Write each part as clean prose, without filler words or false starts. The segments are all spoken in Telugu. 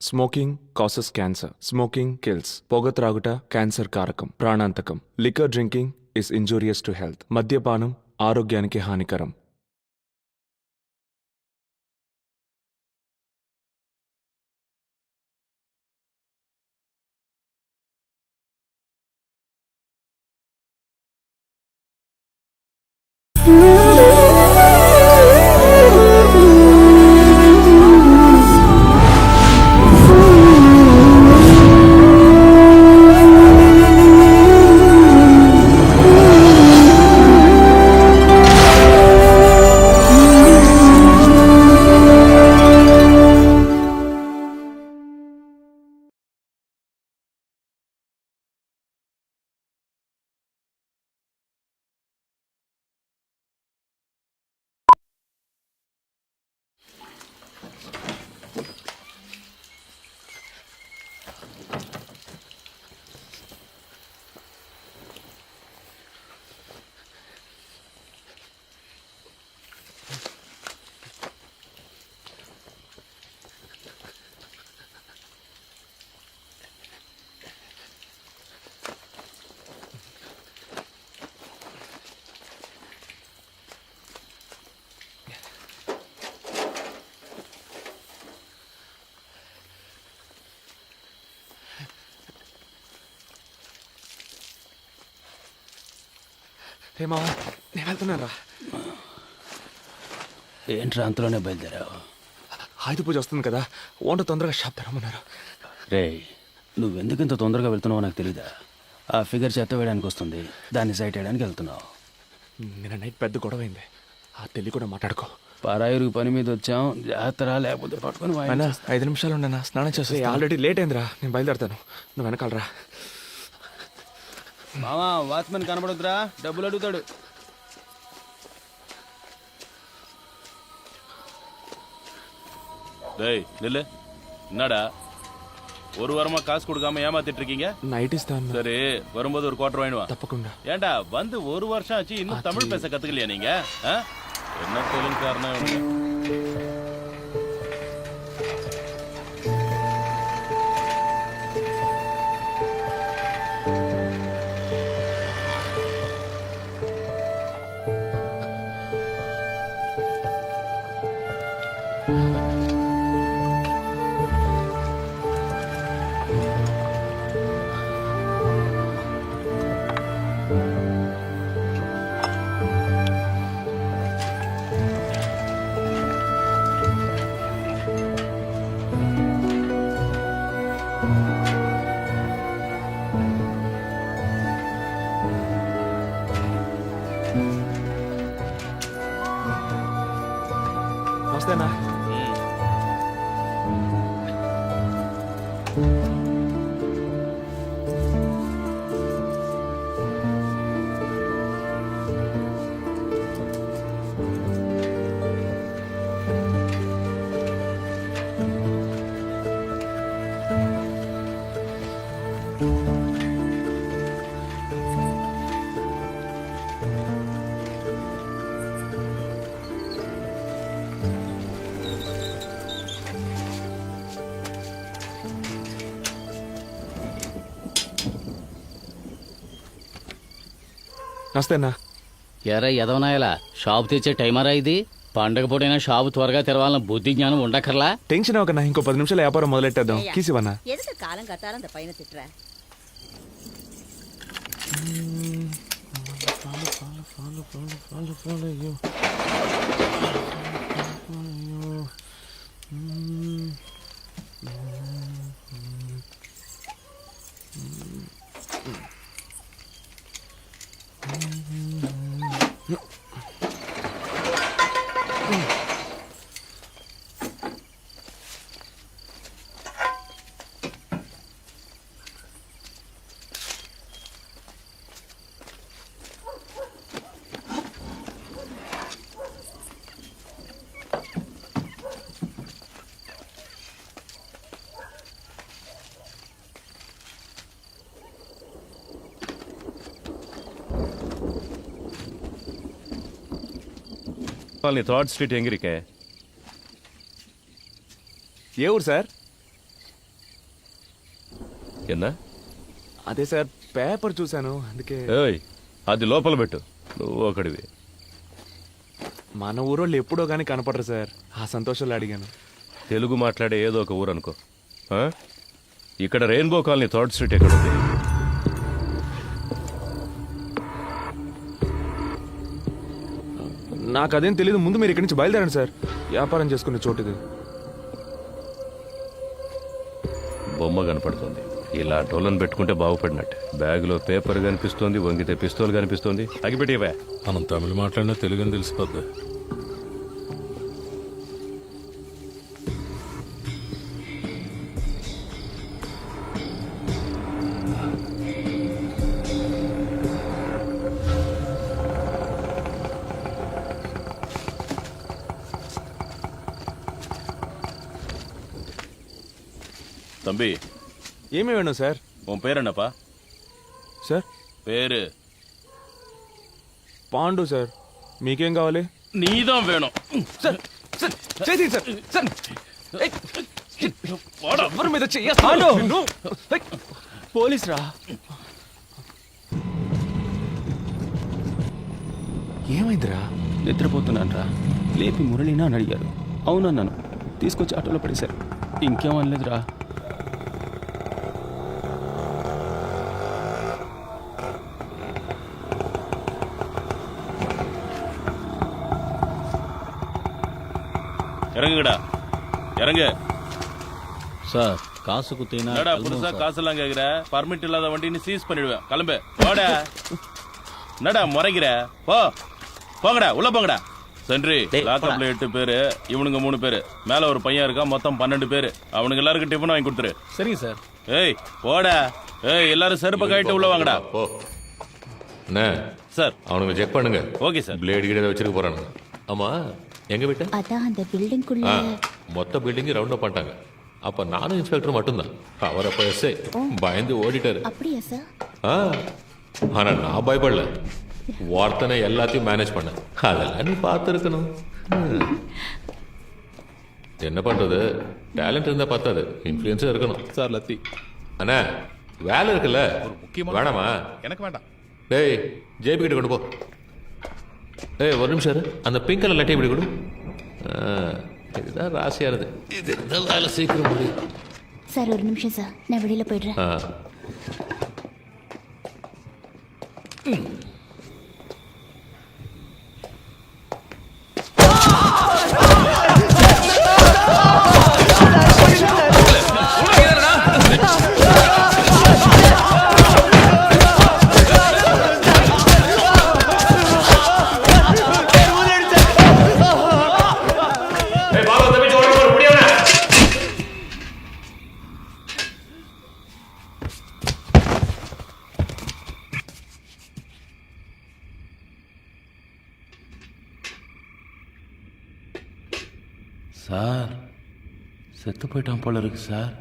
Smoking causes cancer. Smoking kills. పొగ త్రాగుట క్యాన్సర్ కారకం, ప్రాణాంతకం. Liquor drinking is injurious to health. మద్యపానం ఆరోగ్యానికి హానికరం. రే మావా, నేను వెళ్తున్నాను రా. ఏంట్రా అంతలోనే బయలుదేరావు? ఆయుధ పూజ వస్తుంది కదా, వంట తొందరగా షాప్ తెరమన్నారు. రే, నువ్వెందుకు ఇంత తొందరగా వెళ్తున్నావో నాకు తెలీదా? ఆ ఫిగర్ చెత్త వేయడానికి వస్తుంది, దాన్ని సైట్ వేయడానికి వెళ్తున్నావు. నిన్న నైట్ పెద్ద గొడవ అయింది, ఆ తెలి కూడా మాట్లాడుకో. పరాయిరుగు పని మీద వచ్చాం, జాతర లేకపోతే పట్టుకొని 5 నిమిషాలు ఉండనా, స్నానం చేస్తే. ఆల్రెడీ లేట్ అయిందిరా, నేను బయలుదేరుతాను, నువ్వు వెనకాలరా. మామా, వాచ్మెన్ కనబడుద్దురా, డబ్బులు అడుగుతాడు. டேய் நில்லு. என்னடா ஒரு வாரமா காசு கொடுக்காம ஏமாத்திட்டு இருக்கீங்க? நைட் இஸ்தான். சரி, வரும்போது ஒரு குவார்டர் வாங்கிட்டு வா. தப்பకుండా. ஏன்டா வந்து ஒரு வருஷம் ஆச்சு, இன்னும் தமிழ் பேச கத்துக்கலையா நீங்க? என்ன தொழில் காரணம்? వస్తేనా? నమస్తేనా? ఎరా ఎదవనాయలా, షాపు తెచ్చే టైమరా ఇది? పండగ పూటైనా షాపు త్వరగా తెరవాలన్న బుద్ధి జ్ఞానం ఉండక్కర్లా? టెన్షన్ అవ్వకన్నా, ఇంకో 10 నిమిషాలు వ్యాపారం మొదలెట్టేద్దాం. కీసివన్నా ఎదుట కాలం కట్టాలంత పైన తిట్రా. Third street ఎంగిరికే. ఏ ఊరు సార్? ఎన్నా అదే సార్ పేపర్ చూశాను అందుకే. ఏయ్ అది లోపల పెట్టు, నువ్వు ఒకడివి. మన ఊరోళ్ళు ఎప్పుడో కానీ కనపడరు సార్, ఆ సంతోషంలో అడిగాను. తెలుగు మాట్లాడే ఏదో ఒక ఊరు అనుకో. ఆ? ఇక్కడ రెయిన్బో కాలనీ థర్డ్ స్ట్రీట్ ఎక్కడుంది? నాకు అదేం తెలియదు, ముందు మీరు ఇక్కడి నుంచి బయలుదేరండి సార్, వ్యాపారం చేసుకునే చోటు ఇది. బొమ్మ కనపడుతుంది, ఇలా టోలను పెట్టుకుంటే బాగుపడినట్టు. బ్యాగులో పేపర్ కనిపిస్తుంది, వంగితే పిస్తోల్ కనిపిస్తుంది. అగిపెట్టివా? మనం తమిళ మాట్లాడినా తెలుగు అని తెలిసిపోద్ది. தம்பி, ఏమి వేணும் సార్? உன் பேர் என்னப்பா? సార్ பேரு పాండు సార్. మీకేం కావాలి? நீதான் வேணும். సార్ సార్ చేసి సార్ సార్ ఏయ్, வாடா. ఎవరి మీద చెయ్యేస్తాను? ఏయ్, పోలీస్ రా. ఏమైందిరా? నిద్రపోతున్నాను రా, లేపి మురళినా అని అడిగారు. అవునన్నాను, తీసుకొచ్చి ఆటోలో పడేశారు. ఇంకేం అనలేదురా. இறங்குங்கடா, இறங்கு. சார் காசு குத்தினா என்னடா புதுசா காசெல்லாம் கேக்குற? பர்மிட் இல்லாத வண்டின்னு சீஸ் பண்ணிடுவேன். கிளம்பு, போடா. என்னடா முறைக்கிற? போ, போங்கடா, உள்ள போங்கடா. சென்ட்ரி, லாக்கப்ல 8 பேரு, இவனுங்க 3 பேரு, மேல ஒரு பையன் இருக்கா, மொத்தம் 12 பேரு. அவனுக்கு எல்லாருக்கும் டிஃபன் வாங்கி கொடுத்துரு. சரிங்க சார். ஏய் போடா. ஏய் எல்லாரும் செருப்பை கழிட்டு உள்ள வாங்கடா. போ அண்ணே. சார். அவனுங்க செக் பண்ணுங்க. Okay sir. பிளேடு கீழே வச்சிருக்க போறானுங்க. ஆமா, எங்க விட்ட? அதான் அந்த பில்டிங்குள்ள. மொத்த பில்டிங் ரவுண்ட் அப் பண்ணிட்டாங்க. அப்ப நானும் இன்ஸ்பெக்டர் மட்டும்தான். அவர் அப்ப எஸ்ஐ பயந்து ஓடிட்டாரு. அப்படியா சார்? ஆனா நான் பயப்படல, வார்த்தனை எல்லாத்தையும் மேனேஜ் பண்ண. அதெல்லாம் நீ பார்த்துருக்கணும். என்ன பண்றது, டேலண்ட் இருந்தா பார்த்தாது, இன்ஃப்ளூயன்ஸும் இருக்கணும். சார் லத்தி. அண்ணா வேலை இருக்குல்ல, வேணாமா? எனக்கு வேண்டாம். டேய் ஜேபி கிட்ட கொண்டு போ. டேய் ஒரு நிமிஷம் இரு, அந்த பிங்க் கலர் லட்டை இப்படி கொடு. இதுதான் ராசியானது, இது இந்த வேலை சீக்கிரம் முடியும். சார் ஒரு நிமிஷம் சார், நான் வெளியில போயிடுறேன். சார் செத்து போயிட்டான் போல இருக்கு சார்.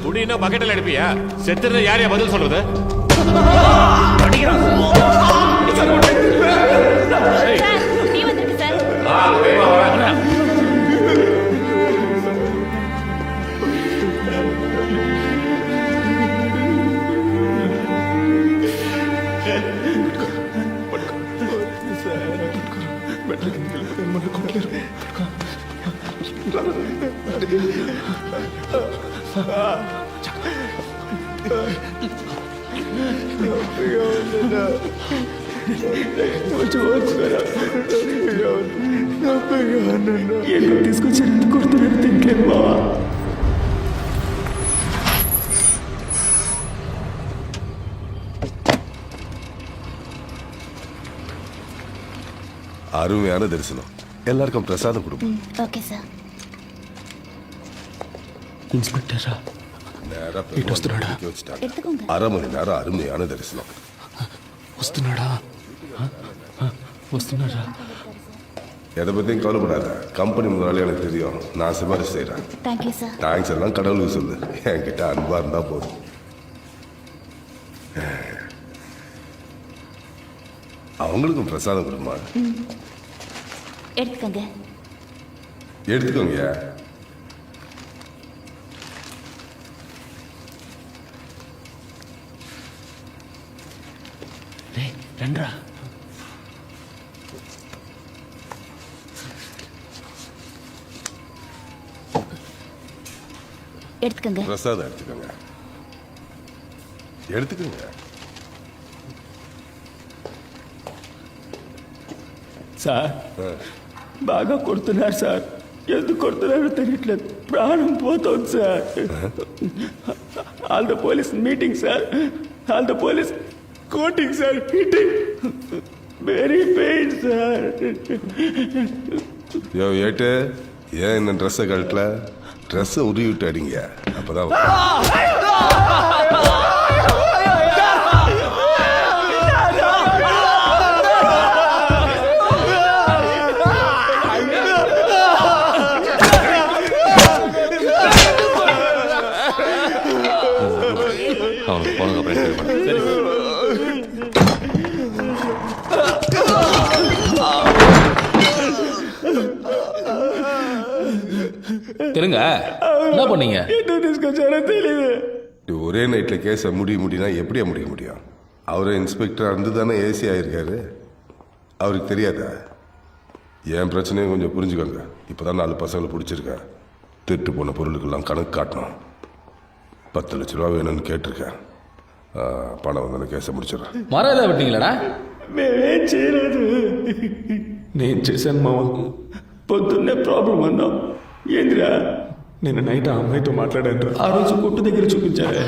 புடினா பக்கெட்டில் எடுப்பியா? செத்துருந்த யாரையா பதில் சொல்றது? நீ வந்துருக்கு சார். తీసుకొచ్చి కొడుతున్నట్టు ఇంకేం బావా. அருமையான தரிசனம். எல்லாருக்கும் பிரசாதம் கொடுப்போம். Okay sir. ఇన్స్పెక్టరా நேரா பெருமாள் கோயிலுக்கு வச்சுட்டாங்க. எடுத்துக்கோங்க. அரை மணி நேரம் அருமையான தரிசனம். వస్తున్నాడా? వస్తున్నారా? எதை பத்தியும் கவலைப்படாத. கம்பெனி முதலாளி எனக்கு தெரியும். நான் சிபாரிசு செய்யறேன். Thank you sir. தேங்க்ஸ் எல்லாம் கடவுளுக்கு சொல்லு. என்கிட்ட அன்பா இருந்தா போதும். அவங்களுக்கும் பிரசாதம் கொடுமா. எடுத்துக்கோங்க. எடுத்துக்கோங்க. రే రండ్రా. எடுத்துக்கோங்க. பிரசாதம் எடுத்துக்கோங்க. எடுத்துக்கோங்க. సార్ బాగా కొడుతున్నారు సార్. ఎందుకు కొడుతున్నారో తెలియట్లేదు. ప్రాణం పోతుంది sir. All the police meeting sir. All the police coating sir. Hitting very pain sir. யோ ஏட்டு ஏன் இந்த ட்ரெஸ்ஸை கழட்டல? ட்ரெஸ்ஸை உருவி விட்டு அடிங்க. அப்பதான் அவனுக்கு போனதுக்கு அப்புறம் சரி பண்ணு. இருங்க, என்ன பண்ணீங்க? ఎందుకు తీసుకొచ్చారో తెలియదు. ஒரே நைட்டில் கேஸை முடினா எப்படியா முடிய முடியும்? அவரை இன்ஸ்பெக்டராக இருந்து தானே ஏசி ஆயிருக்காரு. அவருக்கு தெரியாதா? என் பிரச்சனையும் கொஞ்சம் புரிஞ்சுக்கோங்க. இப்போ தான் 4 பசங்களை பிடிச்சிருக்கேன். திருட்டு போன பொருளுக்கெல்லாம் கணக்கு காட்டணும். 10 லட்ச ரூபா வேணும்னு கேட்டிருக்கேன். பணம் வந்து கேஸை முடிச்சிடறேன். மரம் எல்லாம் வெட்டிங்களா? మేమేం చేయలేదు. నేను చేశాను మావ. పొద్దున్నే ప్రాబ్లం అన్నాం. ఏందిరా? నేను నైట్ ఆ అమ్మాయితో మాట్లాడాను. ఆ రోజు కొట్టు దగ్గర చూపించారే.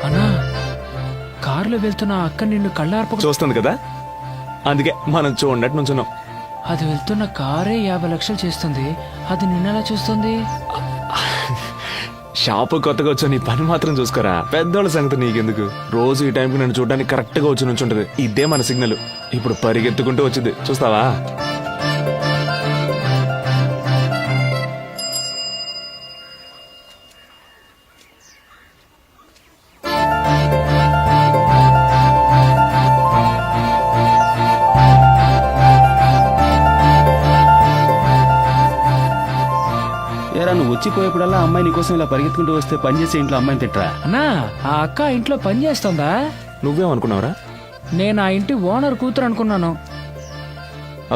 అన్నా, కారులో వెళ్తున్న ఆ అక్క నిన్ను కళ్ళార్పక చూస్తుంది కదా, అందుకే మనం చూడనట్టు నుంచున్నాం. అది వెళ్తున్న కారే 50 లక్షలు చేస్తుంది. అది నిన్నెలా చూస్తుంది? షాపు కొత్తగా వచ్చా, నీ పని మాత్రం చూసుకోరా. పెద్దోళ్ళ సంగతి నీకెందుకు? రోజు ఈ టైంకి నన్ను చూడడానికి కరెక్ట్ గా వచ్చి నుంచుంటది. ఇదే మన సిగ్నల్. ఇప్పుడు పరిగెత్తుకుంటూ వచ్చింది, చూస్తావా? ఏరా, నువ్వు వచ్చిపోయేప్పుడల్లా అమ్మాయి నీకోసం ఇలా పరిగెత్తుకుంటూ వస్తే పని చేసే ఇంట్లో అమ్మాయిని తిట్టరా? అన్నా, ఆ అక్క ఇంట్లో పని చేస్తుందా? నువ్వేమనుకున్నావురా? నేను ఆ ఇంటి ఓనర్ కూతురు అనుకున్నాను.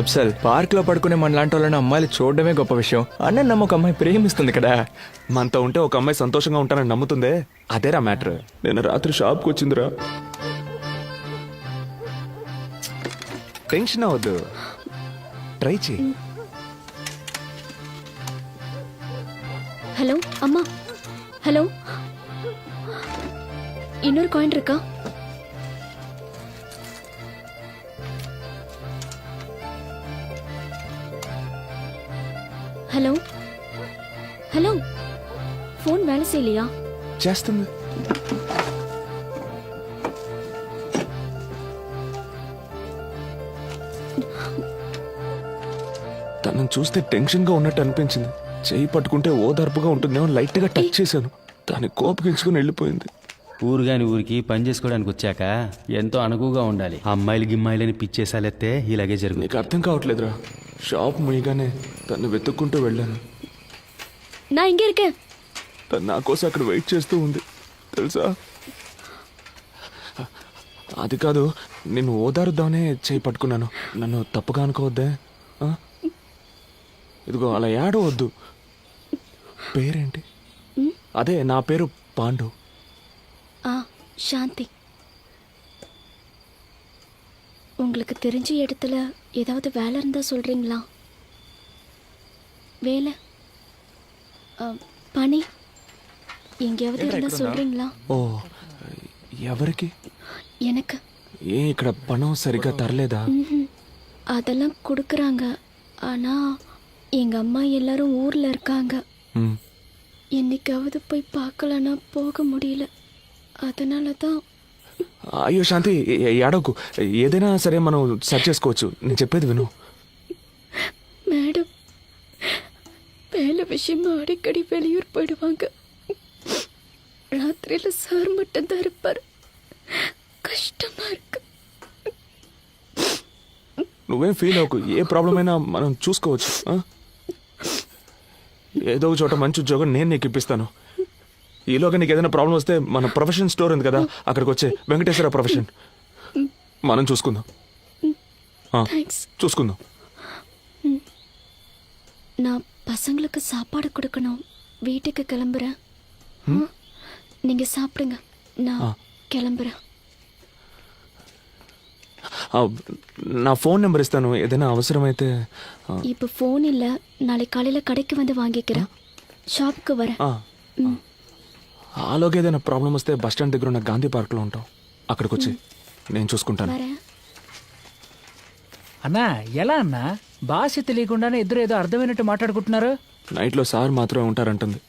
అప్సల్, పార్క్ లో పడుకునే మన లాంటి వాళ్ళని అమ్మాయిలు చూడడమే గొప్ప విషయం. అన్న నమ్మ ఒక అమ్మాయి ప్రేమిస్తుంది కదా. మనతో ఉంటే ఒక అమ్మాయి సంతోషంగా ఉంటానని నమ్ముతుందే, అదేరా మ్యాటర్. నేను రాత్రి షాప్కి వచ్చిందిరా. టెన్షన్ అవ్వద్దు, ట్రై చేయి. ஹலோ அம்மா, ஹலோ, இன்னொரு காயின் இருக்கா? ஹலோ ஹலோ, ஃபோன் வேலை செய்யலையா? చేస్తుంది. తనను చూస్తే టెన్షన్ గా ఉన్నట్టు అనిపించింది. చేయి పట్టుకుంటే ఓదార్పుగా ఉంటుందేమో లైట్ గా టచ్ చేశాను. దాన్ని కోపగించుకుని వెళ్ళిపోయింది. ఊరు గాని ఊరికి పని చేసుకోవడానికి వచ్చాక ఎంతో అనుకువగా ఉండాలి. అమ్మాయిలు గిమ్మాయిలని పిచ్చేసాలెత్తే ఇలాగే జరుగుతుంది. నీకు అర్థం కావట్లేదురా. షాప్ ముయ్యగానే తను వెతుక్కుంటూ వెళ్ళాను. నా ఇంకే இருக்கேன். తను నా కోసం అక్కడ వెయిట్ చేస్తూ ఉంది తెలుసా. అది కాదు, నిన్ను ఓదారుద్దామనే చేయి పట్టుకున్నాను. నన్ను తప్పుగా అనుకోవద్దే. ఆ? ఇదిగో అలా ఏడవద్దు. పేరేంటి? అదే నా పేరు పాండు. ஆ சாந்தி. உங்களுக்கு தெரிஞ்ச இடத்துல ஏதாவது வேலை இருந்தா சொல்றீங்களா? வேலை పని எங்கேயாவது இருந்தா சொல்றீங்களா? ఓ ఎవరికి? எனக்கு. ఏ ఇక్కడ పణం సరిగ్గా తరలేదా? அதெல்லாம் கொடுக்குறாங்க. ஆனா எங்க அம்மா எல்லாரும் ஊர்ல இருக்காங்க. మ్, என்னைக்காவது போய் பார்க்கலன்னா போக முடியல. அதனால தான். అయ్యో శాంతి ఏడవకు. ఏదైనా సరే మనం సెర్చ్ చేసుకోవచ్చు. నేను చెప్పేది విను. மேடம் வேலை விஷயமா அடிக்கடி வெளியூர் போயிடுவாங்க. ராத்திரியில சார் மட்டும்தான் இருப்பார். கஷ்டமா இருக்கு. నువ్వేం ఫీల్ అవ్వకు. ఏ ప్రాబ్లం అయినా మనం చూసుకోవచ్చు. ఆ? ఏదో ఒక చోట మంచి ఉద్యోగం నేను నీకు ఇప్పిస్తాను. ఈలోగా నీకు ఏదైనా ప్రాబ్లం వస్తే మన ప్రొఫెషన్ స్టోర్ ఉంది కదా, అక్కడికి వచ్చే వెంకటేశ్వర ప్రొఫెషన్ మనం చూసుకుందాం. ఆ, థ్యాంక్స్. చూసుకుందాం. நான் பசங்களுக்கு சாப்பாடு கொடுக்கணும். வீட்டுக்கு கிளம்புறேன். நீங்க சாப்பிடுங்க. நான் கிளம்புறேன். ఆ, నా ఫోన్ నెంబర్ ఇస్తాను. ఏదైనా అవసరమైతే இப்போ ஃபோன் இல்ல. நாளைக்கு காலையில கடைக்கு வந்து வாங்கிக்கிறேன். ஷாப்புக்கு வரேன். ఆలోగా ఏదైనా ప్రాబ్లం వస్తే బస్ స్టాండ్ దగ్గర ఉన్న గాంధీ పార్క్లో ఉంటాం. అక్కడికి వచ్చి నేను చూసుకుంటాను. வரேன். అన్నా ఎలా అన్నా భాష తెలియకుండానే ఇద్దరు ఏదో అర్థమైనట్టు మాట్లాడుకుంటున్నారు. నైట్లో సార్ మాత్రమే ఉంటారంటుంది.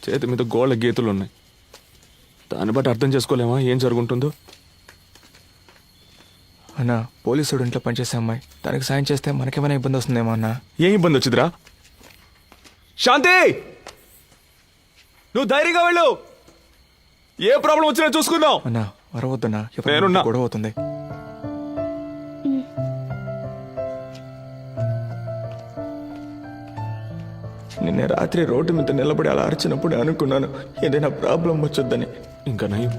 చేతి మీద గోళ్ళ గీతలు ఉన్నాయి. దాన్ని బట్టి అర్థం చేసుకోలేమా ఏం జరుగుతుందో? అన్నా పోలీసుడు ఇంట్లో పనిచేసే అమ్మాయి, తనకి సాయం చేస్తే మనకేమైనా ఇబ్బంది వస్తుందేమో అన్నా. ఏం ఇబ్బంది వచ్చిందిరా? శాంతి, నువ్వు ధైర్యంగా వెళ్ళు. ఏ ప్రాబ్లం వచ్చినా చూసుకుందాం. అన్నా వరవద్దన్నా, నేనున్నా. గొడవ అవుతుంది. నిన్న రాత్రి రోడ్డు మీద నిలబడి అలా అరిచినప్పుడు అనుకున్నాను ఏదైనా ప్రాబ్లం వచ్చొద్దని. ఇంకా నయం,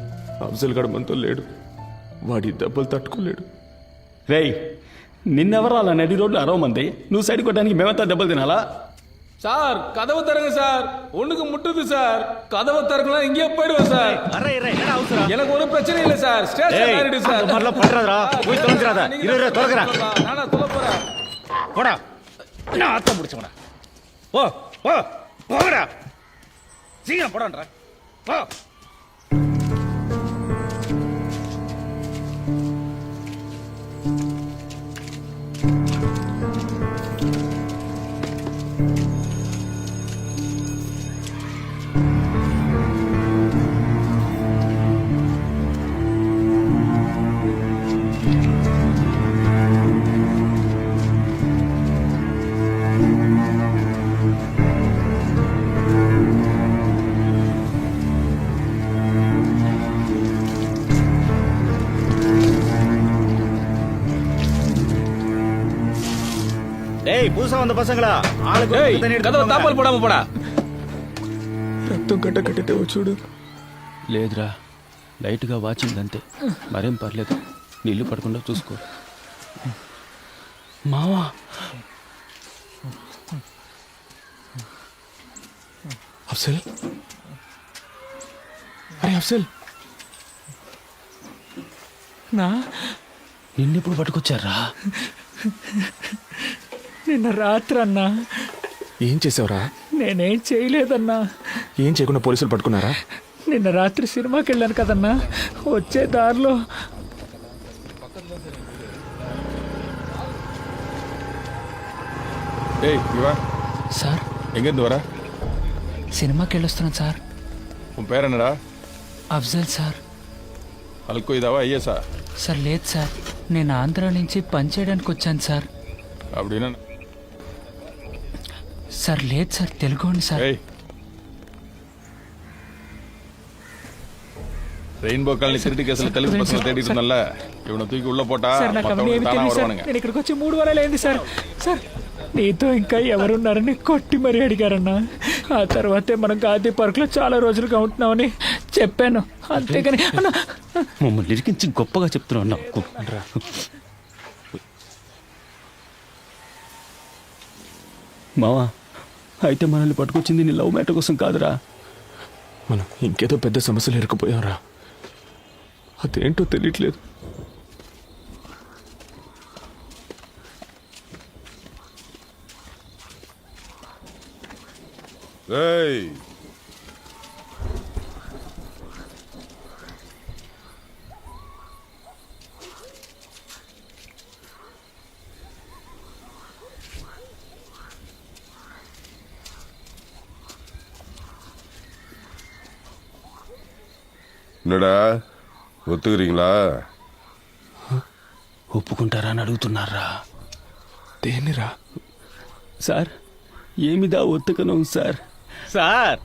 అఫ్జల్ గడు మనతో లేడు. వాడి దెబ్బలు తట్టుకోలేడు. రేయ్, నిన్నెవరు అలా నడి రోడ్లు అరవమంది? నువ్వు సైడ్ కొట్టడానికి మేమంతా దెబ్బలు తినాలా? சார் கதவு தரங்க சார், ஒண்ணுக்கு முட்டுது சார். கதவை திறக்கலாம் இங்கே போயிடுவோம் சார். எனக்கு ஒரு பிரச்சனை இல்லை சார். ஸ்டேஷன் ஆயிடு சார். நானா சொல்ல போறேன். போடா, நான் ஆத்த முடிச்சவனா. ஓ ஓ போடா, சீக்கிரம் போடான்றா. போ. டேய், புதுசா வந்த பசங்களா, ஆளுக்கு கதவை தாப்பால் போடாம போடா. రక్తం కట్టితే చూడు. లేదురా, లైట్గా వాచింగ్ అంతే, మరేం పర్లేదు. నీళ్లు పడకుండా చూసుకో. మావా, అఫ్జల్, అరే అఫ్జల్, నిన్నెప్పుడు పట్టుకొచ్చారా? నిన్న రాత్రి అన్నా. ఏం చేసావురా? నేనేం చేయలేదన్నా. ఏం చేయకుండా పోలీసులు పట్టుకున్నారా? నిన్న రాత్రి సినిమాకి వెళ్ళాను కదన్నా, వచ్చే దారిలో ஏய் இவா సార్ எங்கேருந்து வர? సినిమాకి వెళ్ళొస్తున్నాను సార్. உன் பேர் என்னடா? అఫ్జల్ సార్. అల్కో ఇదావా ఐఎస్ఆ? సార్ లేదు సార్, నేను ఆంధ్ర నుంచి పని చేయడానికి వచ్చాను సార్. அப்படின்னா సార్ లేదు సార్, తెలుగోండి సార్. ஏய் ரெயின்போ காலனி திருட்டு கேஸ்ல தெலுங்கு பசங்க தேடிட்டு இருந்தல்ல, இவனை தூக்கி உள்ள போட்டா సార్ నాకు అవన్నీ மத்தவங்க ఏమీ தானா తెలియదు సార్. வருவானுங்க. నేను ఇక్కడికి వచ్చి 3 వారాలు అయింది సార్. సార్ నీతో ఇంకా ఎవరున్నారని కొట్టి మరీ అడిగారన్నా. ఆ తర్వాతే మనం గాంధీ పార్క్లో చాలా రోజులుగా ఉంటున్నామని చెప్పాను, అంతేగాని అన్నా. మమ్మల్ని ఇరికించి గొప్పగా చెప్తున్నావు నాకు. మావా, అయితే మనల్ని పట్టుకొచ్చింది నీ లవ్ మ్యాటర్ కోసం కాదురా, మనం ఇంకేదో పెద్ద సమస్యలు ఇరుక్కుపోయారా, అదేంటో తెలియట్లేదు. ఏయ్, என்னடா ஒத்துக்கிறீங்களா? ఒప్పుకుంటారా అని అడుగుతున్నారా? దేనిరా? సార్ ఏమిదా ఒత్తుకనం సార్? సార్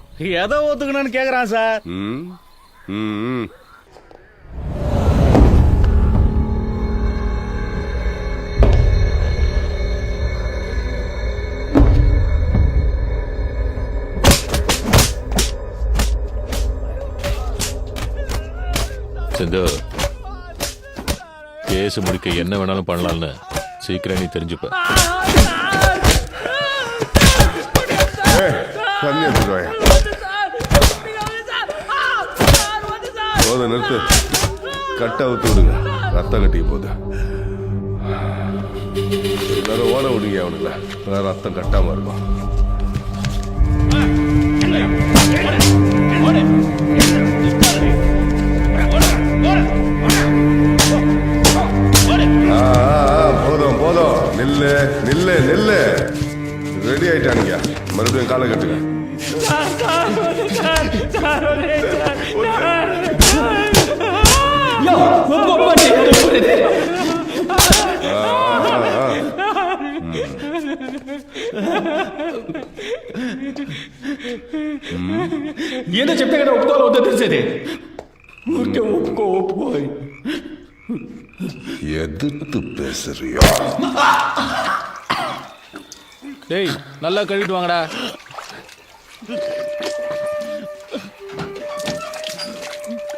ఏదో ఒత్తుకున్నాను కేకరా సార్. ம் ம் சிந்து, கேஸ் முடிக்க என்ன வேணாலும் பண்ணலாம்னு சீக்கிரம் நீ தெரிஞ்சுப்ப. தண்ணி எடுத்துருவாயா? போதும், நிறுத்து. கட்டை அவுத்து விடுங்க, ரத்தம் கட்டிக்க போகுது. எல்லாரும் ஓட விடுங்க அவனுங்கள, ரத்தம் கட்டாம இருக்கும். போதும் போதும், நில்லு நில்லு நில்லு. ரெடி ஆயிட்டானுங்க, மறுபடியும் காலை கட்டுங்க. ఏదో చెప్తే కదా ఒప్పుకోవాలి వద్దో తెలిసేది. ఊరికే ఒప్పుకో ఒప్పుకో. எதிர்த்து பேசுறியா? டேய் நல்லா கழுவிட்டு வாங்கடா.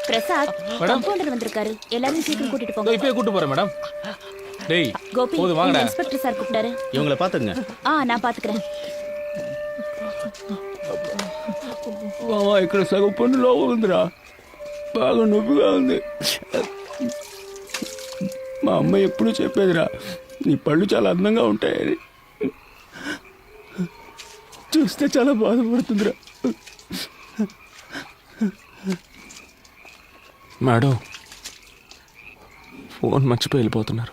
பிரசாத் கம்பவுண்டர் வந்திருக்காரு, எல்லாரும் சீக்கிரம் கூட்டிட்டு போங்க. இப்பயே கூட்டு போறேன் மேடம். டேய் கோபி, போதும் வாங்கடா. இன்ஸ்பெக்டர் சார் கூப்பிட்டாரு. இவங்களை பாத்துங்க. நான் பாத்துக்கிறேன். బావా ఇక్కడ సగం పన్ను లోపల ఉందిరా, బాగా నొప్పిగా ఉంది. మా అమ్మ ఎప్పుడూ చెప్పేదిరా, నీ పళ్ళు చాలా అందంగా ఉంటాయని. చూస్తే చాలా బాధపడుతుందిరా. మేడం, ఫోన్ మర్చిపోయి వెళ్ళిపోతున్నారు.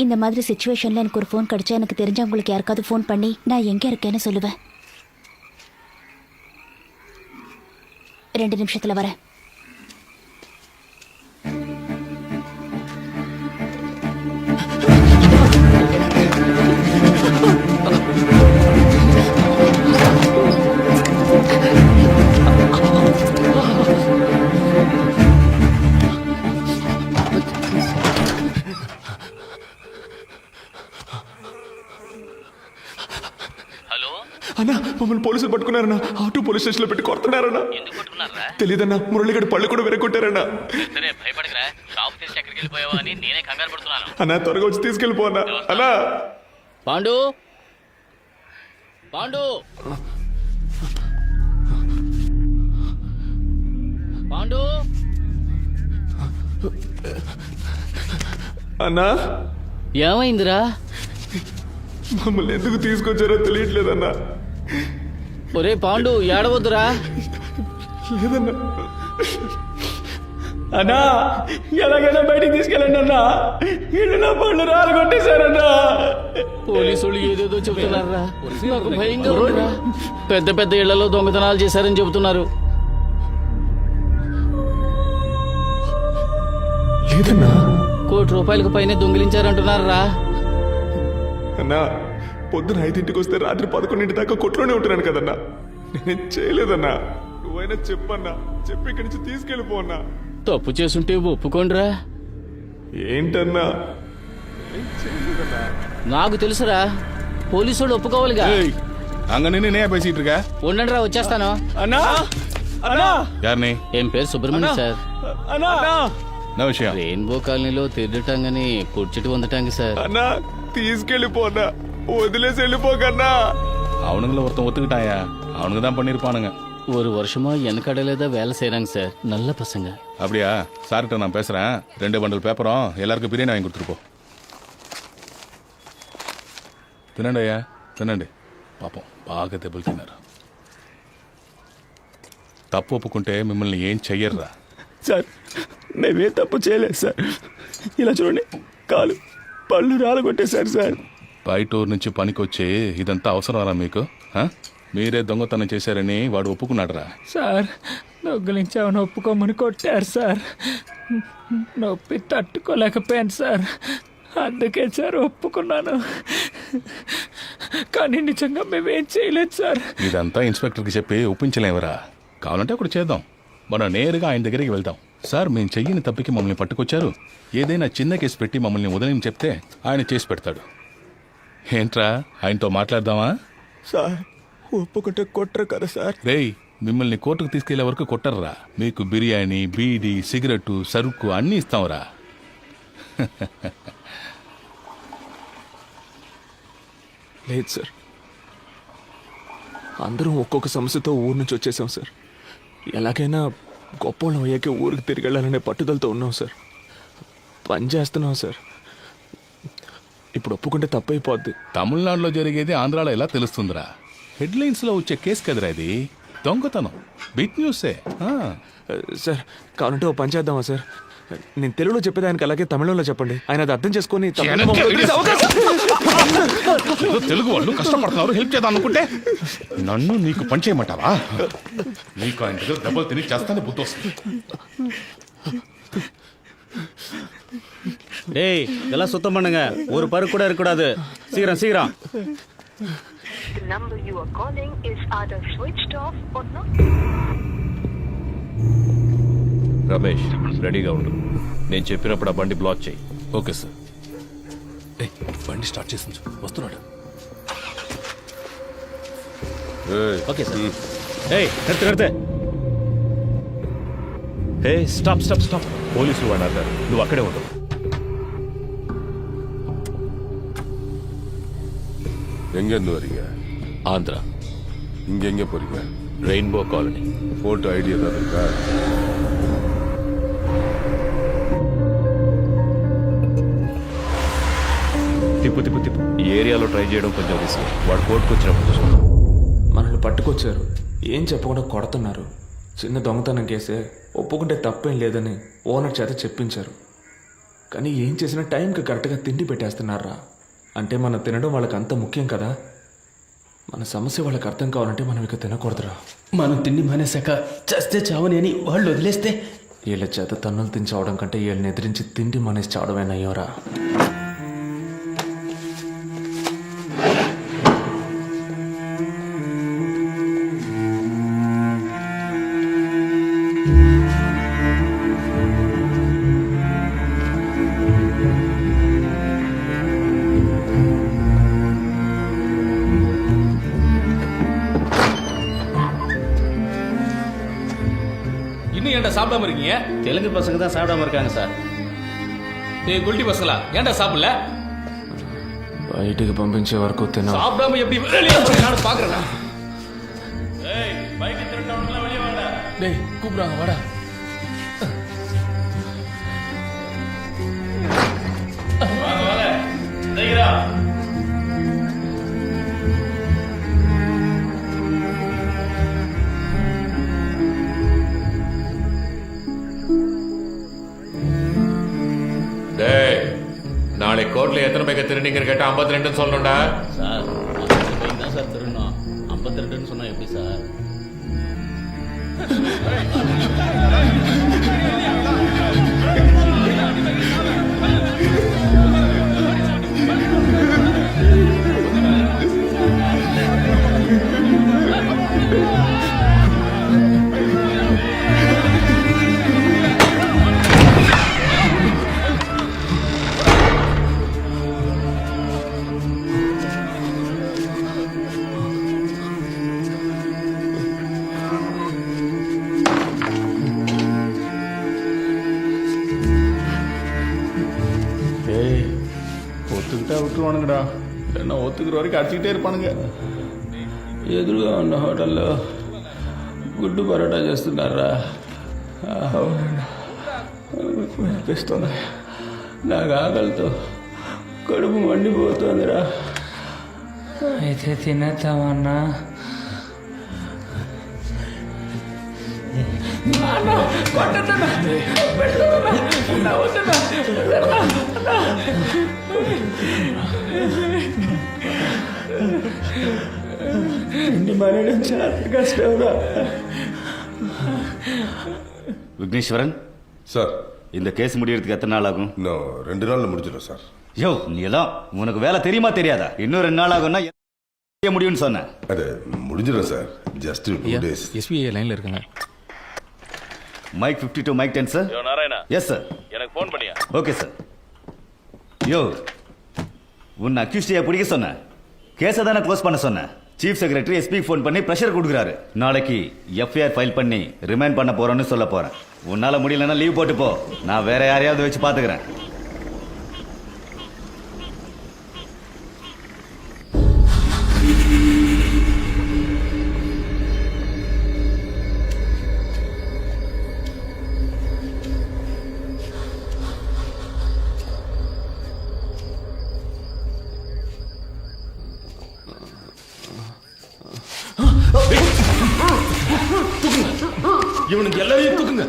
இந்த மாதிரி சிச்சுவேஷன்ல எனக்கு ஒரு ஃபோன் கிடைச்சா எனக்கு தெரிஞ்சவங்களுக்கு யாருக்காவது ஃபோன் பண்ணி நான் எங்க இருக்கேன்னு சொல்லுவேன். 2 நிமிஷத்துல வரேன். అన్నా, మమ్మల్ని పోలీసులు పట్టుకున్నారన్నా. ఆటో పోలీస్ స్టేషన్ లో పెట్టి కొడుతున్నారన్నా. తెలీదన్నా, మురళిగడ పళ్ళు కూడా విరగొట్టారన్నా. భయపడకరా, షాప్ తీసి ఎక్కడికి వెళ్ళిపోయావా అని నేనే కంగారు పడుతున్నాను. అన్నా త్వరగా వచ్చి తీసుకెళ్ళిపోన్నా. అన్నా పాండు పాండు పాండు అన్నా, ఏమైందిరా? మమ్మల్ని ఎందుకు తీసుకొచ్చారో తెలియట్లేదన్నా. ఒరే పాండు, ఏడవద్దురా. లేదన్నా. అన్నా ఎలాగైనా బయటికి తీసుకెళ్ళండి అన్నా, ఇల్లు నా పళ్ళు రాలు కొట్టేశారన్నా. పోలీసులు ఏదేదో చెబుతున్నారా, నాకు భయంగా ఉందిరా. పెద్ద పెద్ద ఇళ్లలో దొంగతనాలు చేశారని చెబుతున్నారు. లేదన్నా. ₹1 కోటి పైనే దొంగిలించారంటున్నారా? అన్నా, పొద్దున 5ంటికి వస్తే రాత్రి 11 దాకా కొట్లోనే ఉంటున్నాను కదన్నా. నేనేం చేయలేదన్నా. నువ్వైనా చెప్పన్నా, చెప్పి ఇక్కడి నుంచి తీసుకెళ్ళిపోన్నా. తప్పు చేసుంటే ఒప్పుకోండిరా. ఏంటన్నా? నాకు తెలుసురా, పోలీసు వాళ్ళు ఒప్పుకోవాలిగా. அங்க நின்னு என்ன பேசிட்டு இருக்க? ఉండండి రా, వచ్చేస్తాను. అన్నా అన్నా யாருனே? ఏం పేరు సుబ్రహ్మణ్యం సార్. అన్నా என்ன விஷயம்? రెయిన్బో కాలనీలో తిరగటాంగని కూర్చుటి వందటాంగి సార్. అన్నా, తీసుకెళ్ళిపోన్నా, వదిలేసి వెళ్ళిపోకన్నా. அவனுங்கள ஒருத்தன் ஒத்துக்கிட்டாயா, அவனுக்கு தான் பண்ணியிருப்பானுங்க. ஒரு வருஷமா என் கடையில தான் வேலை செய்றாங்க சார். நல்ல பசங்க. அப்படியா? சார்கிட்ட நான் பேசுறேன். 2 பண்டல் பேப்பரும் எல்லாருக்கும் பிரியாணி வாங்கி கொடுத்துருப்போம். తినండి అయ్యా, తినండి. పాపం బాగా దెబ్బలు తిన్నారు. తప్పు ఒప్పుకుంటే మిమ్మల్ని ఏం చెయ్యర్రా. సార్ మేమే తప్పు చేయలేదు సార్. ఇలా చూడండి, కాలు పళ్ళు రాలగొట్టేశారు సార్. బయట ఊరు నుంచి పనికొచ్చి ఇదంతా అవసరమరా మీకు? ఆ? మీరే దొంగతనం చేశారని వాడు ఒప్పుకున్నాడురా. సార్ దొంగలించామని ఒప్పుకోమని కొట్టారు సార్. నొప్పి తట్టుకోలేకపోయాను సార్. అందుకే సార్ ఒప్పుకున్నాను. కానీ నిజంగా మేమేం చేయలేదు సార్. ఇదంతా ఇన్స్పెక్టర్కి చెప్పి ఒప్పించలేవరా. కావాలంటే అప్పుడు చేద్దాం. మనం నేరుగా ఆయన దగ్గరికి వెళ్దాం. సార్ మేము చెయ్యని తప్పికి మమ్మల్ని పట్టుకొచ్చారు, ఏదైనా చిన్న కేసు పెట్టి మమ్మల్ని వదిలేని చెప్తే ఆయన చేసి పెడతాడు. ఏంట్రా, ఆయనతో మాట్లాడదామా? సార్ ఒప్పుకుంటే కొట్టరు కదా సార్. రేయ్, మిమ్మల్ని కోర్టుకు తీసుకెళ్లే వరకు కొట్టర్రా. మీకు బిర్యానీ, బీడీ, సిగరెట్టు, సరుకు అన్నీ ఇస్తాంరా. లేదు సార్, అందరం ఒక్కొక్క సమస్యతో ఊరు నుంచి వచ్చేసాం సార్. ఎలాగైనా గొప్పోళ్ళం అయ్యాకే ఊరికి తిరిగి వెళ్ళాలనే పట్టుదలతో ఉన్నాం సార్. పని చేస్తున్నాం సార్. ఇప్పుడు ఒప్పుకుంటే తప్పైపోద్ది. తమిళనాడులో జరిగేది ఆంధ్రాలో ఎలా తెలుస్తుందిరా? హెడ్లైన్స్లో వచ్చే కేసు కదరా ఇది. దొంగతనం బిగ్ న్యూసే. సార్ కావాలంటే ఓ పని చేద్దామా సార్? నేను తెలుగులో చెప్పేది ఆయనకి అలాగే తమిళంలో చెప్పండి. ఆయన అది అర్థం చేసుకొని తెలుగు వాళ్ళు కష్టపడుతున్నారు, హెల్ప్ చేద్దాం అనుకుంటే నన్ను నీకు పని చేయమంటావా? నీకు ఆయన దగ్గర దెబ్బలు తిని చేస్తానే బుద్ధి వస్తుంది. டேய் இதெல்லாம் சுத்தம் பண்ணுங்க, ஒரு பருக்கு கூட இருக்கக்கூடாது. சீக்கிரம் சீக்கிரம். The number you are calling is either switched off or not. Ramesh రెడీగా ఉండు. నేను చెప్పినప్పుడు ఆ బండి బ్లాక్ చేయి. Okay sir. బండి స్టార్ట్ చేసి వస్తున్నాడు. Okay sir. ఏయ్ నిறுத்து నిறுத்து. హే స్టాప్ స్టాప్ స్టాప్. పోలీసులు వాడు అన్నారు, నువ్వు అక్కడే ఉండు. எங்கேருந்து வரீங்க? ఆంధ్ర. இங்க எங்க போறீங்க? Rainbow colony. போட்டோ ஐடி ஏதாவது இருக்கா? తిప్పు తిప్పు తిప్పు. ఈ ఏరియాలో ట్రై చేయడం కొంచెం రిస్క్. వాడు కోర్టుకు వచ్చినప్పుడు చూసుకుంటాం. మనల్ని పట్టుకొచ్చారు, ఏం చెప్పకుండా కొడుతున్నారు. చిన్న దొంగతనం కేసే, ఒప్పుకుంటే తప్పేం లేదని ఓనర్ చేత చెప్పించారు. కానీ ఏం చేసినా టైంకి కరెక్ట్గా తిండి పెట్టేస్తున్నారా. అంటే మనం తినడం వాళ్ళకి అంత ముఖ్యం కదా. మన సమస్య వాళ్ళకి అర్థం కావాలంటే మనం ఇక తినకూడదురా. మనం తిండి మానేశాక చస్తే చావని అని వాళ్ళు వదిలేస్తే వీళ్ళ చేత తన్నులు తిని చావడం కంటే వీళ్ళని ఎదిరించి తిండి మానేసి చావడమేనయ్యోరా. இன்னும் ஏன்டா சாப்பிடாம இருக்கீங்க? தெலுங்கு பசங்க தான் சாப்பிடாம இருக்காங்க சார். டேய் குல்டி பசங்களா, ஏன்டா சாப்பிடல? బయటికి పంపించే వరకు తిన. சாப்பிடாம எப்படி வெளியே போறீங்க? நான் பாக்குறேன். ஏய் பைக் திருட்டவனுங்களா வெளியே வாடா. டேய் கூப்பிடுறாங்க, வாடா. வாங்க வாங்க. தைரா. டேய், நாளை கோர்ட்ல எத்தனை பேக்க திருநீங்க கேட்டா 52 சொல்லணும்டா. சார் 50 பைக் தான் சார் திருடணும். 52ன்னு சொன்னா எப்படி சார்? ஒத்துக்கிட்டா விட்டுருவானுங்கடா, என்ன ஒத்துக்கிற வரைக்கும் அடிச்சுக்கிட்டே இருப்பானுங்க. ఎదురుగా ఉన్న హోటల్లో గుడ్డు పరోటా చేస్తున్నారా? అనిపిస్తుంది. నాకు ఆకలితో కడుపు మండిపోతుందిరా. అయితే తినేద్దామన్నా. விக்னேஸ்வரன் சார், இந்த கேஸ் முடியறதுக்கு எத்தனை நாள் ஆகும்? இன்னும் 2 நாளில் முடிஞ்சிடும் சார். யோ நீ எல்லாம் உனக்கு வேலை தெரியுமா தெரியாதா? இன்னும் 2 நாள் ஆகும்னா முடியும்னு சொன்னேன். அது முடிஞ்சிடும் சார். Just 2 days. எஸ்பிஐ லைன்ல இருக்குங்க. Mike 52 mike 10 sir. யோ நாராயணா, எஸ் சார். எனக்கு ஃபோன் பண்ணியா? Okay sir. யோ உன்னை அக்யூஸ்டியா பிடிக்க சொன்னேன். கேஸை தானே க்ளோஸ் பண்ண சொன்னேன். சீஃப் செக்ரட்டரி எஸ்பிக்கு ஃபோன் பண்ணி ப்ரெஷர் கொடுக்குறாரு. நாளைக்கு எஃப்ஐஆர் ஃபைல் பண்ணி ரிமைண்ட் பண்ண போறோன்னு சொல்ல போறேன். உன்னால முடியலன்னா லீவ் போட்டு போ. நான் வேற யாரையாவது வச்சு பாத்துக்கிறேன். இவனுக்கு எல்லாரையும் தூக்குங்க.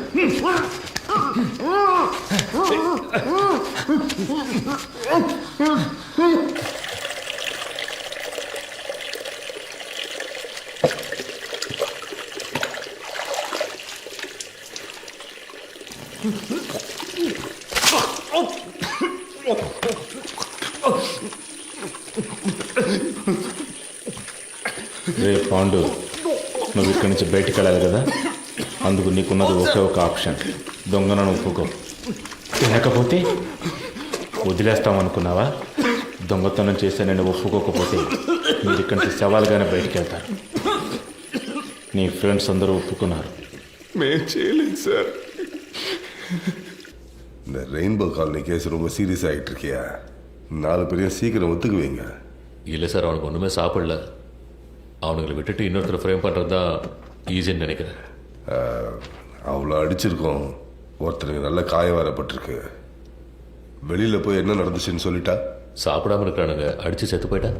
రే పాండు, నువ్వు ఇక్కడి నుంచి బయటికి వెళ్ళాలి కదా, అందుకు నీకున్నది ఒకే ఒక ఆప్షన్, దొంగను ఒప్పుకో. లేకపోతే వదిలేస్తామనుకున్నావా? దొంగతనం చేస్తే నేను ఒప్పుకోకపోతే మీరు ఇక్కడి నుంచి సవాల్గానే బయటికి వెళ్తారు. నీ ఫ్రెండ్స్ అందరూ ఒప్పుకున్నారు. మేము చేయలేదు சார். இந்த ரெயின்போ காலனி கேஸ் ரொம்ப சீரியஸ் ஆகிட்டு இருக்கியா? 4 பேரையும் சீக்கிரம் ஒத்துக்குவீங்க. இல்லை சார், அவனுக்கு ஒன்றுமே சாப்பிடல. அவனுங்களை விட்டுட்டு இன்னொருத்தரை ஃப்ரேம் பண்ணுறது தான் ஈஸின்னு நினைக்கிறேன். அவ்வளோ அடிச்சிருக்கோம். ஒருத்தருக்கு நல்ல காயம் வரப்பட்டிருக்கு. வெளியில் போய் என்ன நடந்துச்சுன்னு சொல்லிட்டா? சாப்பிடாம இருக்கிறானுங்க, அடித்து செத்து போயிட்டா.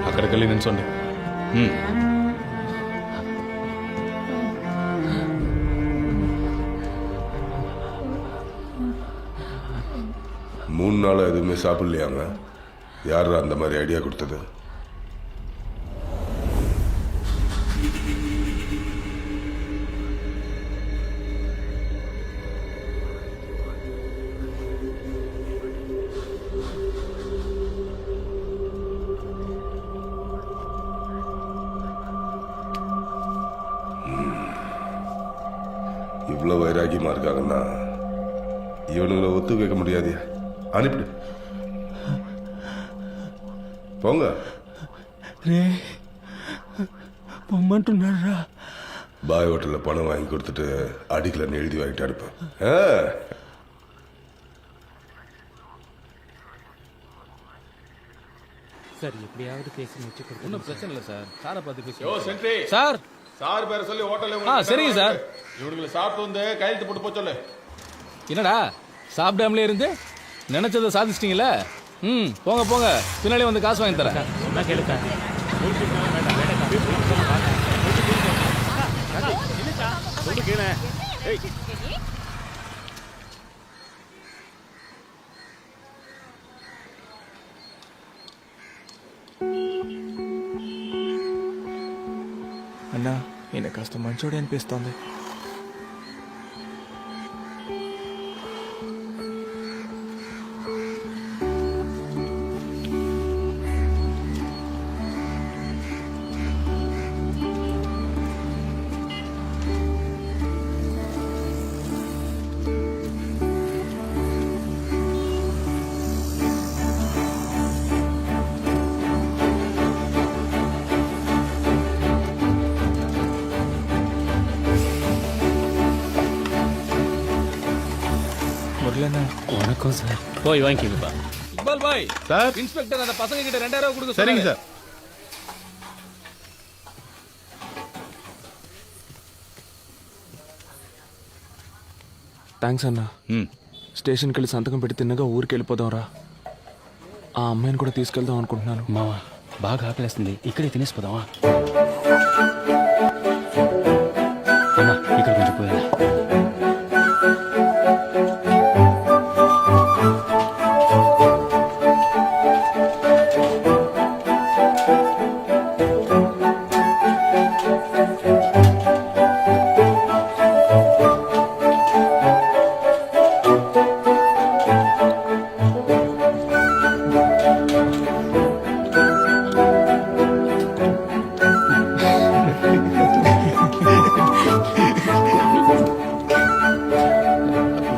అక్కడికి వెళ్ళి నిల్చోండి. மூணு நாள் எதுவுமே சாப்பிடலையாங்க? யார் அந்த மாதிரி ஐடியா கொடுத்தது? இவ்வளோ வைராகியமாக இருக்காங்கன்னா இவனுங்களை ஒத்து வைக்க முடியாது. அனுப்பிடு, போங்க. பொம்மன்ட்டுన్నారా? பாய் ஹோட்டலில் பணம் வாங்கி கொடுத்துட்டு அடிக்கலன்னு எழுதி வாங்கிட்டு அனுப்பேன். சார் எப்படியாவது பேசி முடிச்சு கொடுத்து. ஒன்றும் பிரச்சனை இல்லை சார், சாரை பார்த்து பேசி. யோ சென்ட்ரி சார், சார் பேரை சொல்லி ஹோட்டலில். சரிங்க சார். இவனுங்களை சாப்பிட்டு வந்து கையெழுத்து போட்டு போக சொல்லு. என்னடா சாப்பிடாமலே இருந்து நினைச்சதை சாதிச்சிட்டீங்களே? போங்க போங்க, பின்னாடி வந்து காசு வாங்கி தரேன். అన్నా ఈయన కాస్త మంచోడే అనిపిస్తోంది. பரவாயில்லண்ணா. வணக்கம் சார். போய் வாங்கிக்கப்பா. Iqbal bye sir. இன்ஸ்பெக்டர் அந்த பசங்க கிட்ட 2000 கொடுக்க சரிங்க சொன்னாரு. சார். థ్యాంక్స్ అన్నా. స్టేషన్కి వెళ్ళి సంతకం పెట్టి తిన్నగా ఊరికి వెళ్ళిపోదాం రా. ఆ అమ్మాయిని కూడా తీసుకెళ్దాం అనుకుంటున్నాను. మావా బాగా ఆకలేస్తుంది, ఇక్కడే తినేసిపోదామా? అమ్మా ఇక్కడ కొంచెం పోయాలా?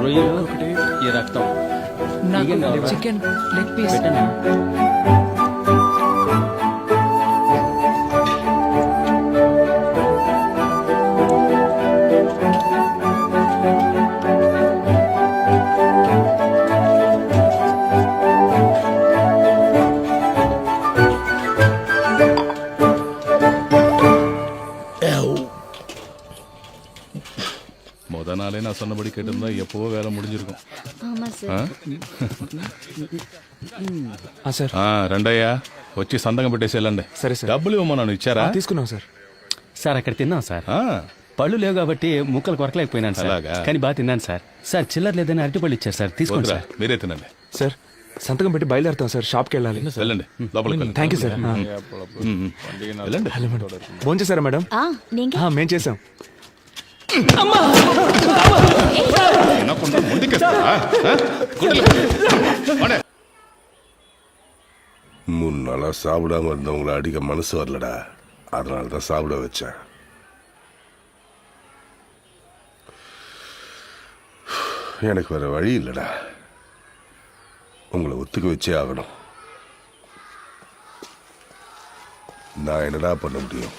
రొయ్యలు ఒకటి, ఈ రక్తం చికెన్ లెగ్ పీస్. முத நாளே நான் சொன்னபடி கேட்டிருந்தா எப்பவோ வேலை முடிஞ்சிருக்கும். ஆமா சார். సార్ రెండయ్యా వచ్చి సంతకం పెట్టేసి వెళ్ళండి. సరే సార్. డబ్బులు ఇవ్వమన్నాను, ఇచ్చారా? తీసుకున్నాం సార్. సార్ అక్కడ తిన్నాం సార్. పళ్ళు లేవు కాబట్టి ముక్కలు కొరకలేకపోయినాను సార్. అలాగా? కానీ బాగా తిన్నాను సార్. సార్ చిల్లర లేదని అరటిపళ్ళు ఇచ్చారు సార్, తీసుకోండి వద్దురా, సార్. మీరే తినండి. సార్ సంతకం పెట్టి బయలుదేరుతాం సార్. షాప్కి వెళ్ళాలి. వెళ్ళండి, లోపలికి వెళ్ళండి. Thank you sir. వెళ్ళండి. హలో మేడం, ఫోన్ చేశారా మేడం? நீங்க మేము చేసాం. తినకుండా ముందుకేస్తావా? గుడ్డలు. వాడే. 3 நாளா சாப்பிடாம இருந்தவங்களை அடிக்க மனசு வரலடா, அதனால தான் சாப்பிட வச்சேன். எனக்கு வேற வழி இல்லடா, உங்களை ஒத்துக்க வச்சே ஆகணும். நான் என்னடா பண்ண முடியும்?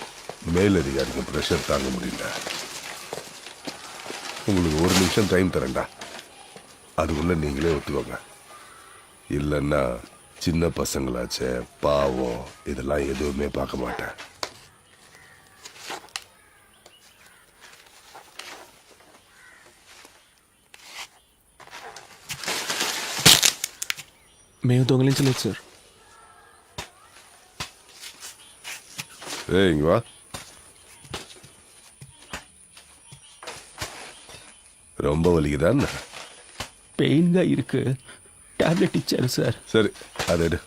மேலதிகாரிக்கு ப்ரெஷர் தாங்க முடியல. உங்களுக்கு 1 நிமிஷம் டைம் தரேன்டா, அதுக்குள்ள நீங்களே ஒத்துக்கோங்க. இல்லைன்னா சின்ன பசங்களாச்சே, பாவம், இதெல்லாம் எதுவுமே பார்க்க மாட்டேன். మేము దొంగిలించలేదు సార్. இங்க வா. ரொம்ப வலிக்குதான்? పెయిన్గా ఇరుకు, టాబ్లెట్ ఇచ్చారు సార్. சரி, அதை எடு.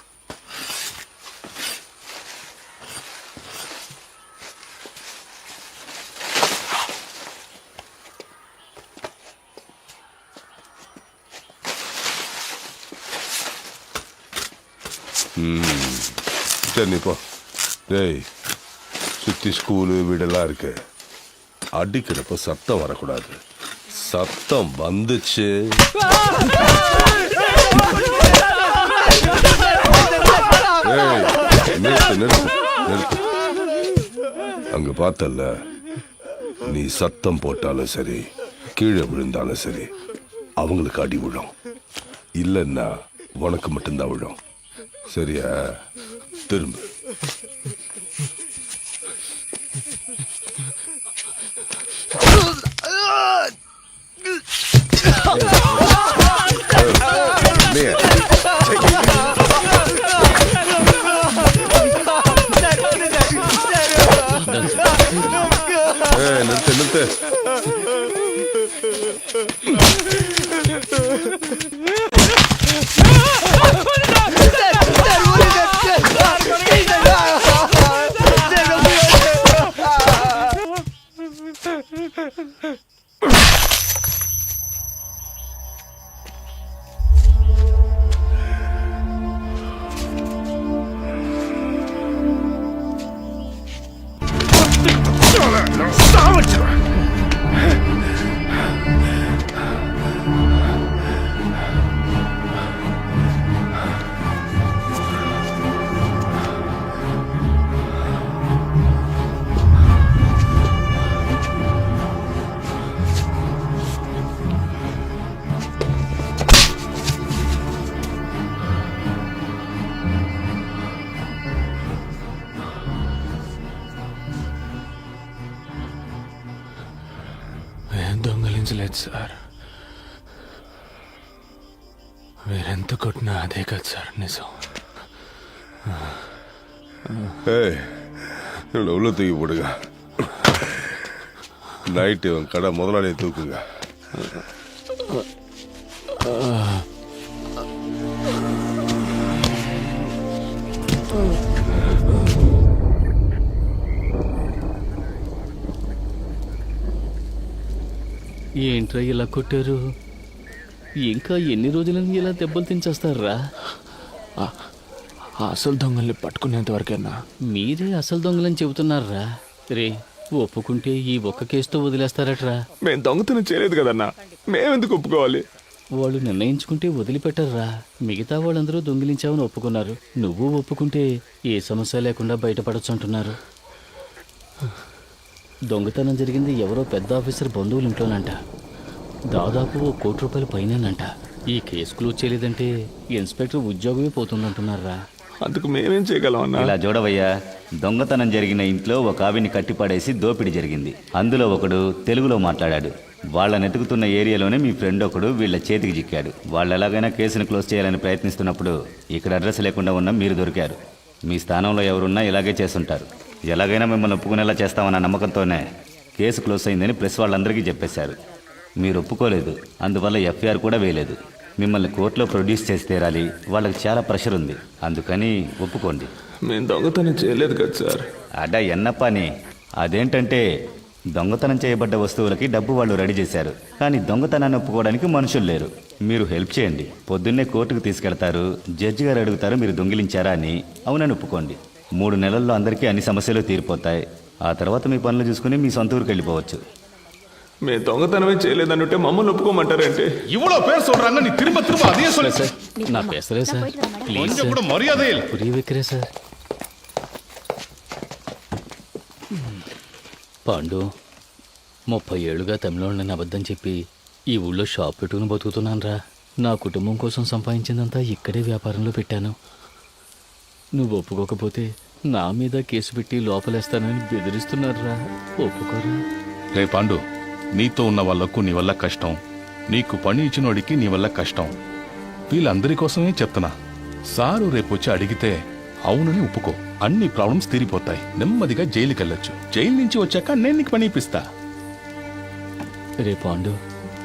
சரி நீ போ. டேய், சுற்றி ஸ்கூலு வீடெல்லாம் இருக்கு, அடிக்கிறப்ப சத்தம் வரக்கூடாது. சத்தம் வந்துச்சு நிறுத்து நிறுத்து நிறுத்து. அங்க பார்த்தல்ல, நீ சத்தம் போட்டாலும் சரி, கீழே விழுந்தாலும் சரி, அவங்களுக்கு அடி விழும். இல்லைன்னா உனக்கு மட்டும்தான் விழும். சரியா? திரும்ப. நிறுத்து நிறுத்து. లేదు సార్. మీరెంత కొట్టినా అదే కదా సార్ నిజం. உள்ள தூக்கி போடுங்க. நைட்டு கடை முதலாளியை தூக்குங்க. ఏంట్రా ఇలా కొట్టారు? ఇంకా ఎన్ని రోజులని ఇలా దెబ్బలు తించేస్తారా? అసలు దొంగల్ని పట్టుకునేంత వరకేనా? మీరే అసలు దొంగలని చెబుతున్నారా? రే, ఒప్పుకుంటే ఈ ఒక్క కేసుతో వదిలేస్తారట్రా? మేము దొంగతనం చేయలేదు కదన్నా, మేమెందుకు ఒప్పుకోవాలి? వాళ్ళు నిర్ణయించుకుంటే వదిలిపెట్టర్రా. మిగతా వాళ్ళందరూ దొంగిలించావని ఒప్పుకున్నారు. నువ్వు ఒప్పుకుంటే ఏ సమస్య లేకుండా బయటపడచ్చు అంటున్నారు. దొంగతనం జరిగింది ఎవరో పెద్ద ఆఫీసర్ బంధువుల ఇంట్లోనంట. దాదాపు ₹1 కోటి పైనంట. ఈ కేసు క్లోజ్ చేయలేదంటే ఇన్స్పెక్టర్ ఉద్యోగమే పోతుందంటున్నారా? అందుకు మేమేం చేయగలం అన్నా? ఇలా చూడవయ్యా, దొంగతనం జరిగిన ఇంట్లో ఒక ఆవిని కట్టిపడేసి దోపిడీ జరిగింది. అందులో ఒకడు తెలుగులో మాట్లాడాడు. వాళ్ళని ఎతుకుతున్న ఏరియాలోనే మీ ఫ్రెండ్ ఒకడు వీళ్ళ చేతికి చిక్కాడు. వాళ్ళు ఎలాగైనా కేసును క్లోజ్ చేయాలని ప్రయత్నిస్తున్నప్పుడు ఇక్కడ అడ్రస్ లేకుండా ఉన్న మీరు దొరికారు. మీ స్థానంలో ఎవరున్నా ఇలాగే చేస్తుంటారు. ఎలాగైనా మిమ్మల్ని ఒప్పుకునేలా చేస్తామన్న నమ్మకంతోనే కేసు క్లోజ్ అయిందని ప్రెస్ వాళ్ళందరికీ చెప్పేశారు. మీరు ఒప్పుకోలేదు, అందువల్ల ఎఫ్ఐఆర్ కూడా వేయలేదు. మిమ్మల్ని కోర్టులో ప్రొడ్యూస్ చేసి తీరాలి. వాళ్ళకి చాలా ప్రెషర్ ఉంది, అందుకని ఒప్పుకోండి. మేము దొంగతనం చేయలేదు కదా సార్. అడా ఎన్నప్పని. అదేంటంటే దొంగతనం చేయబడ్డ వస్తువులకి డబ్బు వాళ్ళు రెడీ చేశారు, కానీ దొంగతనాన్ని ఒప్పుకోవడానికి మనుషులు లేరు. మీరు హెల్ప్ చేయండి. పొద్దున్నే కోర్టుకు తీసుకెళ్తారు. జడ్జి గారు అడుగుతారు మీరు దొంగిలించారా అని. అవునని ఒప్పుకోండి. 3 నెలల్లో అందరికీ అన్ని సమస్యలు తీరిపోతాయి. ఆ తర్వాత మీ పనులు చూసుకుని మీ సొంత ఊరికి వెళ్ళిపోవచ్చు. మేము దొంగతనమే చేయలేదన్నంటే మమ్మల్ని ఒప్పుకోమంటారంటే? இவ்வளவு பேர் சொல்றாங்க, நீ திரும்ப திரும்ப அதையே சொல்லு. நான் பேசுறேன் சார், ப்ளீஸ் கொஞ்சம் கூட மரியாதை இல்ல. புரிய வைக்கிறேன் சார். పాండు, 30 ఏళ్ళుగా తమిళోళ్ళని అబద్ధం చెప్పి ఈ ఊళ్ళో షాప్ పెట్టుకుని బతుకుతున్నాను రా. నా కుటుంబం కోసం సంపాదించిందంతా ఇక్కడే వ్యాపారంలో పెట్టాను. నువ్వు ఒప్పుకోకపోతే నా మీద కేసు పెట్టి లోపలేస్తానని బెదిరిస్తున్నారా? ఒప్పుకోరా? రే పాండు, నీతో ఉన్న వాళ్లకు నీ వల్ల కష్టం, నీకు పని ఇచ్చినోడికి నీ వల్ల కష్టం. వీళ్ళందరి కోసమే చెప్తున్నా. సారు రేపొచ్చి అడిగితే అవునని ఒప్పుకో. అన్ని ప్రాబ్లమ్స్ తీరిపోతాయి. నెమ్మదిగా జైలుకి వెళ్ళొచ్చు. జైలు నుంచి వచ్చాక నేను నీకు పని ఇప్పిస్తా. రే పాండు,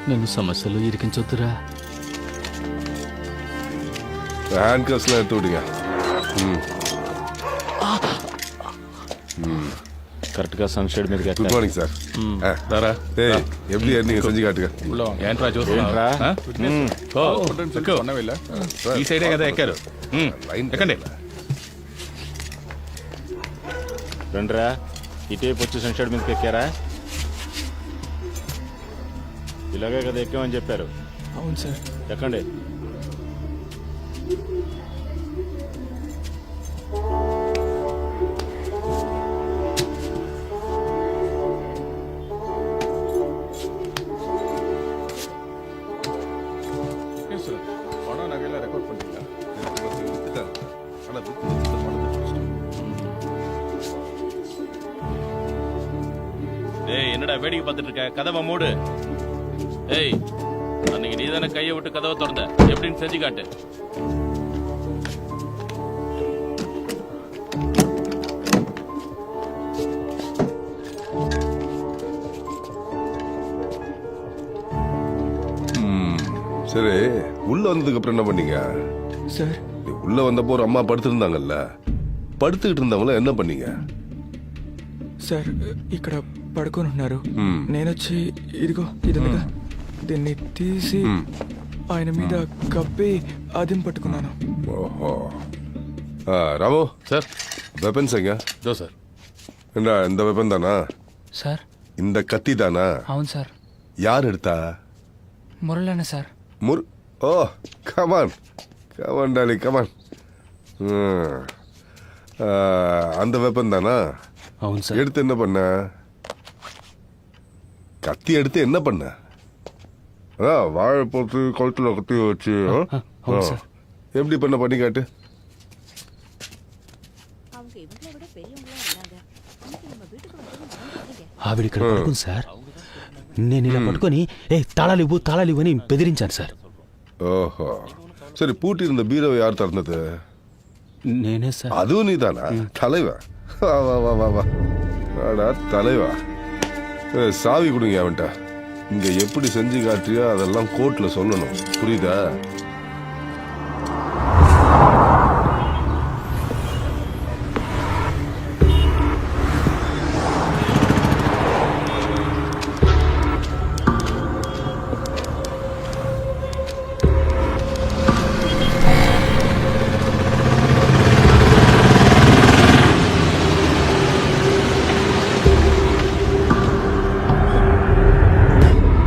నన్ను సమస్యలో ఇరికించొద్దురా. హ్యాండ్ కస్లో எடுத்து விடுங்க. కరెక్ట్గా సన్షెడ్ మీద గుడ్ మార్నింగ్ సార్. எப்படி நீங்க செஞ்சு காட்டுங்க. ఏంట్రా చూస్తున్నా? ఈ సైడే కదా ఎక్కారు. ఎక్కండి. రండిరా, ఇటేపు వచ్చి సన్షెడ్ మీదకి ఎక్కారా? ఇలాగే కదా ఎక్కామని చెప్పారు. అవును సార్. ఎక్కండి. ஏய், என்னடா வேடிக்கை பார்த்துட்டு இருக்க? கதவை மூடு. ஏய், அன்னைக்கு நீதானே கையை விட்டு கதவை திறந்த. எப்படின்னு செஞ்சு காட்டு. சரி, உள்ள வந்ததுக்கு அப்புறம் என்ன பண்ணீங்க సార్? உள்ள வந்தப்போ ஒரு அம்மா படுத்திருந்தாங்கல்ல, పడుతుகிட்டு இருந்தவங்கள என்ன பண்ணீங்க? సార్, ఇక్కడ పడుకొని ఉన్నారు. నేనొచ్చి ఇదిగో ఇదిగా దీన్ని తీసి ఆయన మీద కప్పి అదిం పట్టుకున్నాను. ஓஹோ. ராமு சார். வெப்பன்ஸ் எங்க? இதோ சார். இந்த வெப்பன் தானா సార్? இந்த கத்தி தானா? అవును సార్. யார் எடுத்தா? మురళన్న సార్. ஓ, கமான் கமான் டாலி கமான். அந்த வெப்பன் தானா? అవును సార్. எடுத்து என்ன பண்ண? கத்தி எடுத்து என்ன பண்ண? வாழை போட்டு கழுத்துல கத்தி வச்சு எப்படி பண்ணி காட்டு. ఆవిడ ఇక్కడ పడుకుంది సార్. నేను ఇలా పట్టుకొని తాళాలు ఇవ్వు అని బెదిరించాను సార్. ஓஹோ சரி பூட்டி இருந்த பீரோவை யார் திறந்தது? నేనే సార్. அதுவும் நீதானா? தலைவா வா வா வா வா வா ஆடா தலைவா. சாவி கொடுங்க அவன்கிட்ட. இங்க எப்படி செஞ்சு காட்டுறியோ அதெல்லாம் கோர்ட்ல சொல்லணும், புரியுதா?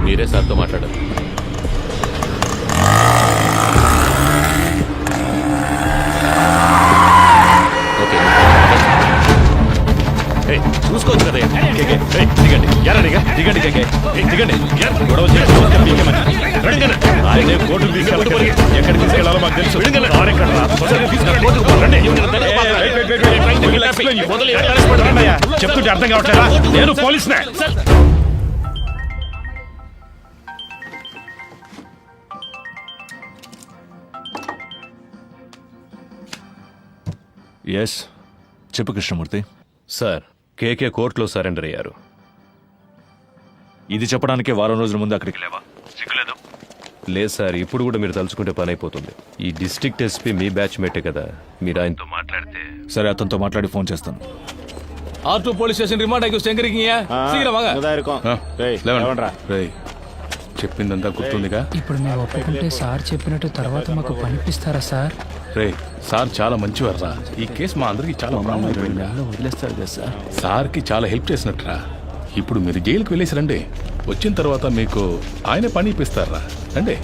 మీరే సార్తో మాట్లాడారు. ఓకే చూసుకోవచ్చు కదా. దిగండి దిగండి దిగండి గొడవ ఆయనే కోర్టుకు తీసుకెళ్ళాలి. ఎక్కడికి తీసుకెళ్లాలో మాకు తెలుసు. చెప్తుంటే అర్థం కావట్లేదా? నేను పోలీసునే. ఎస్ చెప్పు కృష్ణమూర్తి. సార్ కేకే కోర్టులో సరెండర్ అయ్యారు. ఇది చెప్పడానికే వారం రోజుల ముందు అక్కడికి లేవా? సిగ్గులేదు? లేదు సార్, ఇప్పుడు కూడా మీరు తలుచుకుంటే పని అయిపోతుంది. ఈ డిస్ట్రిక్ట్ ఎస్పీ మీ బ్యాచ్ మేటే కదా, మీరు ఆయనతో మాట్లాడితే. సరే, అతనితో మాట్లాడి ఫోన్ చేస్తాను. R2 போலீஸ் ஸ்டேஷன் ரிமாண்ட் ஆகி எங்க சீக்கிரம் வாங்க. రేయ్, చెప్పిందంతా గుర్తుందిగా? ఇప్పుడు మేము ఒప్పుకుంటే సార్ చెప్పినట్టు తర్వాత మాకు పనిపిస్తారా సార్? రే, సార్ చాలా మంచివారా. ఈ కేసు మా అందరికి చాలా ప్రాబ్లం అయిపోయింది. వదిలేస్తారు కదా సార్. సార్కి చాలా హెల్ప్ చేసినట్టురా. ఇప్పుడు మీరు జైలుకి వెళ్ళేసి రండి. వచ్చిన తర్వాత మీకు ఆయనే పని ఇప్పిస్తారా. రండి.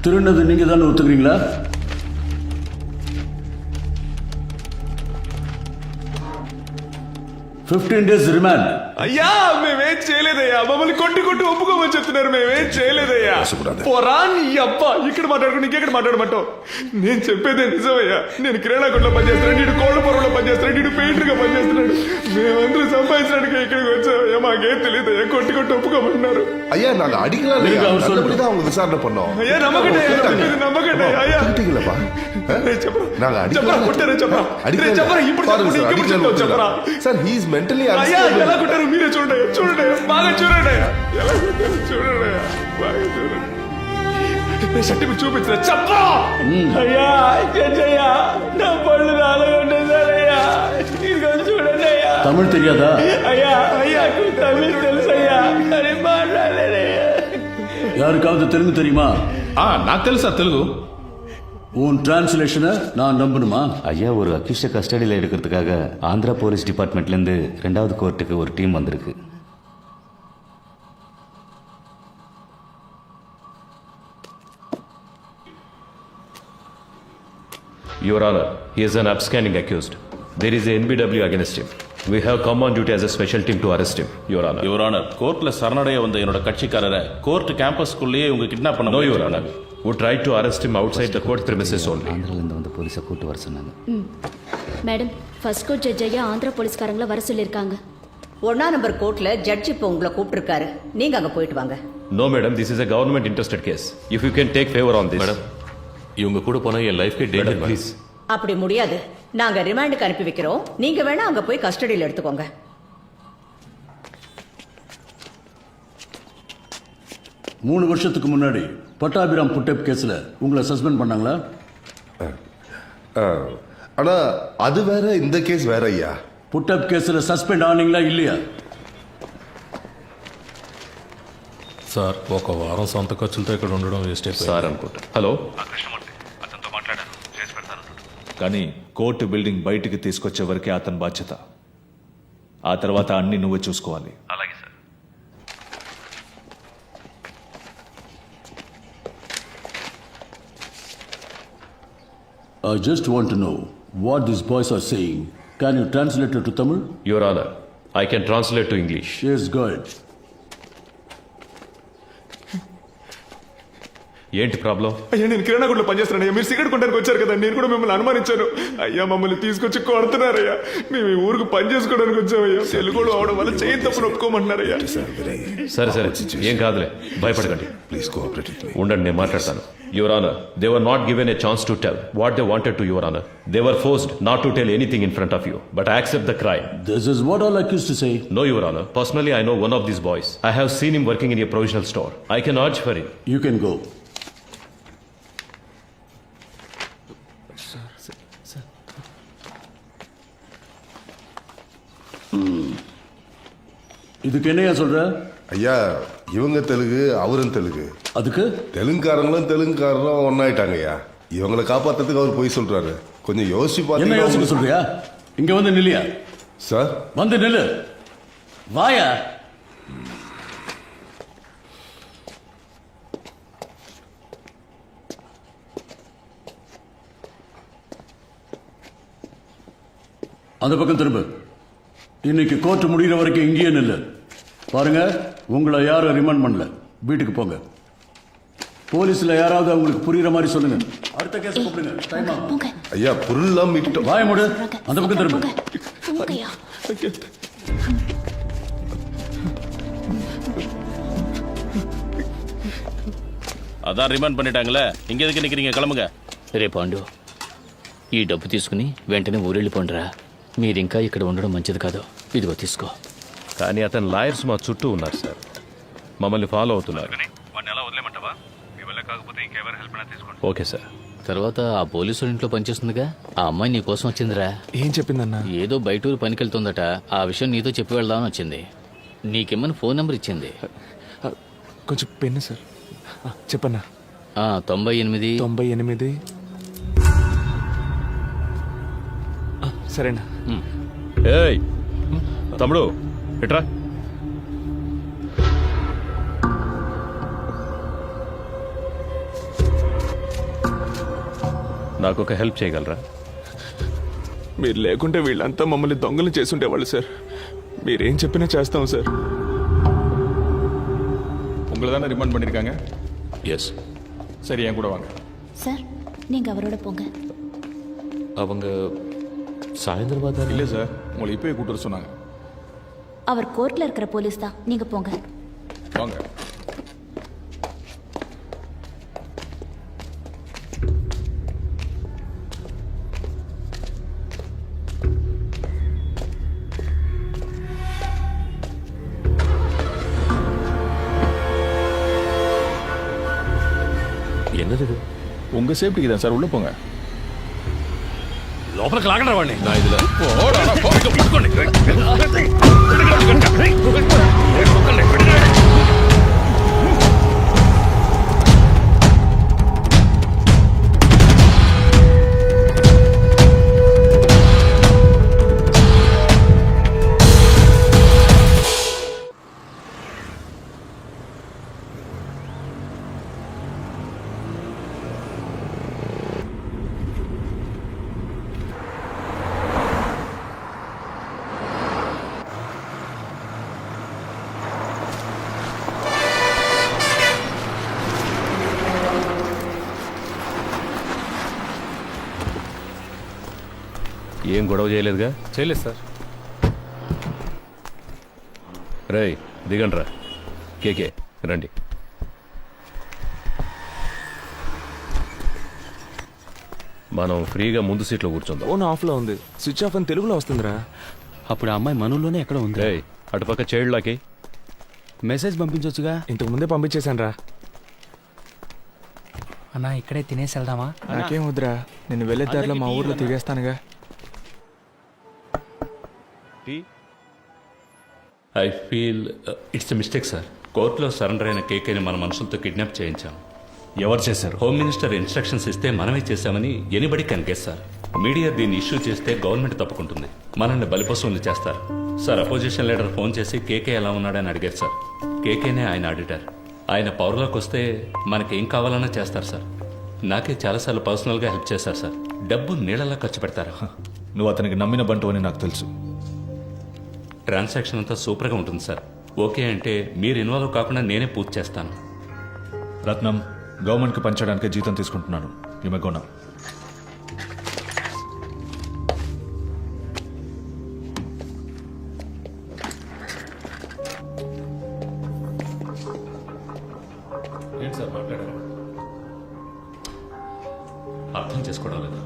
திருநது நீங்க தானே ஒத்துக்கிறீங்களா? $15 days రిమాండ్. అయ్యా మేమేం చేయలేదయ్యా. మమ్మల్ని కొట్టి ఒప్పుకోమని చెప్తున్నారు. మేమేం చేయలేదయ్యా. పోరా నీ అబ్బా. ఇక్కడ మాట్లాడుకుని ఇంకెక్కడ మాట్లాడమంటావు? నేను చెప్పేదే నిజమయ్యా. నేను కిరాణా కొట్లో పనిచేస్తున్నాడు, నీడు కోళ్ళ పొరలో పనిచేస్తున్నాడు, నీడు పెయింటర్ గా పనిచేస్తున్నాడు. మేమందరూ సంపాదించడానికి ఇక్కడికి వచ్చామయ్యా. మాకేం తెలియదయ్యా. కొట్టి ఒప్పుకోమన్నారు. ஐயா நாங்க அடிக்கலாம் அவங்க விசாரணை பண்ணோம். ஐயா நம்பகட்டே நம்பகட்டே ஐயா அடிக்கலப்பா. நாங்க அடிக்கலாம் கொட்டறே చెప్పరా అడిగే చెప్పరా ఇప్పుడు చెప్పు చెప్పరా సార్ హి ఇస్ మెంటల్లీ అయ్యా ఎలా కొట్టారు మీరే చూడండి బాగా చూడండి ఎలా కొట్టారు చూడండి బాగా చూడండి. సర్టిఫికెట్ చూపించరా చెప్పరా. అయ్యా జడ్జయ్యా నా పళ్ళు రాలగొట్టేశారయ్యా. ఇదిగో చూడండి అయ్యా. తమిళ్ తెలియదా? అయ్యా తమిళ్ తెలుసయ్యా కానీ మాట్లాడలేదయ్యా. யாருக்காவது தெலுங்கு தெரியுமா? నాకు తెలుసా తెలుగు. உன் டிரான்ஸ்லேஷனை நான் நம்பணுமா? ஐயா, ஒரு அக்யூஸ்ட கஸ்டடியில் எடுக்கிறதுக்காக ஆந்திரா போலீஸ் டிபார்ட்மெண்ட்லேருந்து 2வது கோர்ட்டுக்கு ஒரு டீம் வந்திருக்கு. Your Honor, he is an upstanding accused. There is a NBW against him. We have come on duty as a special team to arrest him, Your Honor. Your Honor, கோர்ட்ல சரணடைய வந்த என்னோட கட்சிக்காரரை கோர்ட் கேம்பஸ்க்குள்ளேயே இவங்க கிட்னாப் பண்ண No, Your Honor. We tried to arrest him outside the court premises only. ஆந்திராலேருந்து வந்த போலீஸை கூட்டு வர சொன்னாங்க. மேடம், ஃபர்ஸ்ட் கோர்ட் ஜட்ஜ் ஐயா ஆந்திரா போலீஸ்காரங்கள வர சொல்லியிருக்காங்க. 1ஆம் நம்பர் கோர்ட்ல ஜட்ஜ் இப்போ உங்களை கூப்பிட்டுருக்காரு. நீங்க அங்க போயிட்டு வாங்க. No, madam, this is a government interested case. If you can take favor on this. Madam, இவங்க கூட போனா என் லைஃப்க்கு டேஞ்சர். Please. அப்படி முடியாது. நாங்க ரிமாண்டுக்கு அனுப்பி வைக்கிறோம். நீங்க வேணா அங்க போய் கஸ்டடியில் எடுத்துக்கோங்க. 3 வருஷத்துக்கு முன்னாடி பட்டாபிராம் புட்டப் கேஸ்ல உங்களை சஸ்பெண்ட் பண்ணாங்களா? ஆனா அது வேற, இந்த கேஸ் வேற ஐயா. புட்டப் கேஸ்ல సస్పెండ్ ఆనీங்களா இல்லையா? సార్, ఒక వారం సొంత ఖర్చులతో ఇక్కడ ఉండడం వేస్ట్ అయిపోయింది. సార్ అనుకుంటా. హలో, అతనితో మాట్లాడాను, చేసి పెడతాను. కానీ కోర్టు బిల్డింగ్ బయటికి తీసుకొచ్చే వరకే అతని బాధ్యత. ఆ తర్వాత అన్ని నువ్వే చూసుకోవాలి. అలాగే sir. I just want to know what these boys are saying. Can you translate it to Tamil? Your honour I can translate to English. Yes, go ahead. ఏంటి ప్రాబ్లం? అయ్యా నేను కిరాణా గుడిలో పనిచేస్తున్నాను అయ్యా. మీరు సిగరెట్ కొనడానికి వచ్చారు కదా, నేను కూడా మిమ్మల్ని అనుమానించాను. అయ్యా మమ్మల్ని తీసుకొచ్చి కొడుతున్నారయ్యా. మేము ఈ ఊరికి పని చేసుకోవడానికి వచ్చామయ్యా. తెలుగులో అవడం వల్ల చేయి తప్పును ఒప్పుకోమంటున్నారయ్యా. సరే సరే ఏం కాదులే, భయపడకండి. Please cooperate with me. ఉండండి, నేను మాట్లాడతాను. Your honour, they were not given a chance to tell what they wanted to your honour. They were forced not to tell anything in front of you, but I accept the crime. This is what all accused to say. No, Your Honor. Personally, I know one of these boys. I have seen him working in a provisional store. I can urge for him. You can go. இதுக்கு என்னையா சொல்ற? ஐயா இவங்க தெலுங்கு, அவரும் தெலுங்கு. அதுக்கு தெலுங்குக்காரங்களும் தெலுங்குக்காரங்களும் ஒன்னாயிட்டாங்க ஐயா. இவங்களை காப்பாத்துறதுக்கு அவர் போய் சொல்றாரு. கொஞ்சம் யோசிச்சு என்ன யோசிக்க பார்த்தீங்கன்னா சொல்றியா? இங்க வந்து நில்லியா. சார் வந்து நில்லு. வாயா. அந்த பக்கம் திரும்ப. இன்னைக்கு கோர்ட் முடிகிற வரைக்கும் இங்கேயே நில்லு. பாருங்க, உங்களை யாரும் ரிமாண்ட் பண்ணல. வீட்டுக்கு போங்க. போலீஸ்ல யாராவது உங்களுக்கு புரியுற மாதிரி சொல்லுங்க. அடுத்த கேஸ் கூப்பிடுங்க. டைம் ஆகும். ஐயா பொருள்லாம் மீட்டோம். வாய மூடு. அந்த பக்கம் திரும்ப. போங்கய்யா. అదా రిమాండ్ பண்ணிட்டாங்களே, ఇంక ఎదుకు నిக்கிறீங்க? கிளம்புங்க. రే పాండు, ఈ డబ్బు తీసుకుని వెంటనే ఊరెళ్ళిపోండిరా. మీరింకా ఇక్కడ ఉండడం మంచిది కాదు. ఇదిగో తీసుకో. కానీ అతని లాయర్స్ మా చుట్టూ ఉన్నారు సార్, మమ్మల్ని ఫాలో అవుతున్నారు. Okay sir. తర్వాత ఆ పోలీసు ఇంట్లో పనిచేస్తుందిగా, ఆ అమ్మాయి నీ కోసం వచ్చిందిరా. ఏం చెప్పిందన్నా? ఏదో బయటూరు పనికెళ్తుందట. ఆ విషయం నీతో చెప్పి వెళ్దామని వచ్చింది. నీకేమని ఫోన్ నెంబర్ ఇచ్చింది. కొంచెం పెన్ను సార్. చెప్పన్నా. 98 98. సరేనా? ఏయ్ తమ్ముడు ఎట్రా. నాకు ఒక హెల్ప్ చేయగలరా? మీరు లేకుంటే వీళ్ళంతా మమ్మల్ని దొంగలు చేసుండేవాళ్ళు సార్. మీరేం చెప్పినా చేస్తాం సార్. உங்களை தானே ரிமாண்ட் பண்ணியிருக்காங்க? எஸ். சரி, என் கூட வாங்க. சார் நீங்க அவரோட போங்க. அவங்க சாயந்தரம் பார்த்தா இல்லை சார், உங்களை இப்போயே கூட்டு வர சொன்னாங்க. அவர் கோர்ட்ல இருக்கிற போலீஸ் தான், நீங்க போங்க. வாங்க. என்னது இது? உங்க சேஃப்டிக்கு தான் சார், உள்ள போங்க. లోపలికి లాగండి వాడిని. నా ఇదిలో ఏం గొడవ చేయలేదుగా? చేయలేదు సార్. రేయ్ దిగండ్రా. కేకే రండి. మనం ఫ్రీగా ముందు సీట్లో కూర్చుందాం. ఫోన్ ఆఫ్లో ఉంది. స్విచ్ ఆఫ్ అని తెలుగులో వస్తుందిరా. అప్పుడు ఆ అమ్మాయి మనలోనే ఎక్కడ ఉంది. రేయ్ అటుపక్క చైల్డ్లాకి మెసేజ్ పంపించవచ్చుగా. ఇంతకు ముందే పంపించేశాను రా. అన్నా ఇక్కడే తినేసి వెళ్దామా? నాకేం వద్దురా, నేను వెళ్ళే దారిలో మా ఊర్లో తిరిగేస్తానుగా. I feel it's a mistake sir. కోర్టులో సరెండర్ అయిన కేకేని మన మనుషులతో కిడ్నాప్ చేయించాం. ఎవరు చేశారు? హోమ్ మినిస్టర్ ఇన్స్ట్రక్షన్స్ ఇస్తే మనమే చేశామని anybody can guess sir. Media దీన్ని ఇష్యూ చేస్తే గవర్నమెంట్ తప్పుకుంటుంది, మనల్ని బలిపశువులు చేస్తారు సార్. అపోజిషన్ లీడర్ ఫోన్ చేసి కేకే ఎలా ఉన్నాడని అడిగారు సార్. కేకేనే ఆయన ఆడిటర్. ఆయన పవర్లోకి వస్తే మనకేం కావాలన్నా చేస్తారు సార్. నాకే చాలాసార్లు పర్సనల్గా హెల్ప్ చేశారు సార్. డబ్బు నీళ్ళలా ఖర్చు పెడతారు. నువ్వు అతనికి నమ్మిన బంటు అని నాకు తెలుసు. ట్రాన్సాక్షన్ అంతా సూపర్గా ఉంటుంది సార్. ఓకే అంటే మీరు ఇన్వాల్వ్ కాకుండా నేనే పూర్తి చేస్తాను. రత్నం, గవర్నమెంట్కి పంచడానికే జీతం తీసుకుంటున్నాను. You may go now. ఏంటి సార్ మాట్లాడారు? అర్థం చేసుకోవడం లేదు.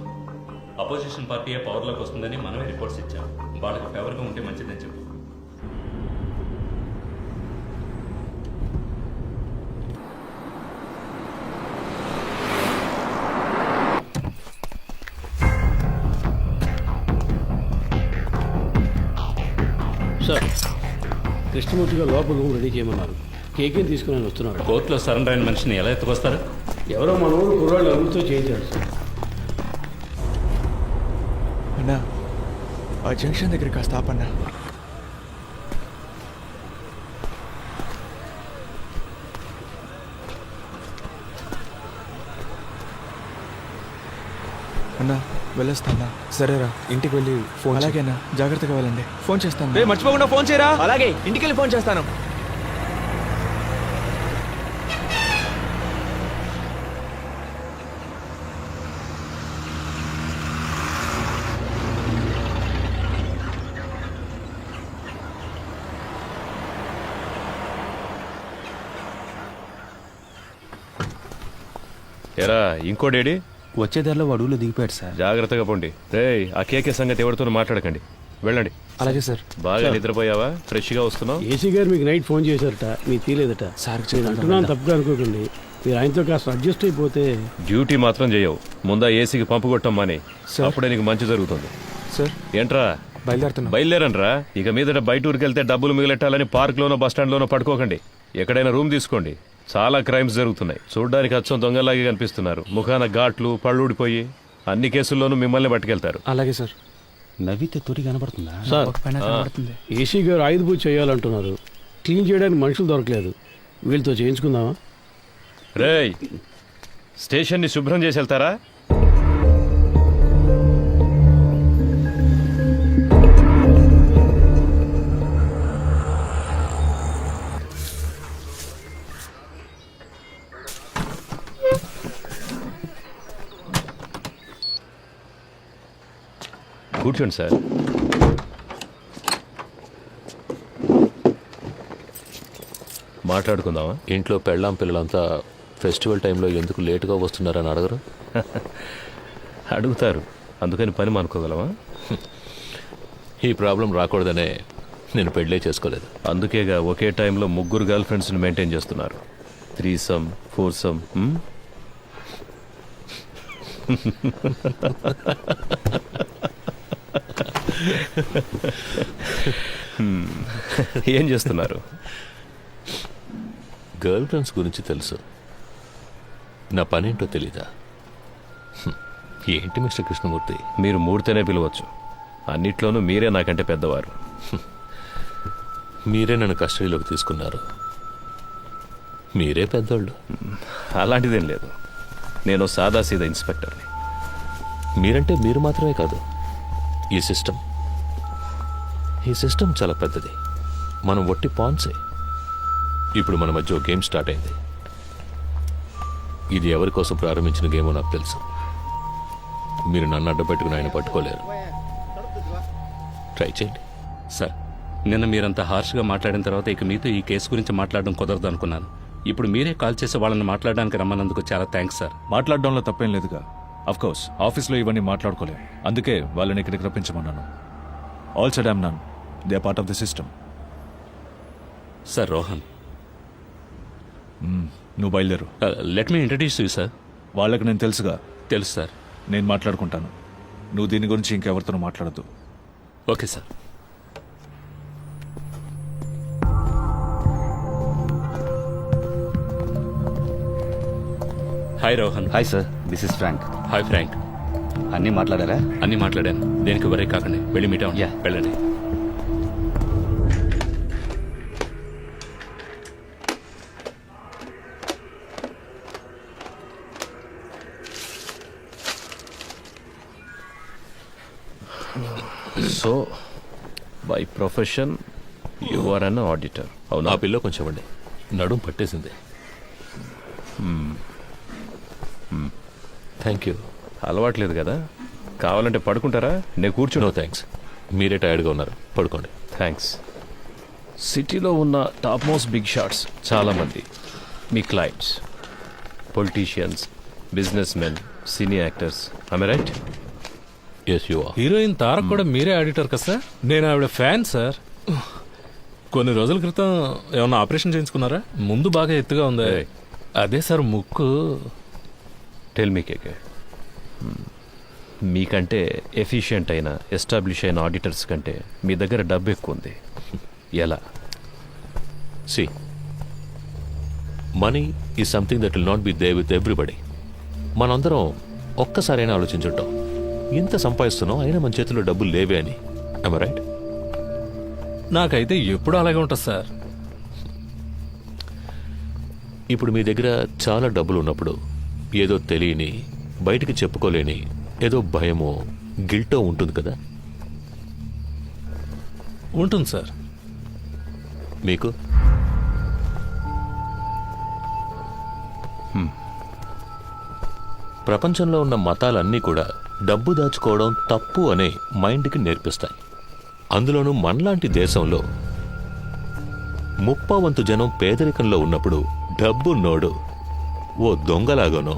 అపోజిషన్ పార్టీయే పవర్లోకి వస్తుందని మనమే రిపోర్ట్స్ ఇచ్చాం. వాళ్ళకి ఫేవర్గా ఉంటే మంచిదని చెప్పు. సార్, కృష్ణమూర్తిగా లోపల రూమ్ రెడీ చేయమన్నారు. కేకేని తీసుకుని వస్తున్నారు. కోర్టులో సరెండర్ అయిన మనిషిని ఎలా ఎత్తుకొస్తారు? ఎవరో మన ఊరు కుర్రాళ్ళు అభివృద్ధితో చేయించాడు సార్. అన్నా, ఆ జంక్షన్ దగ్గర కాస్త ఆపన్నా. అన్నా, వెళ్ళొస్తానా? సరేరా, ఇంటికి వెళ్ళి ఫోన్. అలాగేనా, జాగ్రత్తగా వెళ్ళండి. ఫోన్ చేస్తాను. రే, మర్చిపోకుండా ఫోన్ చేయరా. అలాగే, ఇంటికి వెళ్ళి ఫోన్ చేస్తాను. ఎరా ఇంకోడేడి? వచ్చే దారిలో అడవులు దిగిపోయాడు సార్. జాగ్రత్తగా పోండి. రే, ఆ కేకే సంగతి ఎవరితో మాట్లాడకండి. వెళ్ళండి. అలాగే సార్. బాగా నిద్రపోయావా? ఫ్రెష్గా వస్తున్నావు? ఏసీ గారు మీకు నైట్ ఫోన్ చేశారట, మీకు తీలేదట. సార్ అంటున్నాను, తప్పుగా అనుకోకండి. మీరు ఆయనతో కాస్త అడ్జస్ట్ అయిపోతే. డ్యూటీ మాత్రం చేయవు. ముందా ఏసీకి పంపు కొట్టమ్మని, అప్పుడే నీకు మంచి జరుగుతుంది. సార్ ఏంట్రా బయలుదేరంట్రా. ఇక మీదట బయట ఊరికి వెళ్తే డబ్బులు మిగిలెట్టాలని పార్క్లోనో బస్టాండ్లోనో పడుకోకండి. ఎక్కడైనా రూమ్ తీసుకోండి. చాలా క్రైమ్స్ జరుగుతున్నాయి. చూడ్డానికి అచ్చం దొంగలాగే కనిపిస్తున్నారు. ముఖాన ఘాట్లు, పళ్ళూడిపోయి అన్ని కేసుల్లోనూ మిమ్మల్ని పట్టుకెళ్తారు. అలాగే సార్. నవ్వితే తొలి కనబడుతుందా సార్? ఏసీ గారు ఆయుధ పూజ చేయాలంటున్నారు. క్లీన్ చేయడానికి మనుషులు దొరకలేదు. వీళ్ళతో చేయించుకుందామా? రేయ్, స్టేషన్ని శుభ్రం చేసి వెళ్తారా? కూర్చోండి సార్. మాట్లాడుకుందామా? ఇంట్లో పెళ్ళాం పిల్లలంతా ఫెస్టివల్ టైంలో ఎందుకు లేటుగా వస్తున్నారని అడగరు? అడుగుతారు. అందుకని పని మానుకోగలమా? ఈ ప్రాబ్లం రాకూడదనే నేను పెళ్ళే చేసుకోలేదు. అందుకేగా ఒకే టైంలో 3 గర్ల్ ఫ్రెండ్స్ని మెయింటైన్ చేస్తున్నారు. 3సమ్ 4సమ్. ఏం చేస్తున్నారు? గర్ల్ ఫ్రెండ్స్ గురించి తెలుసు, నా పనేంటో తెలీదా? ఏంటి మిస్టర్ కృష్ణమూర్తి? మీరు మూడితేనే పిలవచ్చు. అన్నిట్లోనూ మీరే నాకంటే పెద్దవారు. మీరే నన్ను కస్టడీలోకి తీసుకున్నారు. మీరే పెద్దోళ్ళు. అలాంటిదేం లేదు. నేను సాదాసీదా ఇన్స్పెక్టర్ని. మీరంటే మీరు మాత్రమే కాదు, ఈ సిస్టమ్ చాలా పెద్దది. మనం ఒట్టి పాన్సే. ఇప్పుడు మన మధ్య గేమ్ స్టార్ట్ అయింది. ఇది ఎవరి కోసం ప్రారంభించిన గేమో నాకు తెలుసు. మీరు నన్ను అడ్డపెట్టుకుని ఆయన పట్టుకోలేరు. ట్రై చేయండి. సార్, నిన్న మీరంత హార్ష్గా మాట్లాడిన తర్వాత ఇక మీతో ఈ కేసు గురించి మాట్లాడడం కుదరదు అనుకున్నాను. ఇప్పుడు మీరే కాల్ చేసి వాళ్ళని మాట్లాడడానికి రమ్మన్నందుకు చాలా థ్యాంక్స్ సార్. మాట్లాడడంలో తప్పేం లేదుగా. అఫ్కోర్స్ ఆఫీస్లో ఇవన్నీ మాట్లాడుకోలేం. అందుకే వాళ్ళని ఇక్కడికి రప్పించమన్నాను. All said I'm none. They are part of the system. Sir Rohan, నువ్వు బయలుదేరు. Let me introduce you sir. వాళ్ళకి నేను తెలుసుగా. తెలుసు సార్. నేను మాట్లాడుకుంటాను. నువ్వు దీని గురించి ఇంకెవరితోనూ మాట్లాడద్దు. Okay sir. Hi Rohan. Hi sir, this is Frank. Hi Frank. అన్నీ మాట్లాడారా? అన్నీ మాట్లాడాను. దేనికి వరే కాకండి, వెళ్ళి మీట్ అవ్వండి. వెళ్ళండి. So by profession you are an auditor అవునా? ఆ పిల్ల కొంచెం అండి నడుం పట్టేసింది. Thank you. అలవాట్లేదు కదా, కావాలంటే పడుకుంటారా? నేను కూర్చుని. నో థ్యాంక్స్, మీరే టైర్డ్గా ఉన్నారు, పడుకోండి. థ్యాంక్స్. సిటీలో ఉన్న టాప్ మోస్ట్ బిగ్ షాట్స్ చాలామంది మీ clients, politicians, business men, cine actors. I right? Yes you are. Heroine Tarak కూడా మీరే ఆడిటర్ కదా సార్? నేను ఆవిడ ఫ్యాన్ సార్. కొన్ని రోజుల క్రితం ఏమన్నా ఆపరేషన్ చేయించుకున్నారా? ముందు బాగా ఎత్తుగా ఉంది. అదే సార్ ముక్కు. టెల్ మీ కేకే, మీకంటే ఎఫిషియెంట్ అయిన ఎస్టాబ్లిష్ అయిన ఆడిటర్స్ కంటే మీ దగ్గర డబ్బు ఎక్కువ ఉంది. ఎలా? See, money is something that will not be there with everybody. మనందరం ఒక్కసారైనా ఆలోచించుంటాం, ఇంత సంపాదిస్తున్నాం అయినా మన చేతిలో డబ్బులు లేవే అని. I'm right? నాకైతే ఎప్పుడు అలాగే ఉంటుంది సార్. ఇప్పుడు మీ దగ్గర చాలా డబ్బులు ఉన్నప్పుడు ఏదో తెలియని, బయటికి చెప్పుకోలేని ఏదో భయమో గిల్టో ఉంటుంది కదా? ఉంటుంది సార్. మీకు? ప్రపంచంలో ఉన్న మతాలన్నీ కూడా డబ్బు దాచుకోవడం తప్పు అనే మైండ్కి నేర్పిస్తాయి. అందులోనూ మనలాంటి దేశంలో 30% జనం పేదరికంలో ఉన్నప్పుడు డబ్బున్నోడు ఓ దొంగలాగానో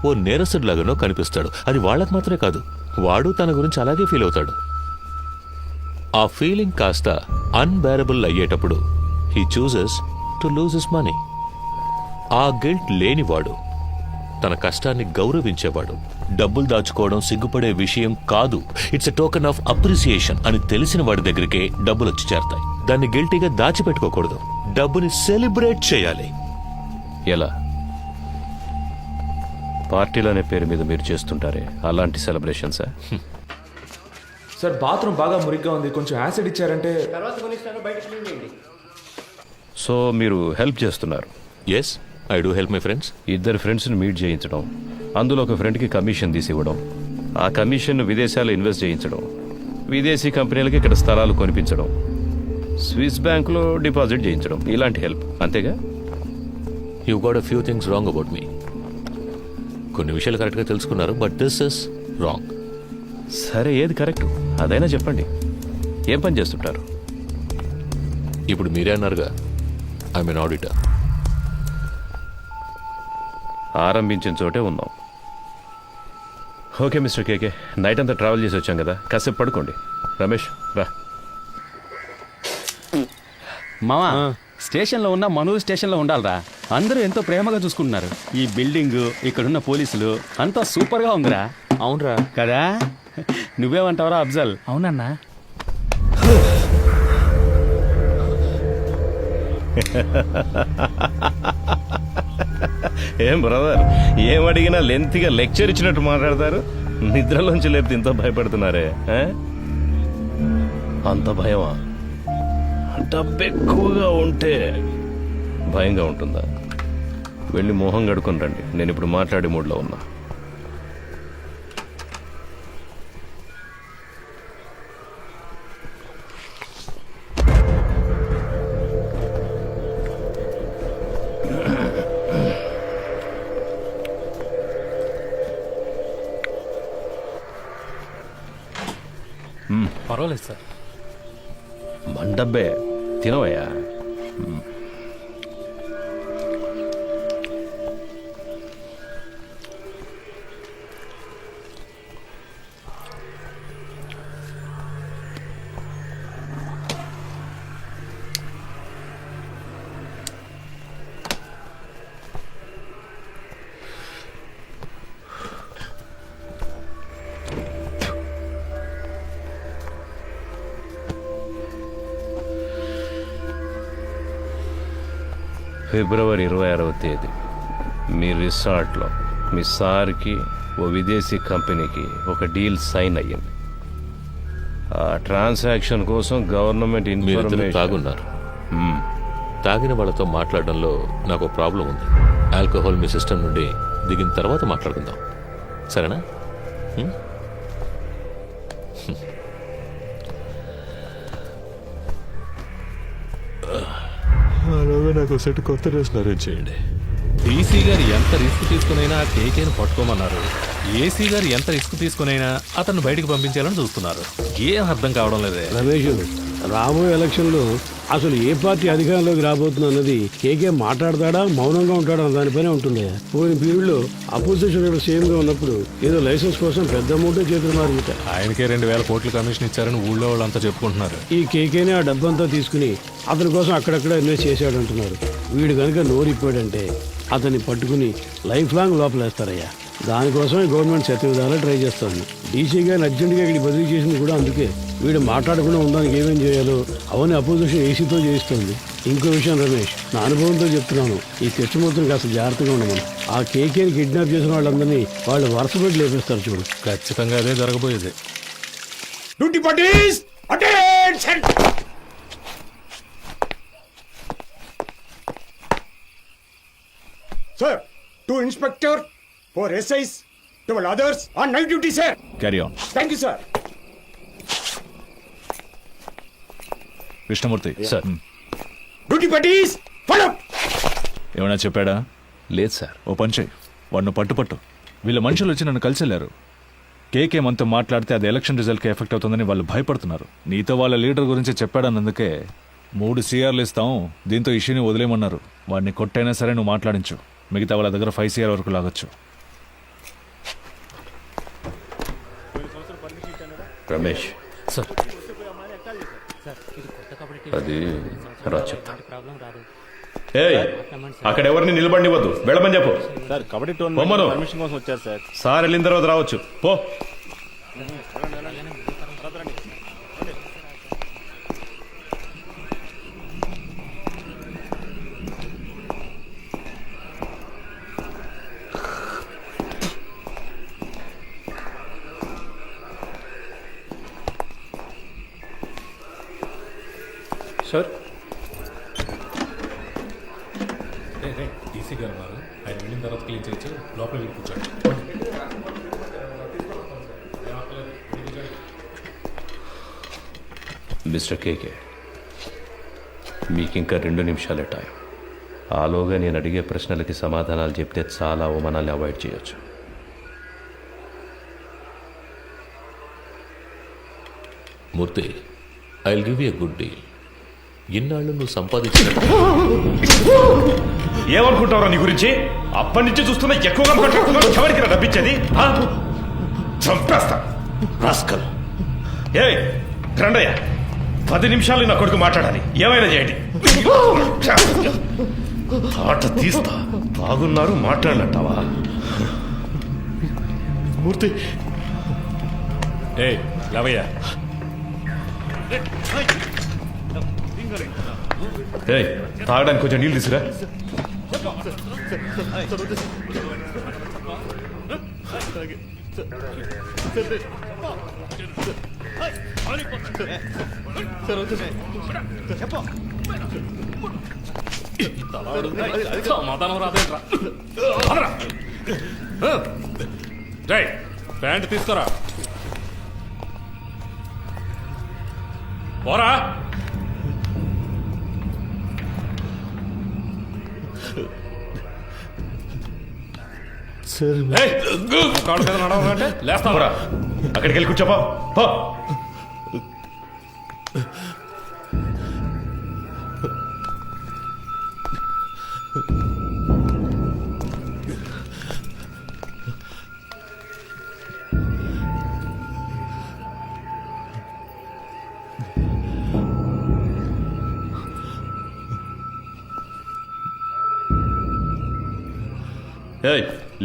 ఓ నేరస్తుడిలాగానో కనిపిస్తాడు. అది వాళ్ళకు మాత్రమే కాదు, వాడు తన గురించి అలాగే ఫీల్ అవుతాడు. ఆ ఫీలింగ్ కాస్త అన్బేరబుల్ అయ్యేటప్పుడు he chooses to lose his money. ఆ గిల్ట్ లేనివాడు, తన కష్టాన్ని గౌరవించేవాడు, డబ్బులు దాచుకోవడం సిగ్గుపడే విషయం కాదు, it's a token of appreciation అని తెలిసిన వాడి దగ్గరికే డబ్బులు వచ్చి చేరతాయి. దాన్ని గిల్టీగా దాచిపెట్టుకోకూడదు, డబ్బుని సెలబ్రేట్ చేయాలి. ఎలా? పార్టీలనే పేరు మీద మీరు చేస్తుంటారే అలాంటి సెలబ్రేషన్సా? సార్ బాత్రూమ్ బాగా మురిగ్గా ఉంది, కొంచెం యాసిడ్ ఇచ్చారంటే. సో మీరు హెల్ప్ చేస్తున్నారు? Yes, I do help my friends. ఇద్దరు ఫ్రెండ్స్ని మీట్ చేయించడం, అందులో ఒక ఫ్రెండ్కి కమిషన్ తీసి ఇవ్వడం, ఆ కమిషన్ను విదేశాల్లో ఇన్వెస్ట్ చేయించడం, విదేశీ కంపెనీలకి ఇక్కడ స్థలాలు కొనిపించడం, స్విస్ బ్యాంకులో డిపాజిట్ చేయించడం, ఇలాంటి హెల్ప్. అంతేగా? You got a few things wrong about me. కొన్ని విషయాలు కరెక్ట్గా తెలుసుకున్నారు, బట్ దిస్ ఇస్ రాంగ్. సరే, ఏది కరెక్ట్ అదైనా చెప్పండి. ఏం పని చేస్తుంటారు? ఇప్పుడు మీరే అన్నారుగా, ఐ మీన్ ఆడిటర్. ఆరంభించిన చోటే ఉన్నాం. ఓకే మిస్టర్ కేకే, నైట్ అంతా ట్రావెల్ చేసి వచ్చాం కదా, కాసేపు పడుకోండి. రమేష్ రా. మావా, స్టేషన్లో ఉన్న మనూరు స్టేషన్లో ఉండాలిరా. అందరూ ఎంతో ప్రేమగా చూసుకుంటున్నారు. ఈ బిల్డింగ్, ఇక్కడున్న పోలీసులు అంతా సూపర్గా ఉందిరా. అవునరా కదా? నువ్వేమంటావరా అఫ్జల్? అవునన్నా. ఏం బ్రదర్, ఏం అడిగినా లెంత్గా లెక్చర్ ఇచ్చినట్టు మాట్లాడతారు. నిద్రలోంచి లేపితే ఇంత భయపడుతున్నారే? అంత భయమా? డబ్బు ఎక్కువగా ఉంటే భయంగా ఉంటుందా? వెళ్ళి మొహం కడుకొని రండి, నేను ఇప్పుడు మాట్లాడే మూడ్లో ఉన్నా. పర్వాలేదు సార్. మన డబ్బే, తినవయ్యా. ఫిబ్రవరి 26వ తేదీ మీ రిసార్ట్లో మీ సార్కి ఓ విదేశీ కంపెనీకి ఒక డీల్ సైన్ అయ్యింది. ఆ ట్రాన్సాక్షన్ కోసం గవర్నమెంట్ ఇన్ఫర్మేషన్. తాగున్నారు. తాగిన వాళ్ళతో మాట్లాడడంలో నాకు ప్రాబ్లం ఉంది. ఆల్కహాల్ మీ సిస్టమ్ నుండి దిగిన తర్వాత మాట్లాడుకుందాం, సరేనా? నాకు సెట్ కొత్త డ్రెస్ అరేంజ్ చేయండి. డీసీ గారు ఎంత రిస్క్ తీసుకునైనా కేకేను పట్టుకోమన్నారు. ఏసీ గారు ఎంత రిస్క్ తీసుకునైనా అతను బయటకు పంపించాలని చూస్తున్నారు. ఏం అర్థం కావడం లేదే. రమేష్, రాబోయే ఎలక్షన్లో అసలు ఏ పార్టీ అధికారంలోకి రాబోతుంది అన్నది కేకే మాట్లాడతాడా మౌనంగా ఉంటాడా అన్న దానిపైనే ఉంటుంది. పోయిన పీరియడ్లో అపోజిషన్ లీడర్ సీఎంగా ఉన్నప్పుడు ఏదో లైసెన్స్ కోసం పెద్ద అమౌంట్ చేతులు మారింట. ఆయనకే 2,000 కోట్ల కమిషన్ ఇచ్చారని ఊళ్ళో వాళ్ళంతా చెప్పుకుంటున్నారు. ఈ కేకేనే ఆ డబ్బంతా తీసుకుని అతని కోసం అక్కడక్కడ ఇన్వెస్ట్ చేశాడంటున్నారు. వీడు కనుక నోరిప్పాడంటే అతన్ని పట్టుకుని లైఫ్ లాంగ్ లోపలేస్తారయ్యా. దానికోసమే గవర్నమెంట్ శత విధాలా ట్రై చేస్తుంది. డీసీ గారిని అర్జెంటుగా ఇక్కడికి బదిలీ చేసింది కూడా అందుకే. వీడు మాట్లాడకుండా ఉండడానికి ఏమేం చేయాలో అవన్నీ అపోజిషన్ ఏసీతో చేయిస్తుంది. ఇంకో విషయం రమేష్, నా అనుభవంతో చెప్తున్నాను, ఈ కృష్ణమూర్తిని కాస్త జాగ్రత్తగా ఉండమని. ఆ కేకేని కిడ్నాప్ చేసిన వాళ్ళందరినీ వాళ్ళు వరుస పెట్టి లేపేస్తారు చూడు. ఖచ్చితంగా అదే జరగబోయేది. Duty parties attention. Sir, 2 inspector, 4 SIs, 12 others on night duty, sir. Carry on. Thank you, sir. Krishnamurthy sir. Duty parties, follow. ఏమైనా చెప్పాడా? లేదు సార్. ఓ పని చేయి, వాడిని పట్టు. వీళ్ళ మనుషులు వచ్చి నన్ను కలిసి వెళ్ళారు. కేకే మనతో మాట్లాడితే అది ఎలక్షన్ రిజల్ట్కి ఎఫెక్ట్ అవుతుందని వాళ్ళు భయపడుతున్నారు. నీతో వాళ్ళ లీడర్ గురించి చెప్పాడన్నందుకే 3 CRలు ఇస్తాం, దీంతో ఇష్యూని వదిలేయమన్నారు. వాడిని కొట్టైనా సరే నువ్వు మాట్లాడించు. మిగతా వాళ్ళ దగ్గర 5 CR వరకు లాగొచ్చు. రమేష్ సార్. అది అక్కడ ఎవరిని నిలబడివద్దు, వెళ్ళమని చెప్పు. సార్ కబడ్డీ పర్మిషన్ కోసం వచ్చారు సార్. సార్ వెళ్ళిన తర్వాత రావచ్చు, పో. సార్ డీసీ గారు ఉన్నారు, ఆయన వెళ్ళిన తర్వాత క్లీన్ చేయొచ్చు. లోపల వెళ్ళి కూర్చోండి. మిస్టర్ కేకే, మీకింకా 2 నిమిషాలే టైం. ఆలోగా నేను అడిగే ప్రశ్నలకి సమాధానాలు చెప్తే చాలా అవమానాలు అవాయిడ్ చేయొచ్చు. Murthy, I will give you a good deal. ఇన్నాళ్ళు నువ్వు సంపాదించిన ఏమనుకుంటావురా నీ గురించి? అప్పటి నుంచి చూస్తున్నా ఎక్కువగా మాట్లాడుతున్నావు. ఎవరికి డబ్బిచ్చేది? చంపేస్తా రాస్కల్. ఏ రండయ్య, 10 నిమిషాలు నా కొడుకు మాట్లాడాలి. ఏమైనా చేయండి. ఆట తీస్తా. బాగున్నారు మాట్లాడలంటావా? మూర్తి లేవయ్యా. తాగడానికి కొంచెం నీళ్ళు తీసుకురా. ప్యాంట్ తీసుకోరా. పోరా. కాళ్ళ మీద నడవాలంటే లేస్తావరా. అక్కడికి వెళ్ళి కూర్చోపో.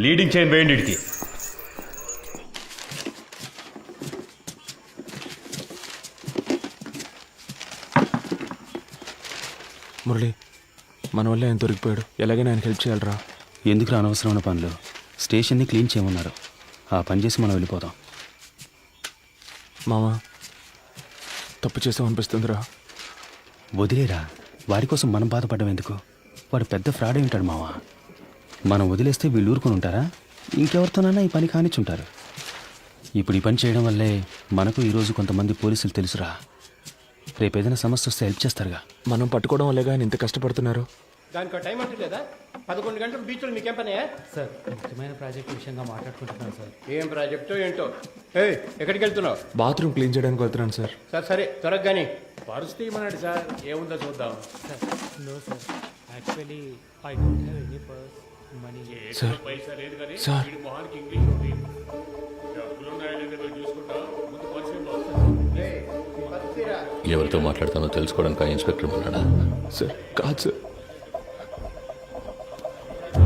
లీడింగ్ చైన్ వేయండి ఇడికి. మురళి, మన వల్ల ఆయన దొరికిపోయాడు. ఎలాగైనా ఆయనకి హెల్ప్ చేయాలరా. ఎందుకు అనవసరమైన పనులు? స్టేషన్ని క్లీన్ చేయమన్నారు. ఆ పని చేసి మనం వెళ్ళిపోదాం. మామ, తప్పు చేసామనిపిస్తుందిరా. వదిలేరా. వాడి కోసం మనం బాధపడడం ఎందుకు? వాడు పెద్ద ఫ్రాడ్ ఉంటాడు మావా. మనం వదిలేస్తే వీళ్ళు ఊరుకొని ఉంటారా? ఇంకెవరితోనైనా ఈ పని కానిచ్చుంటారు. ఇప్పుడు ఈ పని చేయడం వల్లే మనకు ఈరోజు కొంతమంది పోలీసులు తెలుసురా. రేపు ఏదైనా సమస్య వస్తే హెల్ప్ చేస్తారుగా. మనం పట్టుకోవడం వల్లేగా ఆయన ఇంత కష్టపడుతున్నారు. దానికి టైం అంటే లేదా 11 గంటలు బీచ్లో మీకేం పనయా? సార్ ముఖ్యమైన ప్రాజెక్ట్ విషయంగా మాట్లాడుకుంటున్నాను సార్. ఏం ప్రాజెక్టో ఏంటో. ఎక్కడికి వెళ్తున్నావు? బాత్రూమ్ క్లీన్ చేయడానికి వెళ్తున్నాను సార్. సరే త్వరగా కానీ పరిస్థితి ఏమన్నాడు సార్? ఏముందో చూద్దాం. No sir, actually I don't have any purse money. Sir sir ఎవరితో మాట్లాడతానో తెలుసుకోవడానికి ఆ ఇన్స్పెక్టర్ ఉన్నాడా? సార్ కాదు సార్,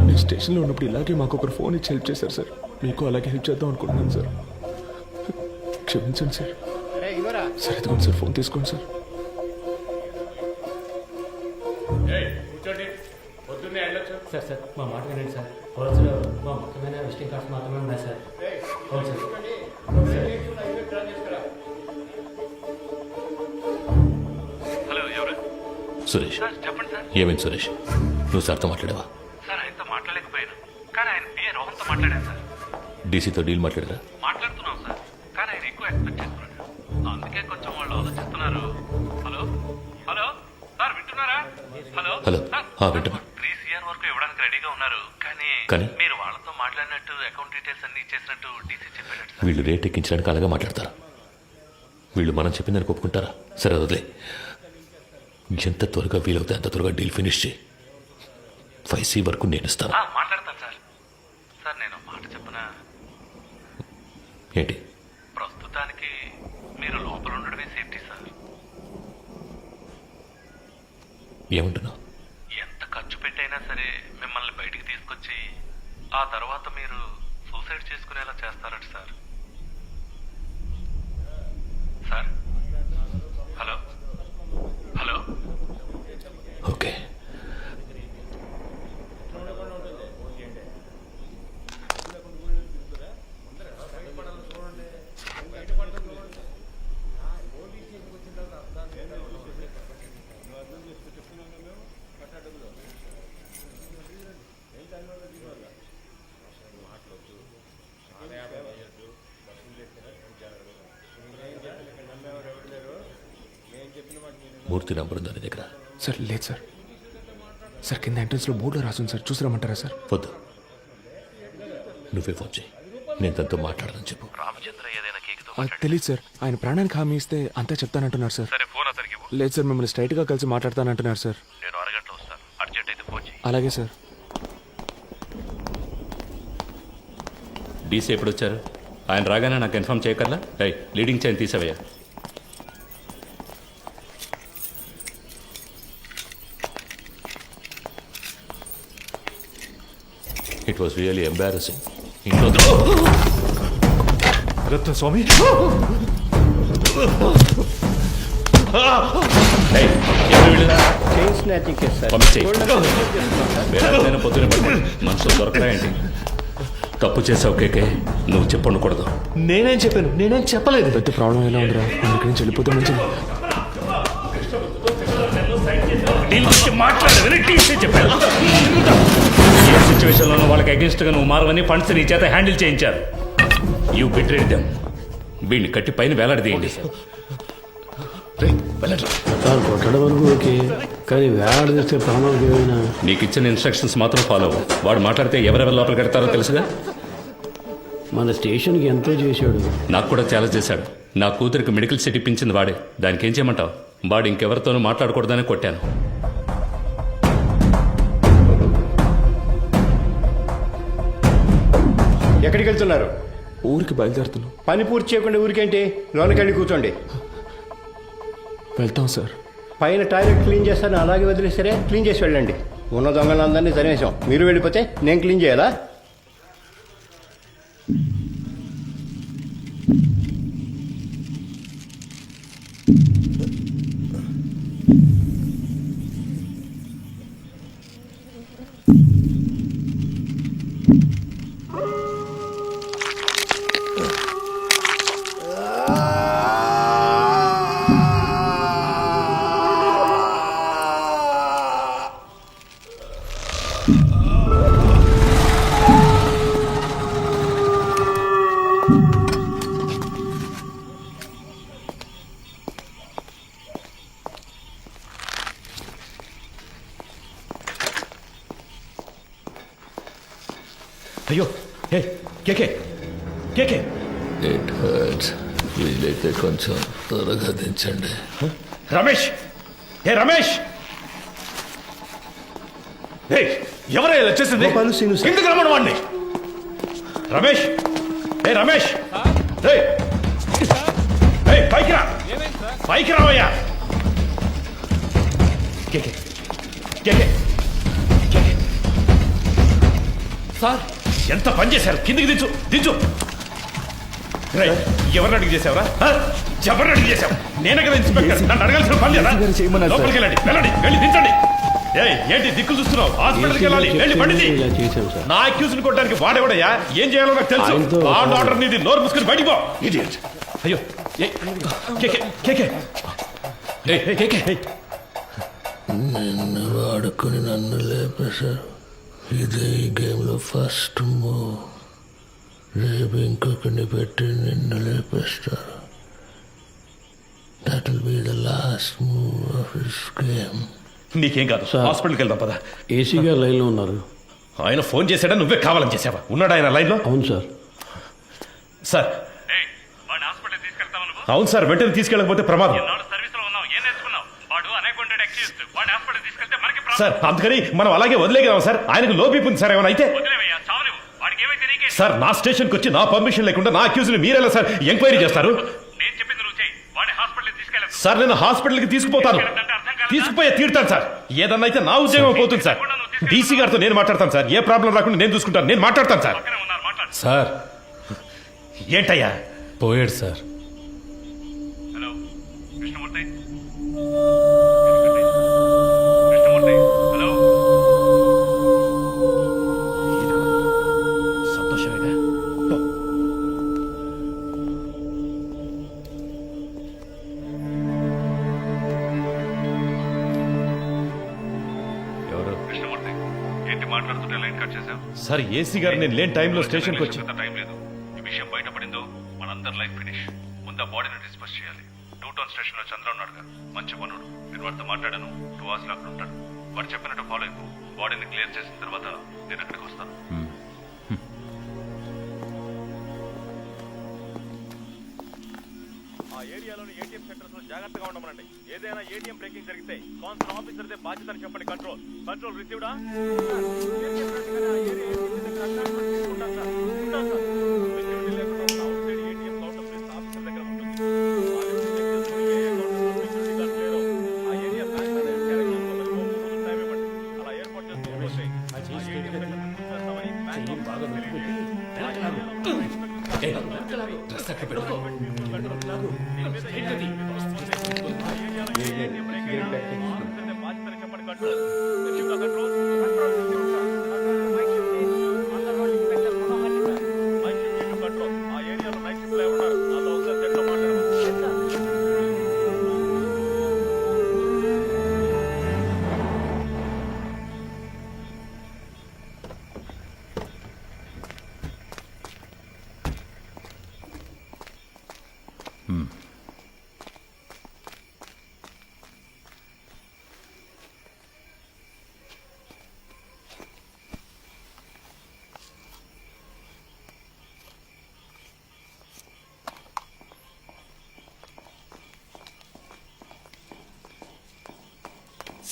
నేను స్టేషన్లో ఉన్నప్పుడు ఇలాగే మాకు ఒకరు ఫోన్ ఇచ్చి హెల్ప్ చేశారు సార్. మీకు అలాగే హెల్ప్ చేద్దాం అనుకుంటున్నాను సార్. క్షమించండి సార్. సార్ ఇదిగోండి సార్, ఫోన్ తీసుకోండి సార్. సార్ సార్ మా మాట వినండి సార్. పర్సులో మా ముఖ్యమైన విజిటింగ్ కార్డ్స్ మాత్రమే ఉన్నాయి సార్. అవును సార్. హలో, ఎవరు? సురేష్. చెప్పండి సార్. ఏమైంది సురేష్? నువ్వు సార్తో మాట్లాడావా? సార్ ఆయనతో మాట్లాడలేకపోయాను, కానీ ఆయన పిఏ రోహన్తో మాట్లాడాను సార్. డీసీతో డీల్ మాట్లాడారా? మాట్లాడుతున్నాం సార్, కానీ ఆయన ఎక్కువ ఎక్స్పెక్ట్ చేస్తున్నాడు. అందుకే కొంచెం వాళ్ళు ఆలోచిస్తున్నారు. హలో హలో సార్, వింటున్నారా? హలో హలో, వింటున్నా. 3 CR వరకు ఇవ్వడానికి రెడీగా ఉన్నారు, కానీ కానీ? మీరు వాళ్ళతో మాట్లాడినట్టు అకౌంట్ డీటెయిల్స్ అన్ని ఇచ్చేసినట్టు డీసీ చెప్పాడు సార్. వీళ్ళు రేట్ ఎక్కించడానికి అలాగే మాట్లాడతారా? వీళ్ళు మనం చెప్పిందని ఒప్పుకుంటారా? సరే వదిలే. ఎంత త్వరగా వీలవుతే అంత త్వరగా డీల్ ఫినిష్ చేయి. 5C వరకు నేను ఇస్తాను. మాట్లాడతాను సార్. సార్ నేను మాట చెప్పనా? ఏంటి? ప్రస్తుతానికి మీరు లోపల ఉండడమే సేఫ్టీ సార్. ఏమంటున్నావు? ఎంత ఖర్చు పెట్టైనా సరే మిమ్మల్ని బయటికి తీసుకొచ్చి ఆ తర్వాత మీరు సూసైడ్ చేసుకునేలా చేస్తారట sir. Sir hello hello. Okay. Murthy number ఉందా నీ దగ్గర? సార్ లేదు సార్. సార్ కింద ఎంట్రన్స్లో బోర్డులో రాసుంది సార్, చూసి రమ్మంటారా సార్? వద్దు, నువ్వే ఫోన్ చేయి. నేను తనతో మాట్లాడదని చెప్పు. రామచంద్ర ఏదైనా కేకుతో అది తెలియదు సార్. ఆయన ప్రాణానికి హామీ ఇస్తే అంతా చెప్తానంటున్నారు సార్. సరే ఫోన్ అతనికి ఇవ్వు. లేదు సార్, మిమ్మల్ని స్ట్రైట్గా కలిసి మాట్లాడతానంటున్నారు సార్. నేను అరగంటలో వస్తాను, అర్జెంట్ అయితే ఫోన్ చేయి. అలాగే సార్. డీసీ ఎప్పుడు వచ్చారు? ఆయన రాగానే నాకు ఇన్ఫార్మ్ చేయకర్లా? లీడింగ్ చైన్ తీసేవయ్యా. It was really embarrassing. Ratna Swamy, పొద్దున మనుషులు దొరకరాయండి. తప్పు చేసావు కేకే, నువ్వు చెప్పకూడదు. నేనేం చెప్పాను? నేనేం చెప్పలేదు. పెద్ద ప్రాబ్లం ఎలా ఉందిరా, మనం ఇక్కడి నుంచి వెళ్ళిపోతే మంచిది. ఏ సిచ్యువేషన్లోనూ వాళ్ళకి అగేన్స్ట్ గా నువ్వు మారవని ఫండ్స్ నీ చేత హ్యాండిల్ చేయించారు. You betrayed them. వీడిని కట్టి పైన వేలాడదీయండి. సార్ కొట్టడం వరకు ఓకే, కానీ వేలాడదీస్తే ప్రాణాలకు ఏమైనా? నీకు ఇచ్చిన ఇన్స్ట్రక్షన్స్ మాత్రం ఫాలో అవ్వు. వాడు మాట్లాడితే ఎవరెవరు లోపల కడతారో తెలుసుగా. మన స్టేషన్కి ఎంతో చేశాడు. నాకు కూడా చాలా చేశాడు. నా కూతురికి మెడికల్ సీట్ ఇప్పించింది వాడే. దానికి ఏం చేయమంటావు? వాడు ఇంకెవరితోనూ మాట్లాడకూడదని కొట్టాను. ఎక్కడికి వెళ్తున్నారు? ఊరికి బయలుదేరుతున్నాం. పని పూర్తి చేయకుండా ఊరికేంటి? లోనకెళ్ళి కూర్చోండి. వెళ్తాం సార్. పైన టాయిలెట్ క్లీన్ చేస్తాను, అలాగే వదిలేసరే క్లీన్ చేసి వెళ్ళండి. ఉన్న దొంగలందరినీ తరిమేశాం. మీరు వెళ్ళిపోతే నేను క్లీన్ చేయాలా? అయ్యో ఏ కేకే కేకే ఇట్ హర్ట్స్ వీలైతే కొంచెం త్వరగా దించండి. రమేష్ ఏ రమేష్ ఏ ఎవరే ఇలా చేసింది కిందకి రమ్మను వాడిని. రమేష్ ఏ రమేష్ ఏ పైకి రా పైకి రావయ్యా. కేకే కేకే కేకే సార్ ఎంత పని చేశారు కిందికి దించు దించు. ఎవరిని అడిగి చేసావురా ఎవరిని అడిగి చేసావు? నేనే కదా ఇన్స్పెక్టర్, నన్ను అడగాల్సిన పని లేదా? లోపలికి వెళ్ళండి వెళ్ళండి వెళ్ళి దించండి. ఏంటి దిక్కులు చూస్తున్నావు? హాస్పిటల్కి వెళ్ళాలి వెళ్ళి పండిది. నా అక్యూజ్ ని కొట్టడానికి వాడేవాడయ్యా? ఏం చేయాలో నాకు తెలుసు. ఆర్డర్ నీది, నోరు మూసుకుని బయటికి పో. ఇడియట్. అయ్యో కేకే కేకే కేకే నిన్ను వాడుకుని నన్ను లేపేశారు. ఇదే ఈ గేమ్లో ఫస్ట్ మూవ్. రేపు ఇంకొకరిని పెట్టి నిన్ను లేపేస్తారు. That will be the last move of this game. నీకేం కాదు, హాస్పిటల్కి వెళ్దాం పద. ఏసీ గారు లైన్లో ఉన్నారు. ఆయన ఫోన్ చేశాడా నువ్వే కావాలని చేసావా? ఉన్నాడా ఆయన లైన్లో? అవును సార్. సార్ అవును సార్, వెంటనే తీసుకెళ్ళకపోతే ప్రమాదం సార్. అందుకని మనం అలాగే వదిలేగలం సార్. ఆయనకు లో బీపీ ఉంది సార్. ఏమైనా అయితే సార్ నా స్టేషన్కి వచ్చి నా పర్మిషన్ లేకుండా నా అక్యూజ్ని మీరెలా సార్ ఎంక్వైరీ చేస్తారు? సార్ నేను హాస్పిటల్కి తీసుకుపోతాను, తీసుకుపోయే తీరుతాను సార్. ఏదన్నా అయితే నా ఉద్యోగం పోతుంది సార్. డీసీ గారితో నేను మాట్లాడతాను సార్. ఏ ప్రాబ్లం రాకుండా నేను చూసుకుంటాను, నేను మాట్లాడతాను సార్. సార్ ఏంటయ్యా పోయాడు సార్. సంతోషమేగా. ఎవరు ఏంటి మాట్లాడుతుంటే లైన్ కట్ చేశావు? సార్ ఏసీ గారు నేను లేని టైంలో స్టేషన్కి వచ్చి టైం లేదు. ఈ విషయం బయటపడిందో మనందరి లైఫ్ ఫినిష్. ముందు బాడీని డిస్పస్ చేయాలి. 2 టౌన్ స్టేషన్ లో చంద్ర ఉన్నాడుగా, మంచి పనుడు. నేను వాడితో మాట్లాడాను. 2 hours లో అక్కడ ఉంటాడు. వాడు చెప్పినట్టు ఫాలో అయిపో. బాడీని క్లియర్ చేసిన తర్వాత నేను అక్కడికి వస్తాను. ఆ ఏరియాలోని ఏటీఎం సెంటర్స్ లో జాగ్రత్తగా ఉండమనండి. ఏదైనా ఏటీఎం బ్రేకింగ్ జరిగితే కాన్సల్ ఆఫీసర్దే బాధ్యతని చెప్పండి. కంట్రోల్ కంట్రోల్ రిసీవ్డా?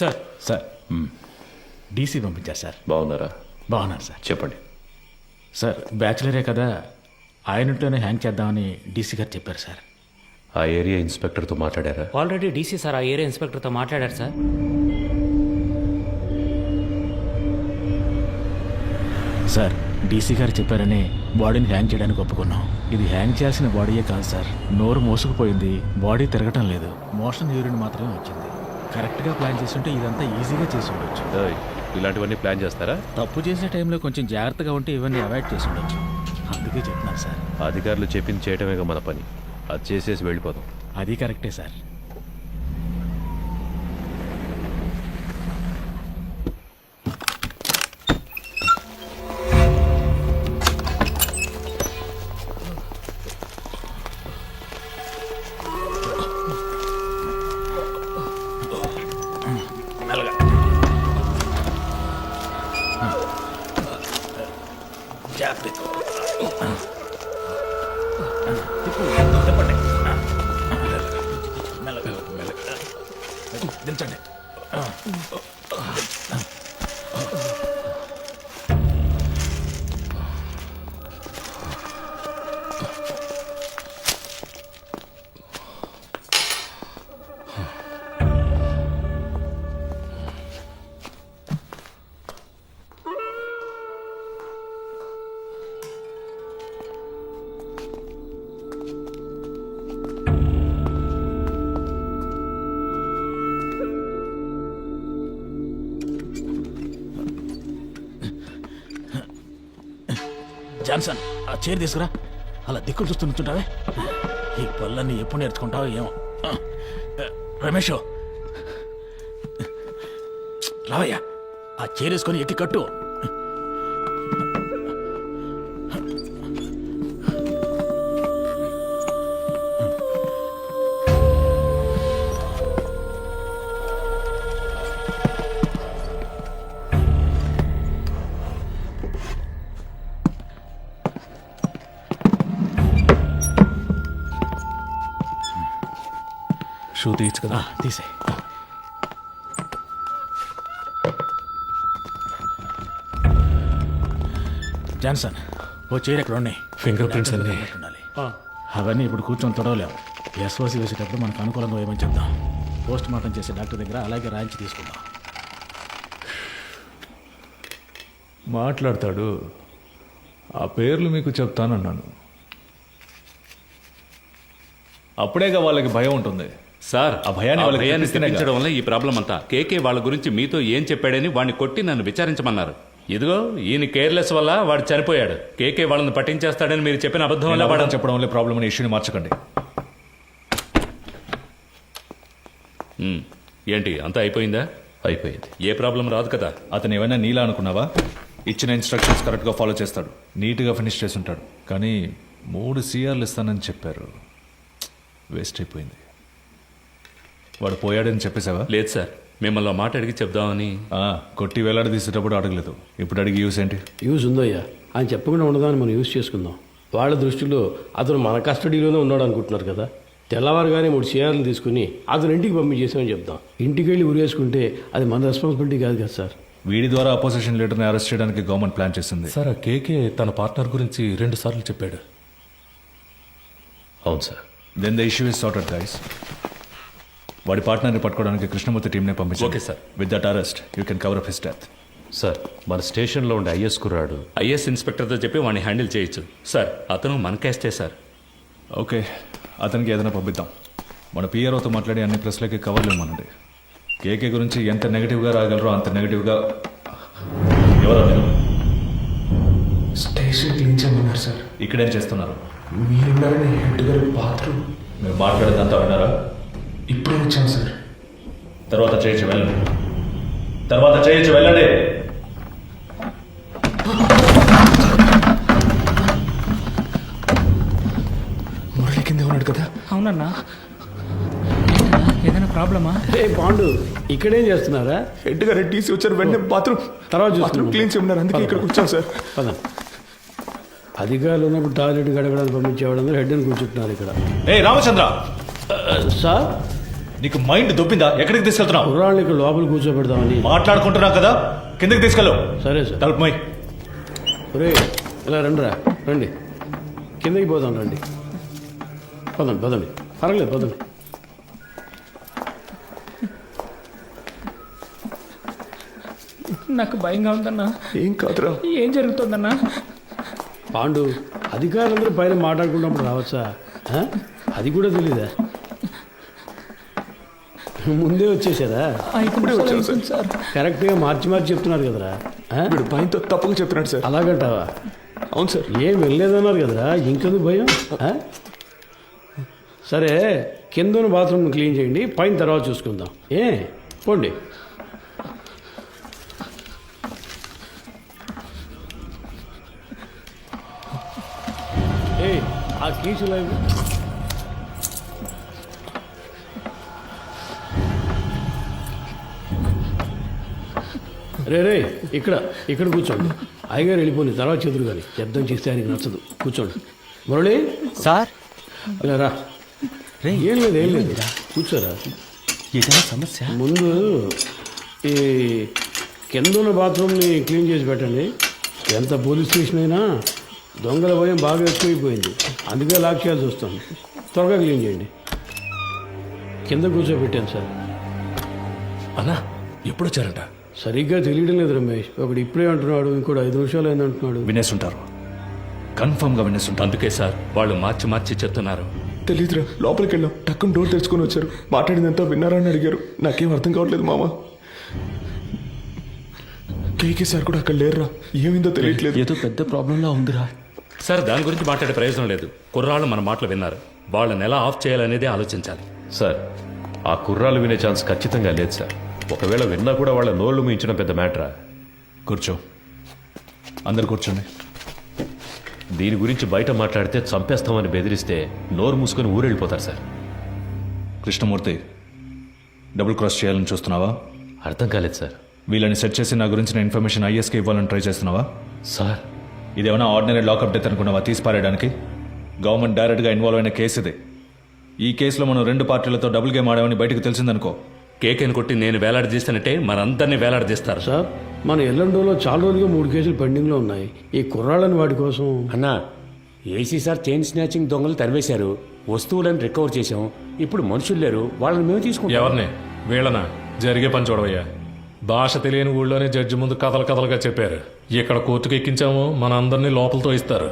సార్ సార్ డీసీ పంపించారు సార్. బాగున్నారా? బాగున్నారు సార్. చెప్పండి సార్ బ్యాచులరే కదా, ఆయనతోనే హ్యాంగ్ చేద్దామని డీసీ గారు చెప్పారు సార్. ఆ ఏరియా ఇన్స్పెక్టర్తో మాట్లాడారా? ఆల్రెడీ డీసీ సార్ ఆ ఏరియా ఇన్స్పెక్టర్తో మాట్లాడారు సార్. సార్ డీసీ గారు చెప్పారని బాడీని హ్యాంగ్ చేయడానికి ఒప్పుకున్నాం. ఇది హ్యాంగ్ చేయాల్సిన బాడీయే కాదు సార్. నోరు మోసుకుపోయింది, బాడీ తిరగటం లేదు, మోషన్ యూరిన్ మాత్రమే వచ్చింది. కరెక్ట్గా ప్లాన్ చేస్తుంటే ఇదంతా ఈజీగా చేసి ఉండొచ్చు. ఇలాంటివన్నీ ప్లాన్ చేస్తారా? తప్పు చేసే టైంలో కొంచెం జాగ్రత్తగా ఉంటే ఇవన్నీ అవాయిడ్ చేసి ఉండొచ్చు. అందుకే చెప్తున్నాను సార్. అధికారులు చెప్పింది చేయటమేగా మన పని. అది చేసేసి వెళ్ళిపోదాం. అది కరెక్టే సార్. దించండి. జాన్సన్, ఆ చైర్ తీసుకురా. అలా దిక్కులు చూస్తూ నుంచుంటావే. ఈ పళ్ళన్నీ ఎప్పుడు నేర్చుకుంటావో ఏమో. రమేష్, రావయ్యా, ఆ చైర్ వేసుకొని ఎక్కి కట్టు. షూ తీయచ్చు కదా? తీసే. జాన్సన్, ఓ చైర్ ఎక్కడ ఉన్నాయి? ఫింగర్ ప్రింట్స్ అన్నీ ఉండాలి. అవన్నీ ఇప్పుడు కూర్చొని తొడవలేము. ఎస్ఓసి వేసేటప్పుడు మనకు అనుకూలంగా ఏమని చెప్దాం. పోస్ట్ మార్టం చేసే డాక్టర్ దగ్గర అలాగే రాయించి తీసుకుందాం. మాట్లాడతాడు. ఆ పేర్లు మీకు చెప్తానన్నాను. అప్పుడేగా వాళ్ళకి భయం ఉంటుంది సార్. ఆ భయాన్ని వాళ్ళకి భయాన్ని తెప్పిస్తేనే తెప్పించడం వల్ల ఈ ప్రాబ్లం అంతా. కేకే వాళ్ళ గురించి మీతో ఏం చెప్పాడని వాడిని కొట్టి నన్ను విచారించమన్నారు. ఇదిగో ఈయన కేర్లెస్ వల్ల వాడు చనిపోయాడు. కేకే వాళ్ళని పట్టించేస్తాడని మీరు చెప్పిన అబద్ధం వల్ల వాడు చెప్పడం వల్ల ప్రాబ్లం అనే ఇష్యూని మార్చకండి. ఏంటి అంతా అయిపోయిందా? అయిపోయింది. ఏ ప్రాబ్లం రాదు కదా. అతను ఏమైనా నీలా అనుకున్నావా? ఇచ్చిన ఇన్స్ట్రక్షన్స్ కరెక్ట్గా ఫాలో చేస్తాడు, నీట్గా ఫినిష్ చేసి ఉంటాడు. కానీ 3 CRలు ఇస్తానని చెప్పారు. వేస్ట్ అయిపోయింది. వాడు పోయాడని చెప్పేశావా? లేదు సార్, మిమ్మల్ని మాట అడిగి చెప్దామని. కొట్టి వేలాడి తీసేటప్పుడు అడగలేదు, ఇప్పుడు అడిగి యూస్ ఏంటి? యూజ్ ఉందయ్యా. ఆయన చెప్పకుండా ఉండదాన్ని మనం యూజ్ చేసుకుందాం. వాళ్ళ దృష్టిలో అతను మన కస్టడీలోనే ఉన్నాడు అనుకుంటున్నారు కదా. తెల్లవారుగానే 3 CRలు తీసుకుని అతను ఇంటికి పంపించేసామని చెప్దాం. ఇంటికి వెళ్ళి ఉరేసుకుంటే అది మన రెస్పాన్సిబిలిటీ కాదు కదా సార్. వీడి ద్వారా అపోజిషన్ లీడర్ని అరెస్ట్ చేయడానికి గవర్నమెంట్ ప్లాన్ చేసింది. సార్, ఆ కేకే తన పార్ట్నర్ గురించి 2 సార్లు చెప్పాడు. అవును sir. Then the issue is sorted guys. వాడి పార్ట్నర్ని పట్టుకోవడానికి కృష్ణమూర్తి టీంనే పంపించారు. Okay sir. With that arrest you can cover up his death. Sir, మన స్టేషన్లో ఉండే ఐఎస్ కుర్రాడు ఐఎస్ ఇన్స్పెక్టర్తో చెప్పి వాడిని హ్యాండిల్ చేయొచ్చు సార్. అతను మన కేస్టే సార్. ఓకే, అతనికి ఏదైనా పంపిద్దాం. మన పిఆర్ఓతో మాట్లాడి అన్ని ప్రెస్లకి కవర్లు ఇవ్వమనండి. కేకే గురించి ఎంత నెగిటివ్గా రాగలరో అంత నెగిటివ్గా. ఎవరో మీరు స్టేషన్ క్లీన్ చేయమన్నారు సార్. ఇక్కడేం చేస్తున్నారు? మీరున్నారని హెడ్ గారు బాత్రూమ్. మీరు మాట్లాడేదంతా విన్నారా? ఇప్పుడే వచ్చాను సార్. తర్వాత చేయొచ్చు, వెళ్ళండి. తర్వాత చేయొచ్చు, వెళ్ళండి. మురళి కింద ఉన్నాడు కదా? అవునన్నా. ఏదైనా ప్రాబ్లమా? ఏ పాండు, ఇక్కడేం చేస్తున్నారా? హెడ్ గారు టీసీ వచ్చారు, వెంటనే బాత్రూమ్ క్లీన్ చేయమన్నారు. అందుకే ఇక్కడికి వచ్చాను సార్. పద. అధికారులు ఉన్నప్పుడు టాయిలెట్ గడగడానికి పంపించేవాళ్ళందరూ హెడ్ అని కూర్చుంటున్నారు ఇక్కడ. ఏ రామచంద్ర సార్, నీకు మైండ్ దొబ్బిందా? ఎక్కడికి తీసుకెళ్తున్నావు? కుర్రాళ్ళు ఇక్కడ లోపల కూర్చోబెడదామని మాట్లాడుకుంటున్నావు కదా, కిందకి తీసుకెళ్ళు. సరే సార్. తలుపు మై. ఒరే, ఇలా రండిరా, రండి. కిందకి పోదాం, రండి. పదండి పదండి, పర్వాలేదు పదండి. నాకు భయంగా ఉందన్నా. ఏం కాదురా. ఏం జరుగుతుందన్నా? పాండు, అధికారులందరూ పైన మాట్లాడుకున్నప్పుడు రావచ్చా? అది కూడా తెలీదా? ముందే వచ్చేసారా? కరెక్ట్గా మార్చి చెప్తున్నారు కదరా. భయంతో తప్పుగా చెప్తున్నాడు సార్. అలాగంటావా? అవును సార్. ఏం వెళ్ళలేదన్నారు కదరా, ఇంకెందుకు భయం? సరే, కింద బాత్రూమ్ క్లీన్ చేయండి, పైన తర్వాత చూసుకుందాం. పోండి. ఆ కేసులు రే ఇక్కడ కూర్చోండి. అయ్యగారు వెళ్ళిపోయింది, తర్వాత చెదురు కానీ శబ్దం చేస్తే ఆయనకి నచ్చదు. కూర్చోండి. మురళి సార్, ఇలా రా. ఏం లేదు కూర్చోరా. ఏదైనా సమస్య? ముందు ఈ కింద ఉన్న బాత్రూమ్ని క్లీన్ చేసి పెట్టండి. ఎంత పోలీస్ స్టేషన్ అయినా దొంగల భయం బాగా ఎక్కువైపోయింది, అందుకే లాక్ చేయాల్సి వస్తుంది. త్వరగా క్లీన్ చేయండి. కింద కూర్చోబెట్టాను సార్. అన్నా ఎప్పుడు వచ్చారంట? సరిగ్గా తెలియడం లేదు రమేష్. ఒకడు ఇప్పుడే అంటున్నాడు, ఇంకోటి 5 నిమిషాలు అయింది అంటున్నాడు. వినేసుంటారు, కన్ఫర్మ్గా వినేసుంటారు. అందుకే సార్ వాళ్ళు మార్చి మార్చి చెప్తున్నారు. తెలీదురా, లోపలికి వెళ్ళాం, టక్కున డోర్ తెరుచుకొని వచ్చారు. మాట్లాడిందంతా విన్నారా అని అడిగారు. నాకేం అర్థం కావట్లేదు మామ. కేకే సార్ కూడా అక్కడ లేరురా, ఏమైందో తెలియట్లేదు. ఏదో పెద్ద ప్రాబ్లంలా ఉందిరా. సార్ దాని గురించి మాట్లాడే ప్రయోజనం లేదు. కుర్రాళ్ళు మన మాటలు విన్నారు, వాళ్ళని ఎలా ఆఫ్ చేయాలనేదే ఆలోచించాలి. సార్ ఆ కుర్రాలు వినే ఛాన్స్ ఖచ్చితంగా లేదు సార్. ఒకవేళ విన్నా కూడా వాళ్ళ నోళ్లు మించడం పెద్ద మ్యాటరా. కూర్చో, అందరు కూర్చోండి. దీని గురించి బయట మాట్లాడితే చంపేస్తామని బెదిరిస్తే నోరు మూసుకొని ఊరెళ్ళిపోతారు సార్. కృష్ణమూర్తి, డబుల్ క్రాస్ చేయాలని చూస్తున్నావా? అర్థం కాలేదు సార్. వీళ్ళని సెట్ చేసి నా గురించిన ఇన్ఫర్మేషన్ ఐఎస్కి ఇవ్వాలని ట్రై చేస్తున్నావా? సార్ ఇదేమైనా ఆర్డినరీ లాకప్ డెత్ అనుకున్నావా తీసి పారేయడానికి? గవర్నమెంట్ డైరెక్ట్గా ఇన్వాల్వ్ అయిన కేసు ఇది. ఈ కేసులో మనం 2 పార్టీలతో డబుల్ గేమ్ ఆడామని బయటకు తెలిసిందనుకో, కేకేని కొట్టి నేను వేలాడదీస్తానంటే మనందరినీ వేలాడదీస్తారు. సార్ మన ఎల్లండోలో చాలా రోజులుగా 3 కేసులు పెండింగ్లో ఉన్నాయి. ఈ కుర్రాళ్ళని వాటి కోసం. అన్నా, ఏసీ సార్ చైన్ స్నాచింగ్ దొంగలు తరివేశారు, వస్తువులను రికవర్ చేశాం. ఇప్పుడు మనుషులు లేరు, వాళ్ళని మేము తీసుకుంటాం. ఎవరిని? వీళ్ళనా? జరిగే పని చూడవయ్యా. భాష తెలియని ఊళ్ళోనే జడ్జి ముందు కథలుగా చెప్పారు. ఇక్కడ కోర్టుకు ఎక్కించాము, మన అందరినీ లోపలతో ఇస్తారు.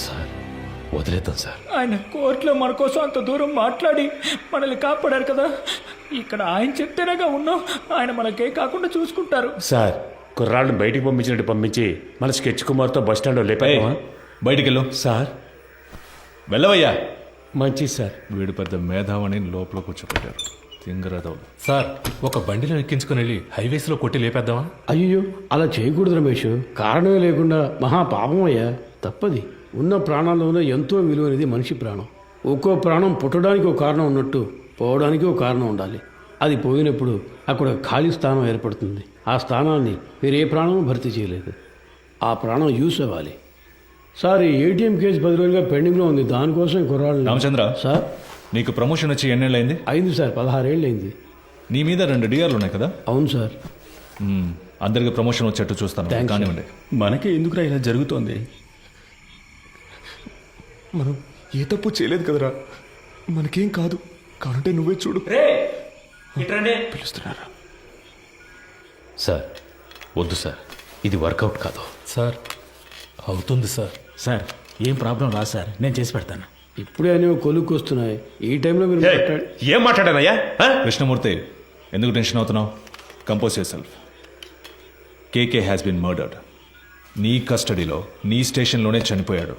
సార్ వదిలేద్దాం సార్. ఆయన కోర్టులో మన కోసం అంత దూరం మాట్లాడి మనల్ని కాపాడారు కదా, ఇక్కడ ఆయన చెప్తేనేగా ఉన్నాం. ఆయన మనకే కాకుండా చూసుకుంటారు. సార్ కుర్రాళ్ళని బయటికి పంపించినట్టు పంపించి మన స్కెచ్ కుమార్తో బస్ స్టాండ్లో లేపామా? బయటికి వెళ్ళు. సార్ వెళ్ళవయ్యా. మంచిది సార్. వీడు పెద్ద మేధావని లోపల కూర్చోబెట్టారు. తింగరదవులు. సార్ ఒక బండిలో ఎక్కించుకుని వెళ్ళి హైవేస్లో కొట్టి లేపేద్దామా? అయ్యో అలా చేయకూడదు రమేష్, కారణమే లేకుండా మహా పాపం అయ్యా, తప్పది. ఉన్న ప్రాణాల్లోనే ఎంతో విలువైనది మనిషి ప్రాణం. ఒక్కో ప్రాణం పుట్టడానికి ఒక కారణం ఉన్నట్టు పోవడానికి ఒక కారణం ఉండాలి. అది పోయినప్పుడు అక్కడ ఖాళీ స్థానం ఏర్పడుతుంది. ఆ స్థానాన్ని వేరే ప్రాణం భర్తీ చేయలేదు. ఆ ప్రాణం యూస్ అవ్వాలి. సార్ ఈ ఏటీఎం కేసు 10 రోజులుగా పెండింగ్లో ఉంది, దానికోసం కుర్రాళ్ళు. రామచంద్ర సార్ నీకు ప్రమోషన్ వచ్చి ఎన్నేళ్ళు అయింది? అయింది సార్, 16 ఏళ్ళు అయింది. నీ మీద 2 డిఆర్లు ఉన్నాయి కదా? అవును సార్. అందరికి ప్రమోషన్ వచ్చేట్టు చూస్తాను. Thanks, కానివ్వండి. మనకే ఎందుకురా ఇలా జరుగుతోంది? మనం ఏ తప్పు చేయలేదు కదరా, మనకేం కాదు. కానంటే నువ్వే చూడు. పిలుస్తున్నారా? సార్ వద్దు సార్, ఇది వర్కౌట్ కాదు. సార్ అవుతుంది సార్. సార్ ఏం ప్రాబ్లం రా సార్, నేను చేసి పెడతాను. ఇప్పుడే అనేవి కొలుక్కు వస్తున్నాయి. ఈ టైంలో మీరు ఏం మాట్లాడానయ్యా? కృష్ణమూర్తి, ఎందుకు టెన్షన్ అవుతున్నావు? Compose yourself. KK has been murdered. నీ కస్టడీలో నీ స్టేషన్లోనే చనిపోయాడు.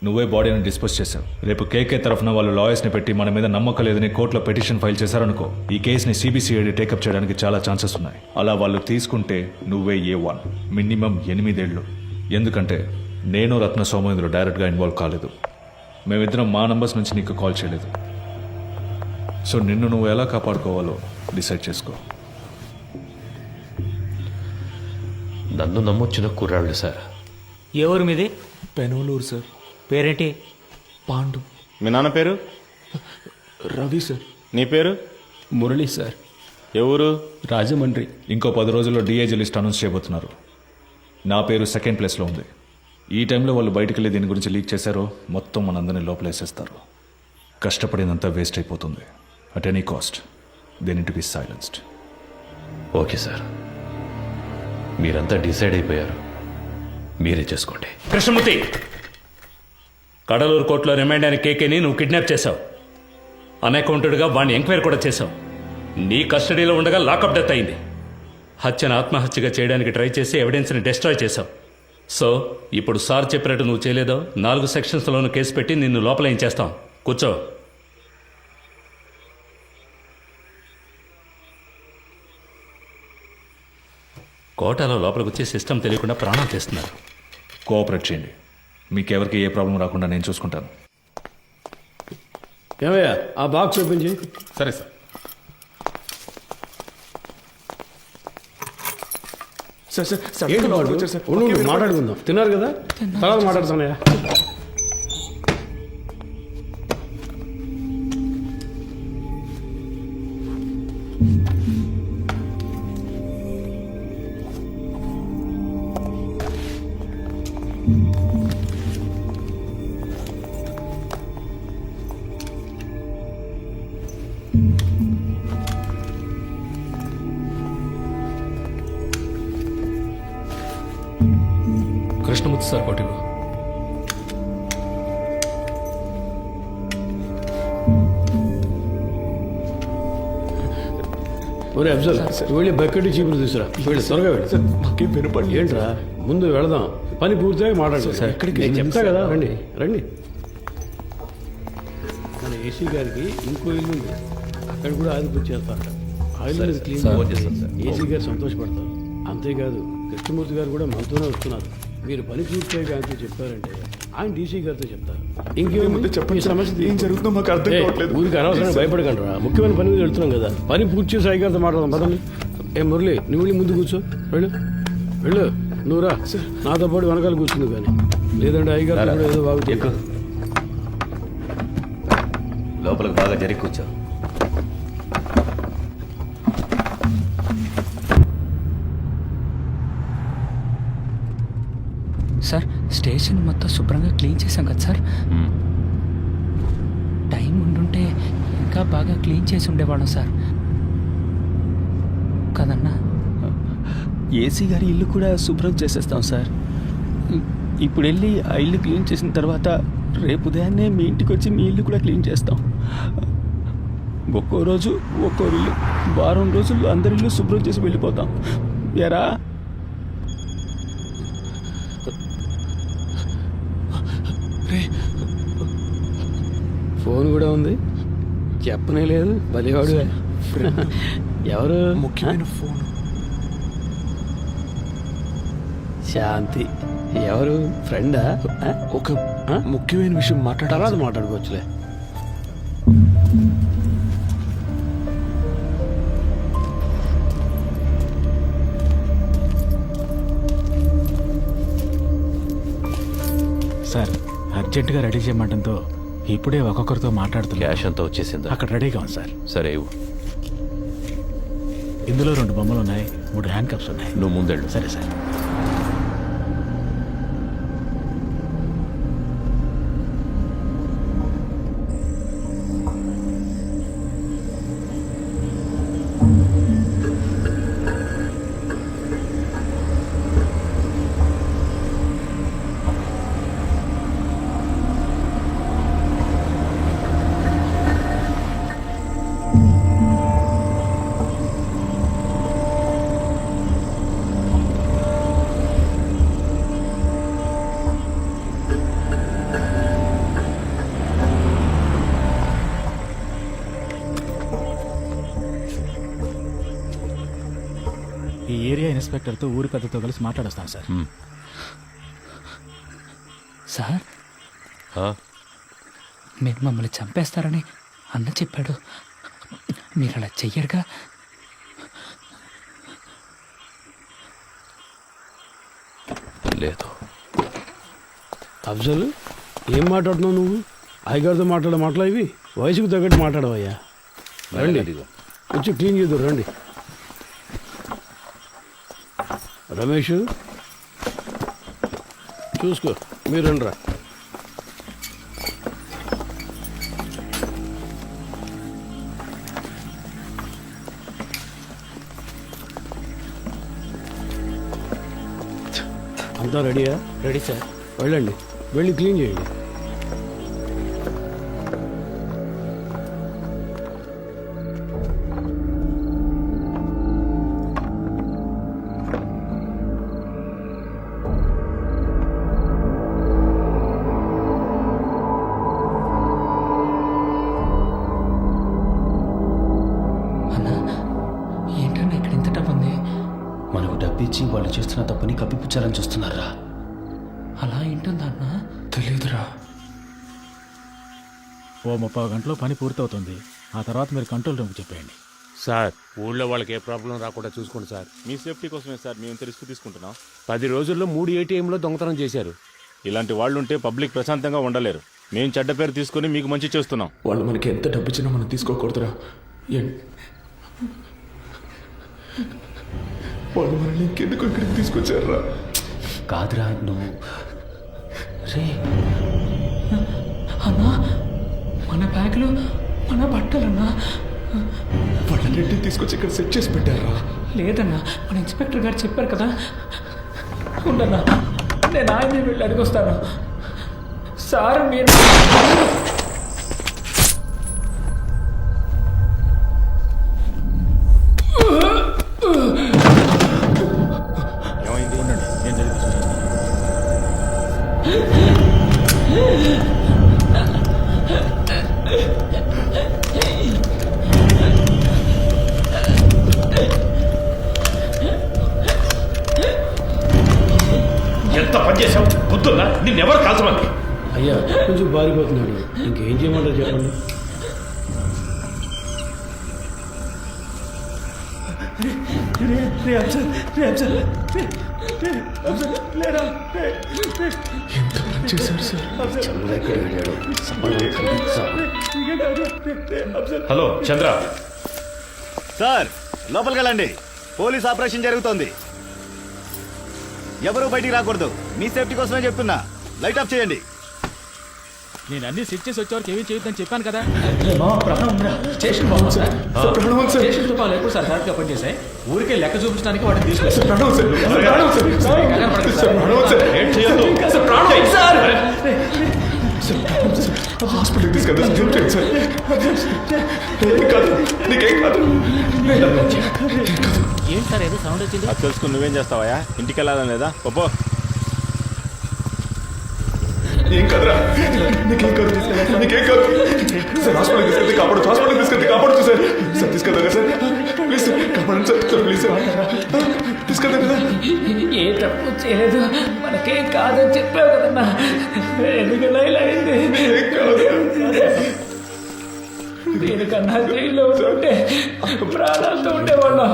నువ్వే బాడీని డిస్పోజ్ చేశావు. రేపు కేకే తరఫున వాళ్ళు లాయర్స్ని పెట్టి మన మీద నమ్మకం లేదని కోర్టులో పిటిషన్ ఫైల్ చేశారనుకో, ఈ కేసుని సిబిసిఐడి టేకప్ చేయడానికి చాలా ఛాన్సెస్ ఉన్నాయి. అలా వాళ్ళు తీసుకుంటే నువ్వే A1, మినిమం 8 ఏళ్ళు. ఎందుకంటే నేను రత్న సోమేంద్ర డైరెక్ట్గా ఇన్వాల్వ్ కాలేదు. మేమిద్దరం మా నంబర్స్ నుంచి నీకు కాల్ చేయలేదు. సో నిన్ను నువ్వు ఎలా కాపాడుకోవాలో డిసైడ్ చేసుకో. నన్ను నమ్మొచ్చిన కుర్రాళ్ళు సార్. ఎవరు మీది? పెనోలూరు సార్. పేరేంటి? పాండు. మీ నాన్న పేరు? రవి సార్. నీ పేరు? మురళి సార్. ఎవరు? రాజమండ్రి. ఇంకో 10 రోజుల్లో డిఐజీ లిస్ట్ అనౌన్స్ చేయబోతున్నారు. నా పేరు 2nd ప్లేస్లో ఉంది. ఈ టైంలో వాళ్ళు బయటికి వెళ్ళి దీని గురించి లీక్ చేశారో మొత్తం మనందరినీ లోపలేసేస్తారు. కష్టపడినంతా వేస్ట్ అయిపోతుంది. At any cost they need to be silenced. Okay sir, మీరంతా డిసైడ్ అయిపోయారు, మీరే చేసుకోండి. కృష్ణమూర్తి, కడలూరు కోర్టులో రిమైండ్ అయిన కేకేని నువ్వు కిడ్నాప్ చేశావు. అన్అకౌంటెడ్గా వాడిని ఎంక్వైరీ కూడా చేశావు. నీ కస్టడీలో ఉండగా లాకప్ డెత్ అయింది. హత్యను ఆత్మహత్యగా చేయడానికి ట్రై చేసి ఎవిడెన్స్ని డిస్ట్రాయ్ చేశావు. సో ఇప్పుడు సార్ చెప్పినట్టు నువ్వు చేయలేదో 4 సెక్షన్స్లోనూ కేసు పెట్టి నిన్ను లోపల ఏం చేస్తాం. కూర్చో. కోటాలో లోపలికి వచ్చి సిస్టమ్ తెలియకుండా ప్రాణాలు చేస్తున్నారు. కోఆపరేట్ చేయండి. మీకెవరికి ఏ ప్రాబ్లం రాకుండా నేను చూసుకుంటాను. ఏమయ్యా ఆ బాక్స్ ఓపెన్ చేయి. సరే సార్. సార్ సార్ సార్ ఏంటి వాడు? మాట్లాడుకుందాం. తిన్నారు కదా, తర్వాత మాట్లాడుతున్నాయా? కృష్ణమూర్తి సార్ కోటి ఒరే అఫ్జల్ వెళ్ళి బకెట్ చీపులు తీసురా వెళ్ళి త్వరగా వెళ్ళి మాకేం వినపడి ఏంట్రా ముందు వెళదాం పని పూర్తిగా మాట్లాడదు నేను చెప్తా కదా రండి రండి మన ఏసీ గారికి ఇంకో ఇల్లు ఉంది అక్కడ కూడా ఆదిపూర్తి చేస్తారట ఆ ఇల్లు క్లీన్ ఏసీ గారు సంతోషపడతారు అంతేకాదు కృష్ణమూర్తి గారు కూడా మనతోనే వస్తున్నారు మీరు పని పూర్తిగా ఆయనతో చెప్పారంటే ఆయన డీసీ గారితో చెప్తారు ఇంకేముంది చెప్పండి సమస్య ఏం జరుగుతుందో మాకు అర్థం కావట్లేదు ఊరికి అనవసరంగా భయపడకండి రా ముఖ్యమైన పని మీద వెళ్తున్నాం కదా పని పూర్తి చేసి సాయి గారితో మాట్లాడదాం పదండి ఏ మురళి నువ్వు వెళ్ళి ముందు కూర్చో వెళ్ళు వెళ్ళు నువ్వు రా నాతో పాటు వెనకాల కూర్చుంది కానీ లేదంటే అయ్యగారు కూడా ఏదో బాగుంది లోపలికి బాగా జరిగి కూర్చో. సార్ స్టేషన్ మొత్తం శుభ్రంగా క్లీన్ చేశాం కదా సార్ టైం ఉండుంటే ఇంకా బాగా క్లీన్ చేసి ఉండేవాళ్ళం సార్ కదన్నా. ఏసీ గారి ఇల్లు కూడా శుభ్రం చేసేస్తాం సార్. ఇప్పుడు వెళ్ళి ఆ ఇల్లు క్లీన్ చేసిన తర్వాత రేపు ఉదయాన్నే మీ ఇంటికి వచ్చి మీ ఇల్లు కూడా క్లీన్ చేస్తాం. ఒక్కో రోజు ఒక్కో ఇల్లు, వారం రోజుల్లో అందరి ఇల్లు శుభ్రం చేసి వెళ్ళిపోతాం. ఎరా ఫోన్ కూడా ఉంది చెప్పనే లేదు బలివాడు ఎవరు ముఖ్యమైన ఫోన్ శాంతి ఎవరు ఫ్రెండా ఒక ముఖ్యమైన విషయం తర్వాత మాట్లాడుకోవచ్చులే. సార్ అర్జెంటుగా రెడీ చేయమంటంతో ఇప్పుడే ఒక్కొక్కరితో మాట్లాడుతున్నా. క్యాష్ అంతా వచ్చేసిందా? అక్కడ రెడీగా ఉంది సార్. సరే ఇవ్వు. ఇందులో 2 బొమ్మలు ఉన్నాయి, 3 హ్యాండ్ కప్స్ ఉన్నాయి. నువ్వు ముందెళ్ళు. సరే సార్. ఈ ఏరియా ఇన్స్పెక్టర్తో ఊరి పెద్దతో కలిసి మాట్లాడొస్తాను సార్. సార్ మీరు మమ్మల్ని చంపేస్తారని అన్న చెప్పాడు, మీరు అలా చెయ్యరుగా? లేదు. అఫ్జల్ ఏం మాట్లాడుతున్నావు నువ్వు? అయ్యగారితో మాట్లాడ ఇవి వయసుకు తగ్గట్టు మాట్లాడవయ్యా. రండి వచ్చి క్లీన్ చేద్దాం రండి. రమేష్ చూసుకో, మీరు రండి రా. అంతా రెడీయా? Ready sir. వెళ్ళండి, వెళ్ళి క్లీన్ చేయండి. ఏంటన్నా ఇక్కడ ఇంత డబ్బు ఉంది? మనకు డబ్బిచ్చి వాళ్ళు చేస్తున్న తప్పుని కప్పిపుచ్చాలని చూస్తున్నారా? అలా ఏంటుందా అన్న? తెలీదురా. ఓ 30 గంటలో పని పూర్తవుతుంది. ఆ తర్వాత మీరు కంట్రోల్ రూమ్కి చెప్పేయండి. సార్ ఊళ్ళో వాళ్ళకి ఏ ప్రాబ్లం రాకుండా చూసుకోండి సార్. మీ సేఫ్టీ కోసమే సార్ మేము ఇంత రిస్క్ తీసుకుంటున్నాం. 10 రోజుల్లో 3 ATMలో దొంగతనం చేశారు. ఇలాంటి వాళ్ళు ఉంటే పబ్లిక్ ప్రశాంతంగా ఉండలేరు. మేము చెడ్డ పేరు తీసుకుని మీకు మంచి చేస్తున్నాం. వాళ్ళు మనకి ఎంత డబ్బు ఇచ్చినా మనం తీసుకోకూడదురా. వాళ్ళు మనల్ని ఇంకెందుకు ఇక్కడికి తీసుకొచ్చారా? కాదురా నువ్వు రే అన్నా, మన బ్యాగులు మన బట్టలన్నా వాళ్ళన్నింటినీ తీసుకొచ్చి ఇక్కడ సెట్ చేసి పెట్టారా? లేదన్నా, మన ఇన్స్పెక్టర్ గారు చెప్పారు కదా. ఉండన్నా, నేను ఆయనే వెళ్ళి అడిగొస్తాను. సార్ మీరు ఎంత పని చేసావు? గుర్తుందా? నిన్నెవరు కాల్చమని? అయ్యా కొంచెం బారిపోతున్నాడు, ఇంకేం చేయమంటారు చెప్పండి. ఎంత పని చేశారు సార్? హలో చంద్ర. సార్ లోపలికి వెళ్ళండి. పోలీస్ ఆపరేషన్ జరుగుతోంది. ఎవరు బయటికి రాకూడదు. మీ సేఫ్టీ కోసమే చెప్తున్నా. లైట్ ఆఫ్ చేయండి. నేను అన్ని సెట్ చేసి వచ్చేవరకు ఏమీ చేయొద్దని చెప్పాను కదా. స్టేషన్ బాగుంది సార్. స్టేషన్ తో పాలు ఎప్పుడు సార్ కరెక్ట్గా పనిచేసాయి. ఊరికే లెక్క చూపించడానికి వాటిని తీసుకొచ్చారు. హాస్పిటల్కి తీసుకెళ్తా సార్. నీకేం కాదు. ఏంటి సార్ ఏదో సౌండ్ వచ్చింది? అది తెలుసుకుని నువ్వేం చేస్తావా? ఇంటికి వెళ్ళాలని లేదా? పప్పు ఏం కాదురా, నీకేం కాదు, నీకేం కాదు సార్. హాస్పిటల్కి తీసుకెళ్తే కాపాడు, హాస్పిటల్కి తీసుకెళ్తే కాపాడచ్చు సార్. సార్ తీసుకెళ్తా సార్, ప్లీజ్ సార్, కాపాడండి సార్, సార్ ప్లీజ్ సార్, తీసుకెళ్తా కదా. ఏ తప్పు చేయలేదు, మనకేం కాదని చెప్పావు కదన్నా. ఎందుకలా ఇలా అయింది? దీనికన్నా జైల్లో ఉంటే ప్రాణాలతో ఉండేవాళ్ళం.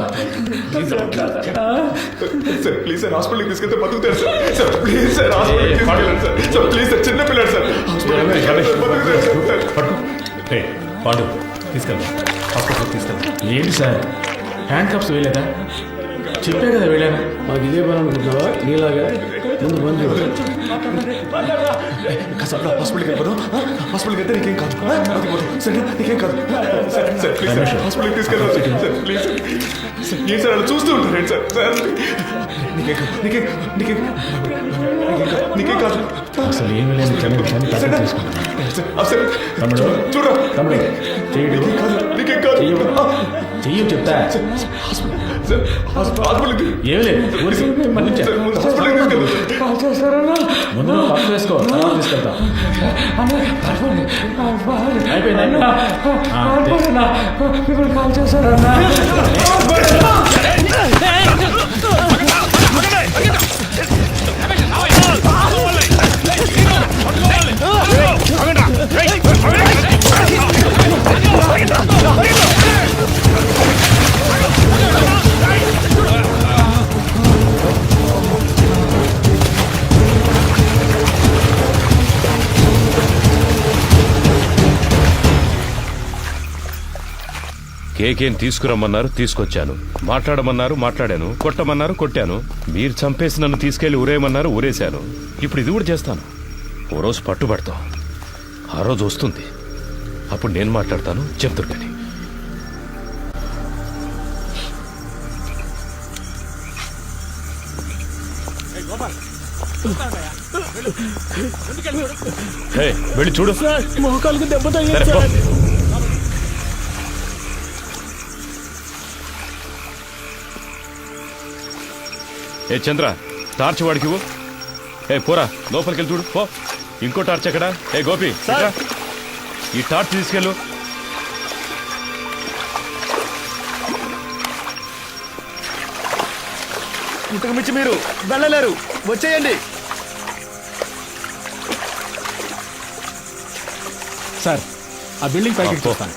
సార్ ప్లీజ్ సార్, హాస్పిటల్కి తీసుకెళ్తే బతుకుతారు సార్. సార్ ప్లీజ్ సార్, హాస్పిటల్కి తీసుకెళ్ళండి సార్. సార్ ప్లీజ్ సార్, చిన్న పిల్లలు సార్, హాస్పిటల్కి బతుకుతారు సార్. పాండు తీసుకెళ్దాం, హాస్పిటల్కి తీసుకెళ్దాం. ఏంటి సార్ హ్యాండ్ కప్స్ వేయలేదా? చెప్పే కదా వెళ్ళాను. మాకు ఇదే పని అనుకుంటున్నావా? నీలాగా ముందు పని చూడు. సార్ హాస్పిటల్కి వెళ్ళిపోదాం. హాస్పిటల్కి వెళ్తే నీకేం కాదు, సార్ నీకేం కాదు. సార్ ప్లీజ్ సార్, హాస్పిటల్కి తీసుకెళ్దాం సార్, ప్లీజ్ సార్. ఏం సార్ అలా చూస్తూ ఉంటారు సార్? సార్ నీకేం కాదు, నీకేం నీకేం నీకేం కాదు. అసలు ఏమి లేదు, తమ్ముడు చూడరా తమ్ముడు చెయ్యడు, నీకేం కాదు. చెయ్యి చెప్తా. హాస్పిటల్కి ఏమి లేదు, ముందు పప్పు వేసుకో, తర్వాత తీసుకెళ్తాం. అయిపోయింది. ఇప్పుడు కాల్ చేశారన్నా. కేకేం తీసుకురమ్మన్నారు, తీసుకొచ్చాను. మాట్లాడమన్నారు, మాట్లాడాను. కొట్టమన్నారు, కొట్టాను. మీరు చంపేసి నన్ను తీసుకెళ్లి ఊరేయమన్నారు, ఊరేశాను. ఇప్పుడు ఇది కూడా చేస్తాను. ఓ రోజు పట్టుబడతాం, ఆ రోజు వస్తుంది, అప్పుడు నేను మాట్లాడతాను. చెప్తారు కానీ వెళ్ళి చూడు. మోకాలకు దెబ్బ సరే, తగిలింది పో. సార్. ఏ చంద్ర, టార్చ్ వాడికి ఇవ్వు. ఏ పోరా, లోపలికి వెళ్ళి చూడు పో. ఇంకో టార్చ్ ఎక్కడా? ఏ గోపి, ఇట్రా. ఈ టార్చ్ తీసుకెళ్ళు. ఇంతకు మించి మీరు వెళ్ళలేరు, వచ్చేయండి. సార్ ఆ బిల్డింగ్ పైకి చూస్తాను.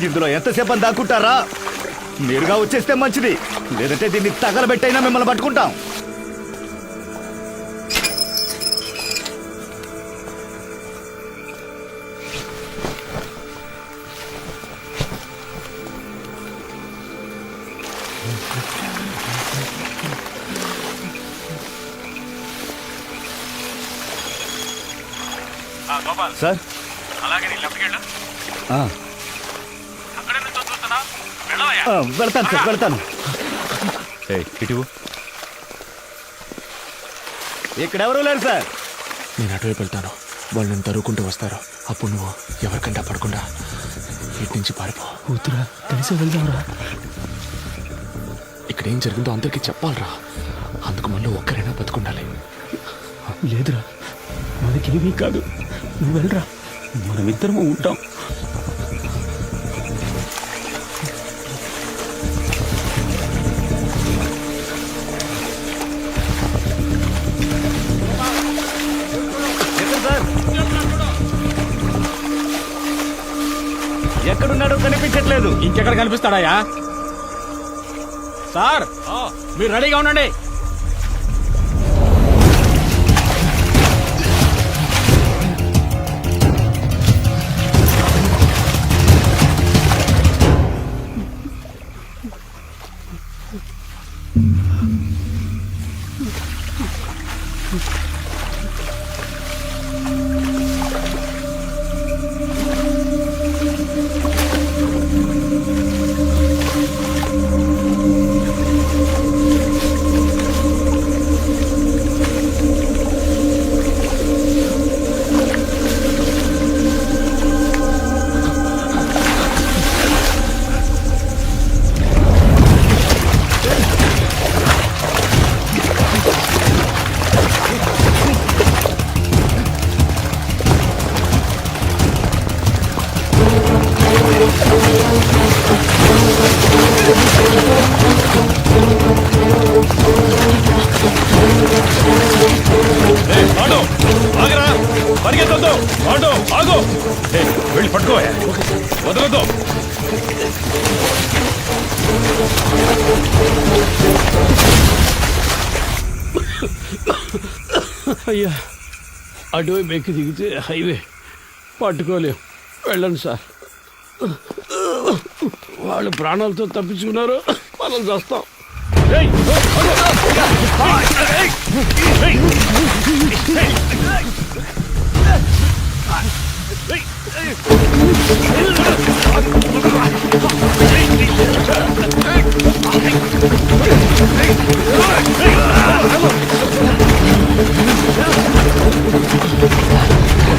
ఇందులో ఎంతసేపు అని దాక్కుంటారా? మీరుగా వచ్చేస్తే మంచిది, లేదంటే దీన్ని తగలబెట్టైనా మిమ్మల్ని పట్టుకుంటాం. గోపాల్ సార్ అలాగే నీ లెఫ్ట్కి వెళ్ళు. ఆ, అక్కడే నుంచి చూస్తున్నా వెళ్ళవయ్యా. ఆ, వెళ్తాను సార్ వెళ్తాను. ఇటు ఇక్కడ ఎవరు లేరు సార్. నేను అటువైపు వెళ్తాను, వాళ్ళు నేను తరువుకుంటూ వస్తారు. అప్పుడు నువ్వు ఎవరికంటా పడకుండా ఇటు నుంచి పారిపో. కూతురా కలిసి వెళ్దాంరా. ఇక్కడ ఏం జరిగిందో అందరికీ చెప్పాలరా. అందుకు మళ్ళీ ఒక్కరైనా బతుకుండాలి. లేదురా మనకేమీ కాదు, నువ్వు వెళ్ళరా, మనమిద్దరము ఉంటాం. ఎక్కడున్నాడో కనిపించట్లేదు. ఇంకెక్కడ కనిపిస్తాడాయా? సార్ మీరు రెడీగా ఉండండి. వెళ్ళి పట్టుకోయా, వదలొద్దు. అయ్యా అటువైపు ఎక్కి దిగితే హైవే పట్టుకోలేం. వెళ్ళండి సార్. వాళ్ళు ప్రాణాలతో తప్పించుకున్నారు, మనం చేస్తాం.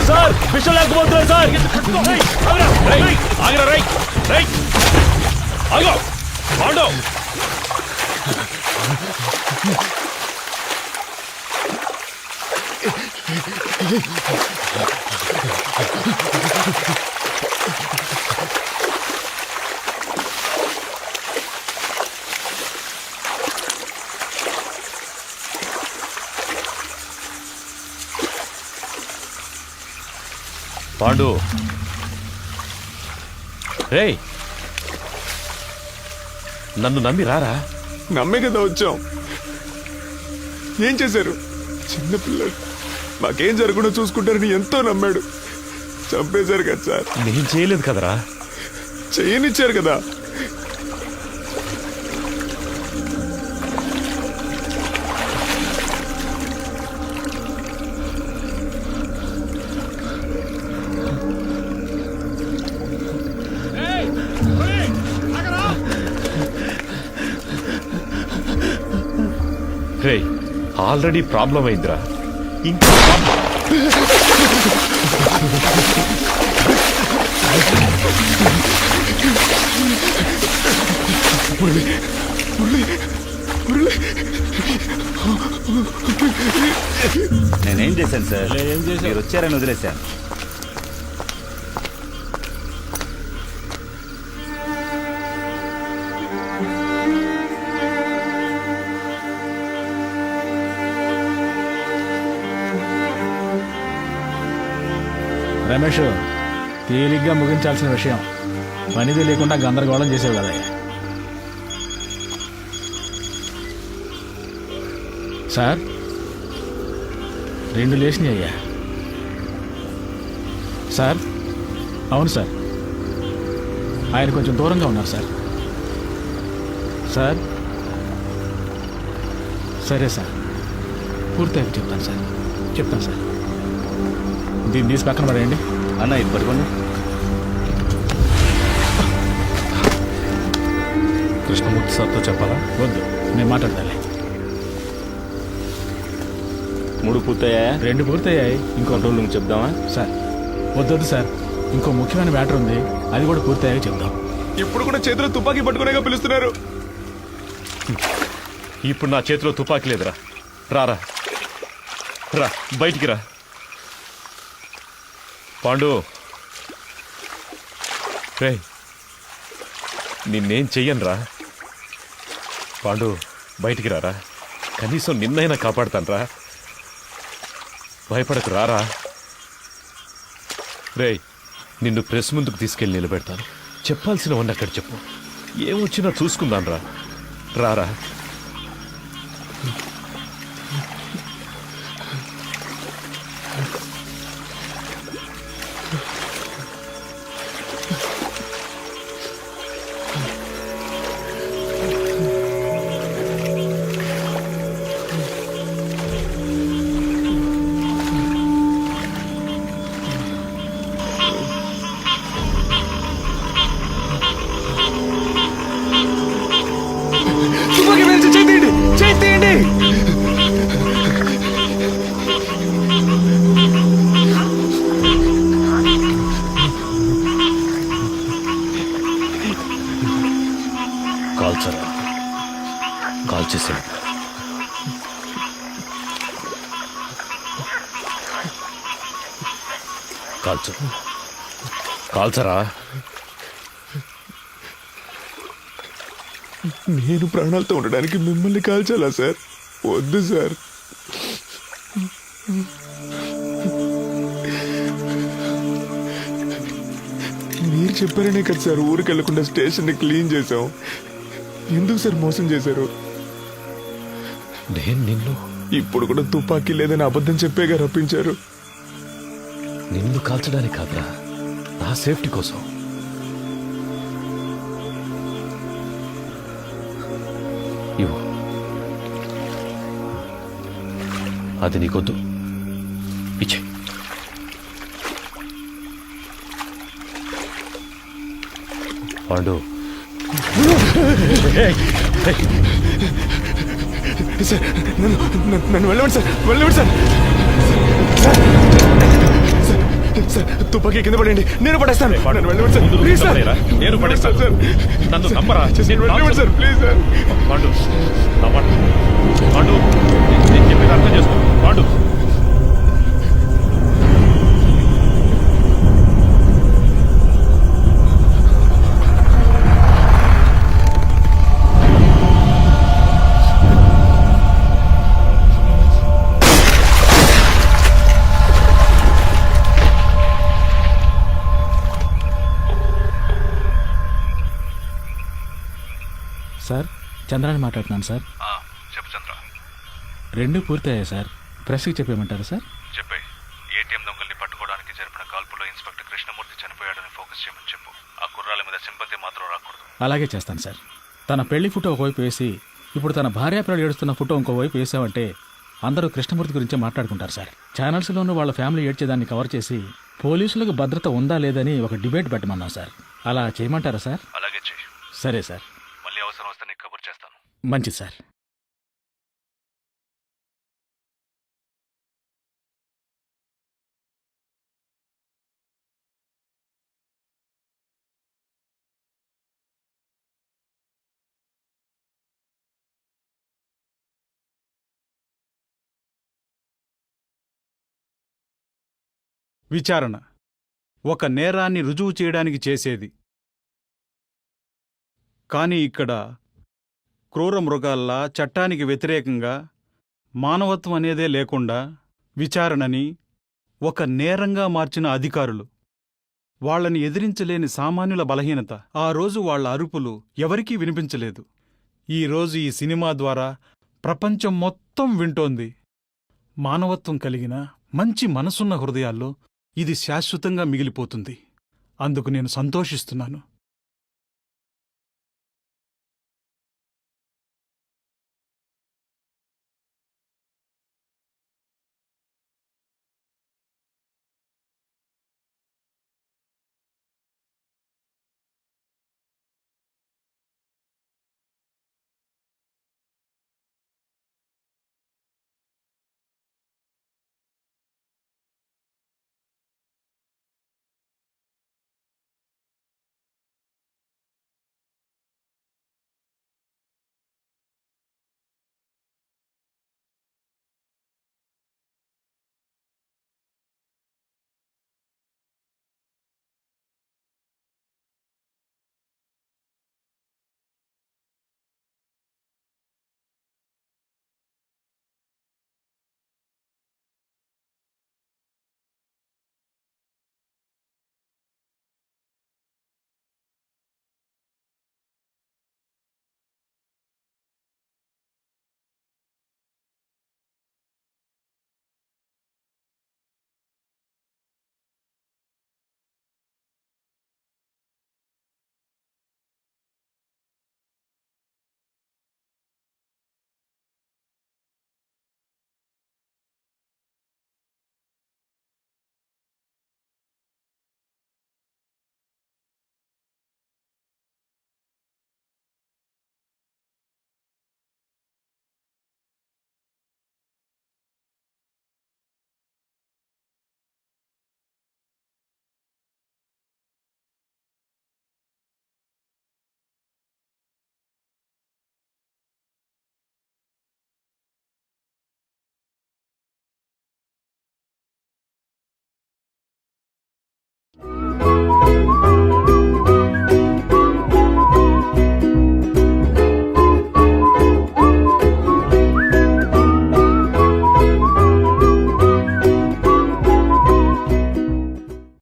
సార్ విషయం లేకపోతున్నాయి సార్. ఆగరా, రైట్ రైట్ ఆగో పాండో. పాండు రే, నన్ను నమ్మి రారా. నమ్మే కదా వచ్చాం. ఏం చేశారు? చిన్నపిల్లడు, మాకేం జరగకుండా చూసుకుంటారని ఎంతో నమ్మాడు. చంపేశారు కదా సార్. నేను చేయలేదు కదరా. చేయనిచ్చారు కదా. రే, ఆల్రెడీ ప్రాబ్లం అయిందిరా. ఇంకా నేనేం చేశాను సార్? మీరు వచ్చారని వదిలేశాను. రమేష్, తేలిగ్గా ముగించాల్సిన విషయం పనిది లేకుండా గందరగోళం చేసేవి కదా. సార్ 2 లేచినాయి అయ్యా. సార్ అవును సార్, ఆయన కొంచెం దూరంగా ఉన్నారు సార్. సార్ సరే సార్, పూర్తయిపోయి చెప్తాను సార్. దీన్ని తీసి పక్కన పడేయండి. అన్న ఇది పట్టుకోండి. కృష్ణమూర్తి సార్తో చెప్పాలా? వద్దు, నేను మాట్లాడాలి. 3 పూర్తయ్యాయా? 2 పూర్తయ్యాయి. ఇంకో రోజులు నువ్వు చెప్దామా? సార్ వద్దొద్దు సార్, ఇంకో ముఖ్యమైన మ్యాటర్ ఉంది, అది కూడా పూర్తయ్యాక చెప్దాం. ఇప్పుడు కూడా చేతిలో తుపాకీ పట్టుకునేగా పిలుస్తున్నారు. ఇప్పుడు నా చేతిలో తుపాకీ లేదురా. రారా రా, బయటికి రా. పాండు, రే నిన్నేం చెయ్యను రా. పాండు బయటికి రారా, కనీసం నిన్నైనా కాపాడుతాను రా. భయపడకు, రారా. రే నిన్ను ప్రెస్ ముందుకు తీసుకెళ్ళి నిలబెడతాను. చెప్పాల్సినవన్నీ అక్కడ చెప్పు. ఏమొచ్చినా చూసుకుందాను రా. రారా. తుపాకీ పేల్చి చేయి తీయండి. కాల్చరా, కాల్చేసాడు. కాల్చు, కాల్చరా. నేను ప్రాణాలతో ఉండడానికి మిమ్మల్ని కాల్చాలా సార్? వద్దు సార్. మీరు చెప్పారనే కదా సార్ ఊరికి వెళ్లకుండా స్టేషన్ని క్లీన్ చేశాం. ఎందుకు సార్ మోసం చేశారు? నేను నిన్ను ఇప్పుడు కూడా తుపాకీ లేదని అబద్ధం చెప్పేగా రప్పించారు. నిన్ను కాల్చడానికి కాదురా, నా సేఫ్టీ కోసం. ఇవ్వు. అది నీకొద్దు, ఇచ్చే. పాండు, సార్ నన్ను వెళ్ళండి సార్, వెళ్ళండి సార్. సార్ తుపాకీ కింద పడండి, నేను పడేస్తాను. నన్ను వెళ్ళండి సార్, ప్లీజ్ సార్. నేను పడేస్తాను సార్. నన్ను నమ్మరా? వెళ్ళండి సార్, ప్లీజ్ సార్. పాండు, నా మాట. పాండు, నేను చెప్పేది అర్థం చేసుకో. పాండు, సార్ చంద్రాని మాట్లాడుతున్నాను సార్. చెప్పు చంద్ర. 2 పూర్తయ్యాయి సార్. ప్రెస్కి చెప్పేయమంటారా సార్? చెప్పే. ఏటీఎం దొంగల్ని పట్టుకోవడానికి జరిపిన కాల్పులో ఇన్స్పెక్టర్ కృష్ణమూర్తి చనిపోయాడని ఫోకస్ చేయమని చెప్పు. ఆ కుర్రాల మీద సింపతి మాత్రం రాకూడదు. అలాగే చేస్తాను సార్. తన పెళ్లి ఫోటో ఒకవైపు వేసి ఇప్పుడు తన భార్యాపిల్లలు ఏడుస్తున్న ఫోటో ఇంకోవైపు వేసామంటే అందరూ కృష్ణమూర్తి గురించే మాట్లాడుకుంటారు సార్. ఛానల్స్లోనూ వాళ్ళ ఫ్యామిలీ ఏడ్చేదాన్ని కవర్ చేసి పోలీసులకు భద్రత ఉందా లేదని ఒక డిబేట్ పెట్టమన్నాం సార్. అలా చేయమంటారా సార్? అలాగే చెయ్యి. సరే సార్. మళ్ళీ అవసరం వస్తే నీకు కబుర్ చేస్తాను. మంచిది సార్. విచారణ ఒక నేరాన్ని రుజువు చేయడానికి చేసేది. కానీ ఇక్కడ క్రూర మృగాల్లా చట్టానికి వ్యతిరేకంగా మానవత్వం అనేదే లేకుండా విచారణని ఒక నేరంగా మార్చిన అధికారులు, వాళ్లని ఎదిరించలేని సామాన్యుల బలహీనత. ఆ రోజు వాళ్ల అరుపులు ఎవరికీ వినిపించలేదు. ఈరోజు ఈ సినిమా ద్వారా ప్రపంచం మొత్తం వింటోంది. మానవత్వం కలిగిన మంచి మనసున్న హృదయాల్లో ఇది శాశ్వతంగా మిగిలిపోతుంది. అందుకు నేను సంతోషిస్తున్నాను.